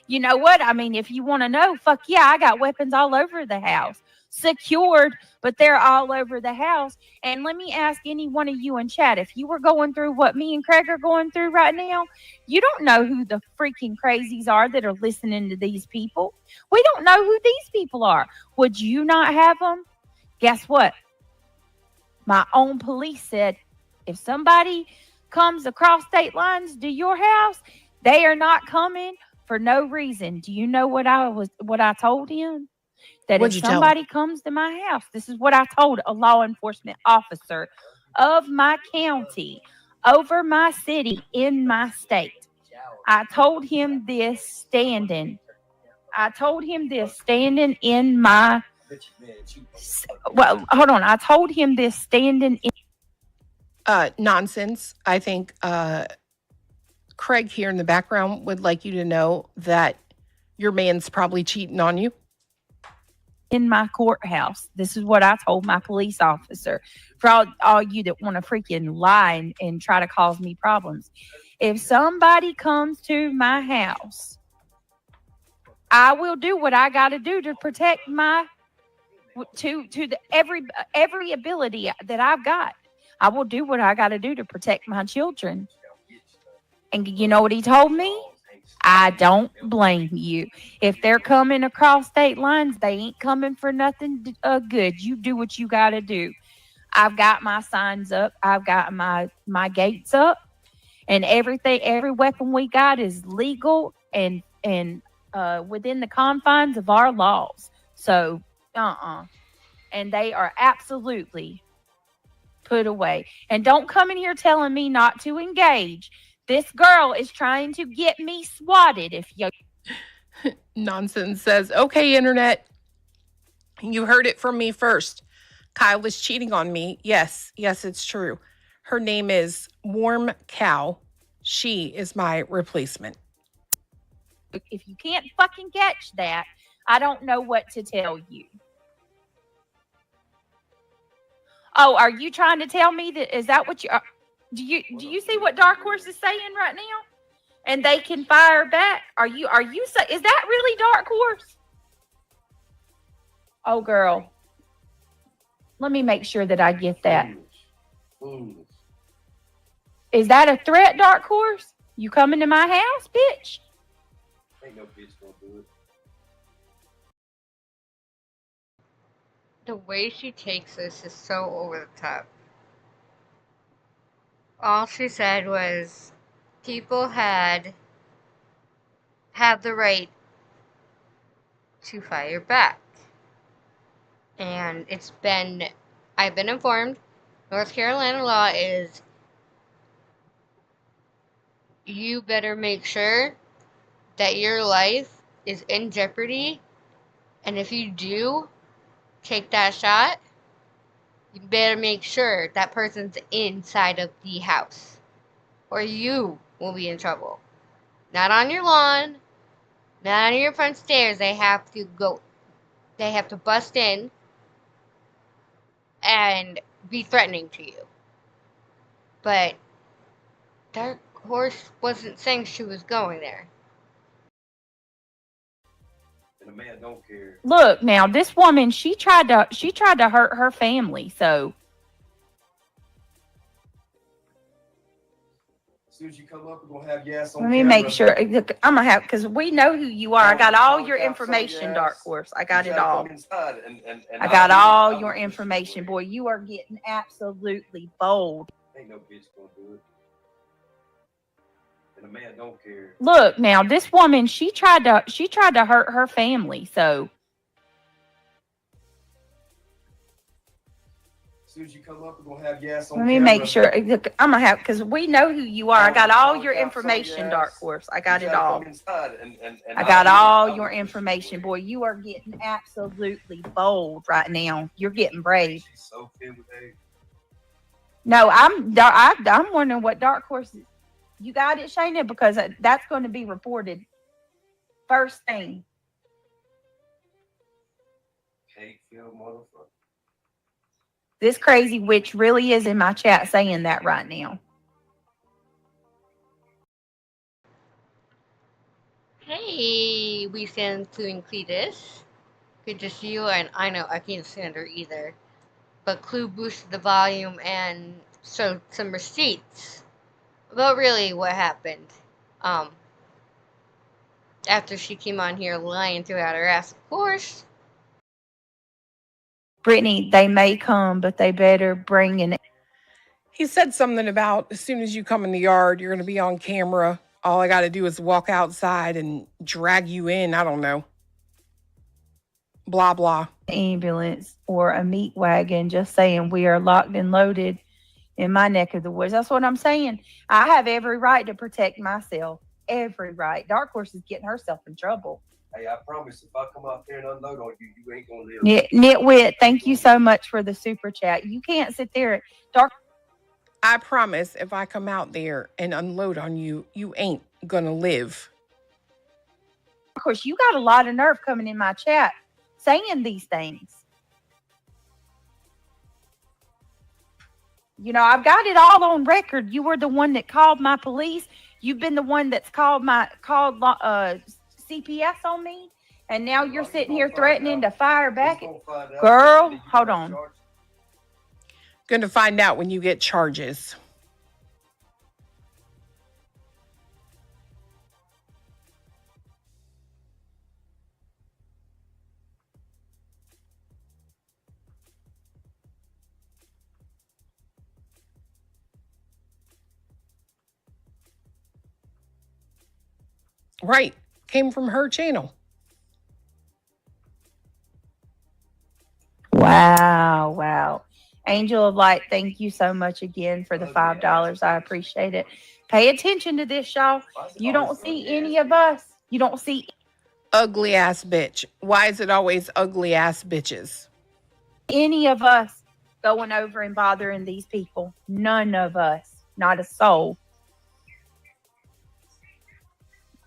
you know what? I mean, if you want to know, fuck yeah, I got weapons all over the house. Secured, but they're all over the house. And let me ask any one of you in chat, if you were going through what me and Craig are going through right now, you don't know who the freaking crazies are that are listening to these people. We don't know who these people are. Would you not have them? Guess what? My own police said, if somebody comes across state lines to your house, they are not coming for no reason. Do you know what I told him? That What'd if you tell somebody comes to my house, this is what I told a law enforcement officer of my county, over my city, in my state. I told him this standing in my Well, hold on. I told him this standing in. Nonsense. I think Craig here in the background would like you to know that your man's probably cheating on you. In my courthouse. This is what I told my police officer. For all you that want to freaking lie and try to cause me problems. If somebody comes to my house, I will do what I got to do to protect my every ability that I've got. I will do what I got to do to protect my children. And you know what he told me? I don't blame you. If they're coming across state lines, they ain't coming for nothing good. You do what you got to do. I've got my signs up. I've got my gates up, and everything. Every weapon we got is legal and within the confines of our laws. So, and they are absolutely put away. And don't come in here telling me not to engage. This girl is trying to get me swatted. If you Nonsense says, okay, internet, you heard it from me first. Kyle is cheating on me. Yes, it's true. Her name is Warm Cow. She is my replacement. if you can't fucking catch that, I don't know what to tell you. Oh, are you trying to tell me that? Is that what you are? Do you see what Dark Horse is saying right now? And they can fire back. Are you is that really Dark Horse? Oh, girl. Let me make sure that I get that. Is that a threat, Dark Horse? You coming to my house, bitch? Ain't no bitch gonna do it. The way she takes this is so over the top. All she said was people have the right to fire back. And I've been informed, North Carolina law is you better make sure that your life is in jeopardy. And if you do take that shot, you better make sure that person's inside of the house, or you will be in trouble. Not on your lawn, not on your front stairs. They have to bust in and be threatening to you. But Dark Horse wasn't saying she was going there. And the man don't care. Look, now this woman, she tried to hurt her family. So As soon as you come up, we're gonna have your ass on let me camera. make sure. Look, I'm gonna have, because we know who you are. I got all your information, Dark Horse. I got it all. I got all your information, boy. You are getting absolutely bold. Ain't no bitch gonna do it. And the man don't care. Look, now this woman, she tried to hurt her family. So As soon as you come up, we're gonna have your ass on let me camera. make sure. Look, I'm gonna have, because we know who you are. I got all your information, Dark Horse. I got it all. I got all your information, boy. You are getting absolutely bold right now. You're getting brave. She's so filled with hate. No, I'm wondering what Dark Horse is. You got it, Shayna, because that's going to be reported first thing. Hate-filled motherfucker. This crazy witch really is in my chat saying that right now. Hey, we stand including Cletus. Good to see you, and I know I can't stand her either. But Clue boosted the volume and showed some receipts about really what happened. After she came on here lying throughout her ass, of course. Brittany, they may come, but they better bring in. He said something about as soon as you come in the yard, you're going to be on camera. All I got to do is walk outside and drag you in. I don't know. Blah, blah. Ambulance or a meat wagon, just saying we are locked and loaded in my neck of the woods. That's what I'm saying. I have every right to protect myself. Every right. Dark Horse is getting herself in trouble. Hey, I promise if I come out there and unload on you, you ain't gonna live. Nitwit, thank you so much for the super chat. You can't sit there. Dark. I promise if I come out there and unload on you, you ain't gonna live. Of course, you got a lot of nerve coming in my chat saying these things. You know, I've got it all on record. You were the one that called my police. You've been the one that's called CPS on me. And now you're sitting here threatening to fire back. Girl, hold on. Gonna find out when you get charges. Right. Came from her channel. Wow. Angel of Light, thank you so much again for the $5. I appreciate it. Pay attention to this, y'all. You don't see any of us. You don't see Ugly ass bitch. Why is it always ugly ass bitches? any of us going over and bothering these people. None of us. Not a soul.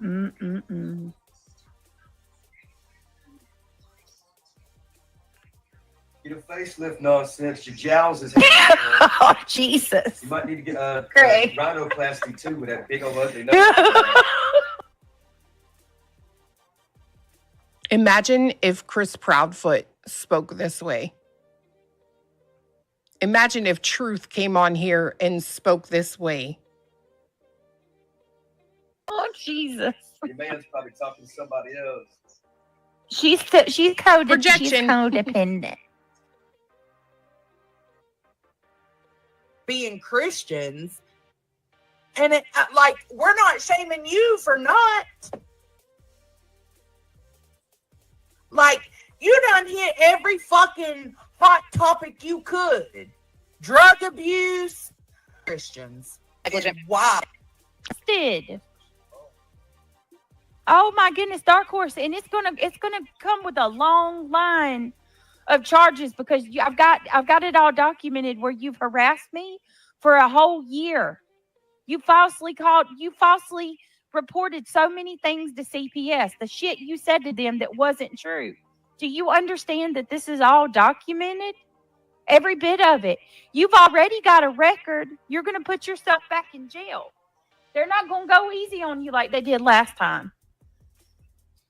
Mm-mm-mm. Get a facelift nonsense. Your jowls is Oh, Jesus. You might need to get Great. rhinoplasty too with that big old ugly nose. Imagine if Chris Proudfoot spoke this way. Imagine if Truth came on here and spoke this way. Oh, Jesus. Your man's probably talking to somebody else. She's codependent. Projection. She's codependent. Being Christians, and it like we're not shaming you for not. Like you done hit every fucking hot topic you could. Drug abuse, Christians. And wow. Did. Oh my goodness, Dark Horse, and it's gonna come with a long line of charges because I've got it all documented where you've harassed me for a whole year. You falsely reported so many things to CPS. The shit you said to them that wasn't true. Do you understand that this is all documented? Every bit of it. You've already got a record. You're going to put yourself back in jail. They're not going to go easy on you like they did last time.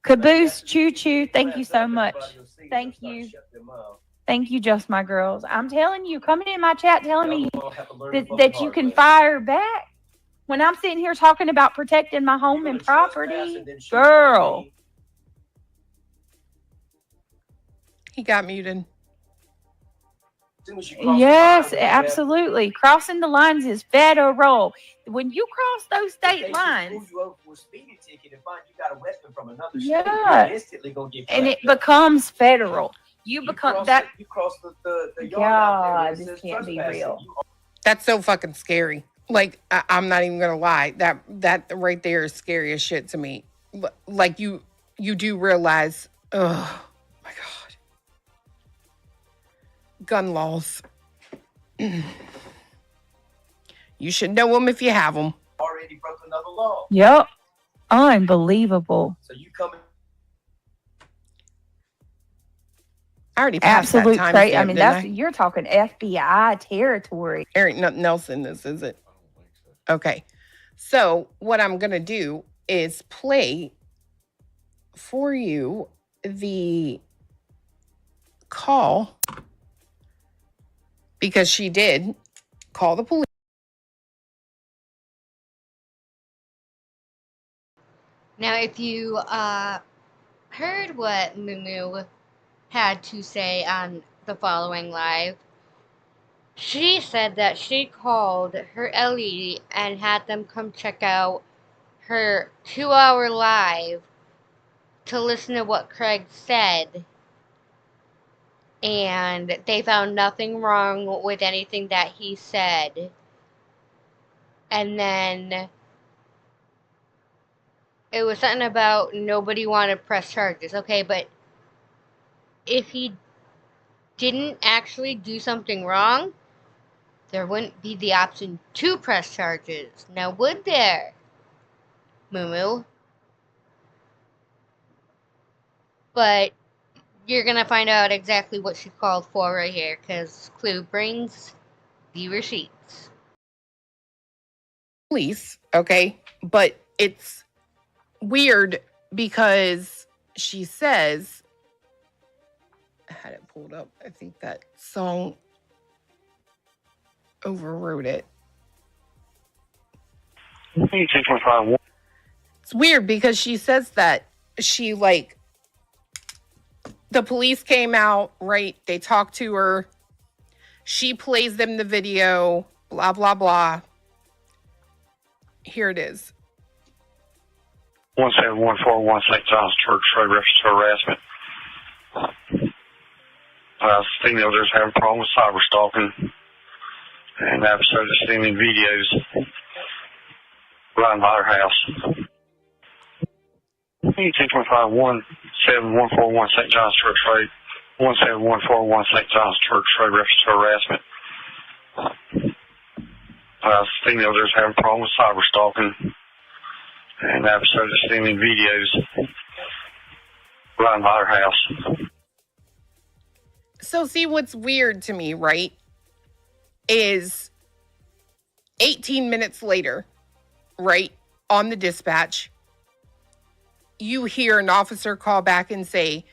Caboose, Choo Choo, thank you so much. Thank you. Thank you, Just My Girls. I'm telling you, coming in my chat telling me that you can fire back. When I'm sitting here talking about protecting my home and property, girl. He got muted. Yes, absolutely. Crossing the lines is federal. When you cross those state lines, yeah, and it becomes federal. You become that. You cross the yard God, this can't be real. That's so fucking scary. Like I'm not even gonna lie. That right there is scary as shit to me. Like you do realize. Oh my God. Gun laws. You should know them if you have them. Already broke another law. Yep. Unbelievable. So you come. I already passed that Absolute time crazy. stamp, I mean, didn't you're talking FBI territory. There ain't nothing else in this, is it? Okay. So what I'm gonna do is play for you the call because she did call the police. Now, if you heard what Mumu had to say on the following live, she said that she called her LE and had them come check out her 2-hour live to listen to what Craig said, and they found nothing wrong with anything that he said. And then it was something about nobody wanted to press charges. Okay, but if he didn't actually do something wrong, there wouldn't be the option to press charges. Now, would there, Moo? But you're going to find out exactly what she called for right here, because Clue brings the receipts. Police, okay? But it's weird because she says, I had it pulled up. I think that song overrode it. It's weird because she says that she, like, the police came out, right? They talked to her. She plays them the video, blah, blah, blah. Here it is. 17141 St. John's Church, Road, reference to harassment. Female there's having a problem with cyber stalking. And the episode of stealing videos right by her house. 17141 St. John's Church Road. 17141 St. John's Church Road, reference to harassment. Female there's having a problem with cyber stalking. And the episode of stealing videos right by her house. So see, what's weird to me, right, is 18 minutes later, right, on the dispatch, you hear an officer call back and say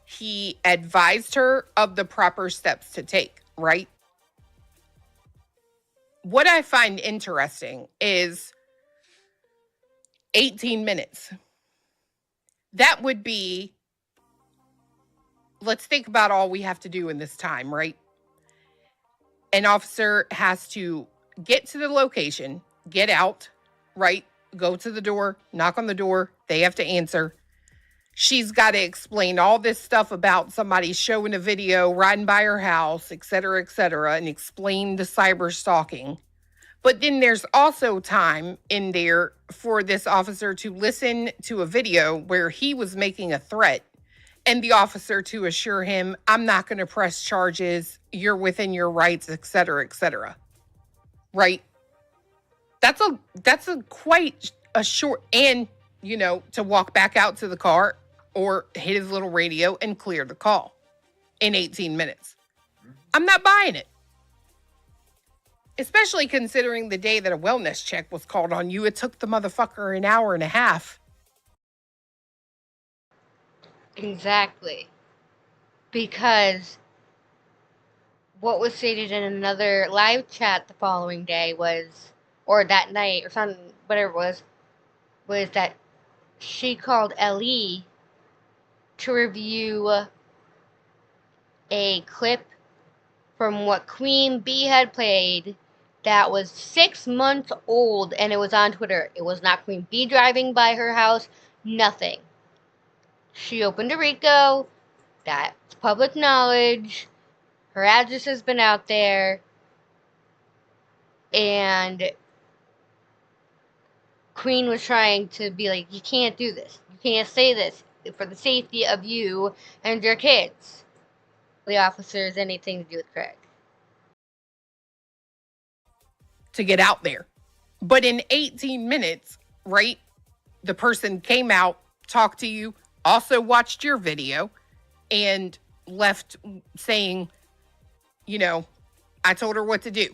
he advised her of the proper steps to take, right? What I find interesting is 18 minutes. That would be, let's think about all we have to do in this time, right? An officer has to get to the location, get out, right? Go to the door, knock on the door. They have to answer. She's got to explain all this stuff about somebody showing a video, riding by her house, et cetera, and explain the cyber stalking. But then there's also time in there for this officer to listen to a video where he was making a threat and the officer to assure him, I'm not going to press charges. You're within your rights, et cetera, right? That's a quite a short, and, you know, to walk back out to the car or hit his little radio and clear the call in 18 minutes. I'm not buying it. Especially considering the day that a wellness check was called on you, it took the motherfucker an hour and a half. Exactly. Because what was stated in another live chat the following day was, or that night, or something, whatever it was that she called LE to review a clip from what Queen Bee had played that was 6 months old, and it was on Twitter. It was not Queen Bee driving by her house, nothing. She opened a RICO, that's public knowledge, her address has been out there, and Queen was trying to be like, you can't do this, you can't say this, for the safety of you and your kids. The officers, anything to do with Craig. To get out there. But in 18 minutes, right, the person came out, talked to you, also watched your video, and left saying, you know, I told her what to do.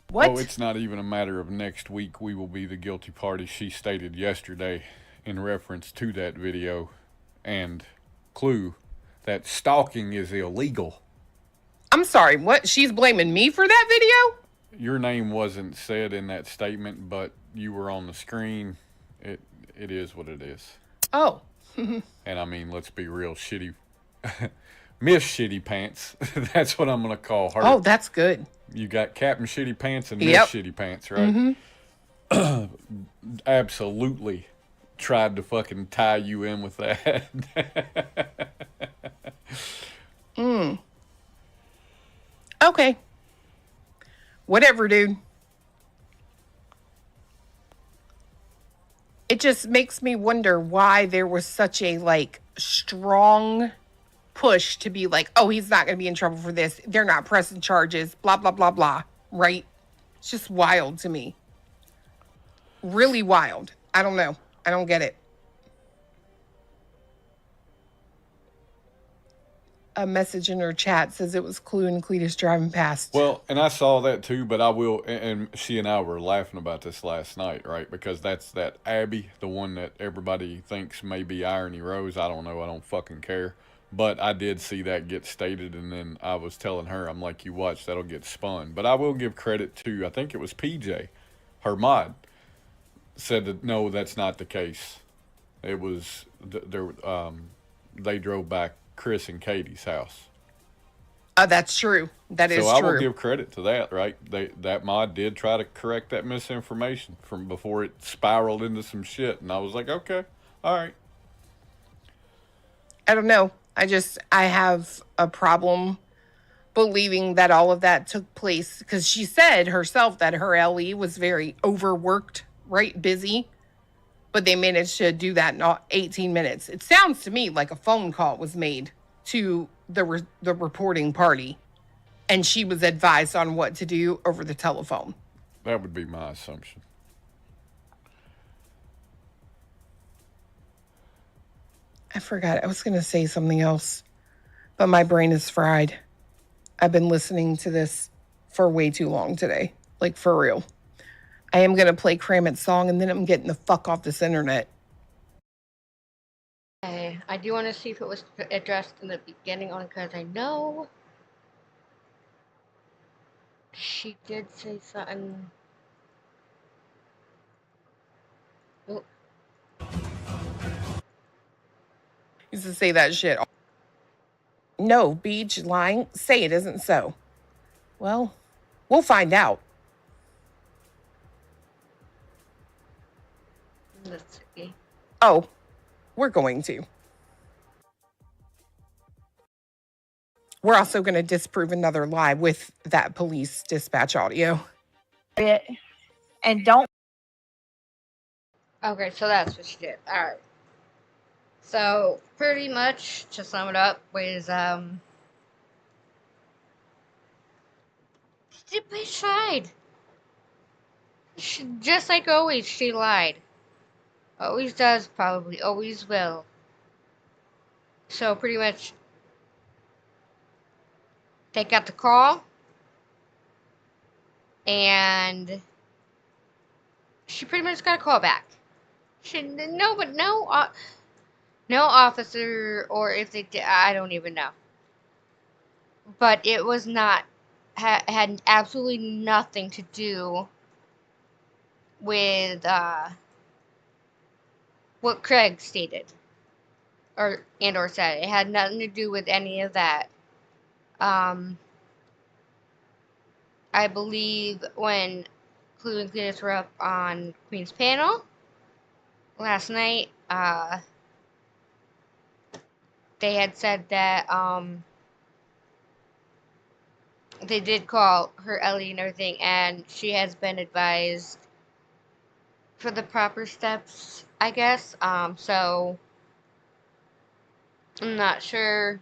What? Oh, it's not even a matter of next week we will be the guilty party, she stated yesterday in reference to that video and Clue that stalking is illegal. I'm sorry, what? She's blaming me for that video? Your name wasn't said in that statement, but you were on the screen. It is what it is. Oh. And I mean, let's be real, shitty. Miss Shitty Pants. That's what I'm going to call her. Oh, that's good. You got Captain Shitty Pants and Miss Shitty Pants, right? Mm-hmm. Absolutely tried to fucking tie you in with that. Okay. Whatever, dude. it just makes me wonder why there was such a like strong push to be like, oh, he's not going to be in trouble for this. They're not pressing charges, blah, blah, blah, blah. Right? It's just wild to me. Really wild. I don't know. I don't get it. A message in her chat says it was Clue and Cletus driving past. Well, and I saw that too, but I will, and she and I were laughing about this last night, right? Because that's that Abby, the one that everybody thinks may be Irony Rose. I don't know. I don't fucking care. But I did see that get stated, and then I was telling her, I'm like, you watch, that'll get spun. But I will give credit to, I think it was PJ, her mod, said that no, that's not the case. It was, they drove back Chris and Katie's house. That's true. That is so true. I will give credit to that, right? That mod did try to correct that misinformation from before it spiraled into some shit, and I was like, okay, all right. I don't know. I have a problem believing that all of that took place because she said herself that her LE was very overworked, right? Busy. But they managed to do that in 18 minutes. It sounds to me like a phone call was made to the reporting party, and she was advised on what to do over the telephone. That would be my assumption. I forgot. I was going to say something else, but my brain is fried. I've been listening to this for way too long today. Like, for real. I am going to play Kramit's song, and then I'm getting the fuck off this internet. Okay, I do want to see if it was addressed in the beginning, only because I know she did say something. Oh. Used to say that shit. No, Beach, lying. Say it isn't so. Well, we'll find out. Let's see. Oh, we're going to. We're also going to disprove another lie with that police dispatch audio. And don't. Okay, so that's what she did. Alright. So, pretty much, to sum it up, was, she lied. Just like always, she lied. Always does, probably always will. So, pretty much, they got the call, and she pretty much got a call back. No officer, or if they did, I don't even know. But it was not, had absolutely nothing to do with what Craig stated, or said. It had nothing to do with any of that. I believe when Clue and Cletus were up on Queen's panel last night, they had said that they did call her Ellie and everything, and she has been advised for the proper steps, I guess. So I'm not sure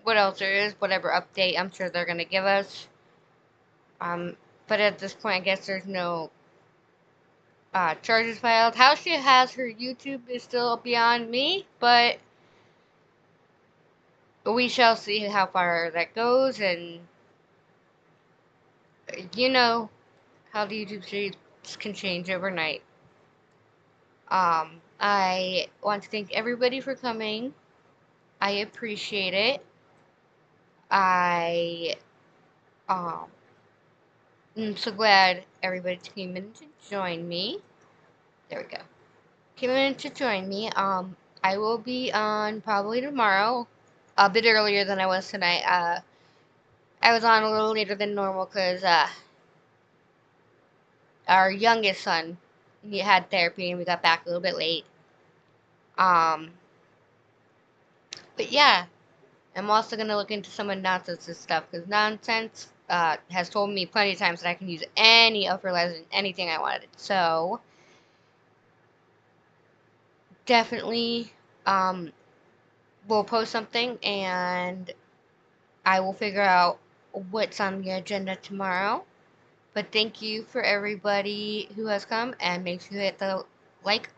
what else there is, whatever update I'm sure they're gonna give us. But at this point, I guess there's no charges filed. How she has her YouTube is still beyond me, but we shall see how far that goes, and you know how the YouTube series can change overnight. I want to thank everybody for coming. I appreciate it. I'm so glad everybody came in to join me. There we go. Came in to join me. I will be on probably tomorrow, a bit earlier than I was tonight. I was on a little later than normal because our youngest son, he had therapy and we got back a little bit late. But yeah, I'm also going to look into some of Nonsense's stuff, because Nonsense has told me plenty of times that I can use any upper level, anything I wanted. So, definitely will post something, and I will figure out what's on the agenda tomorrow. But thank you for everybody who has come, and make sure you hit the like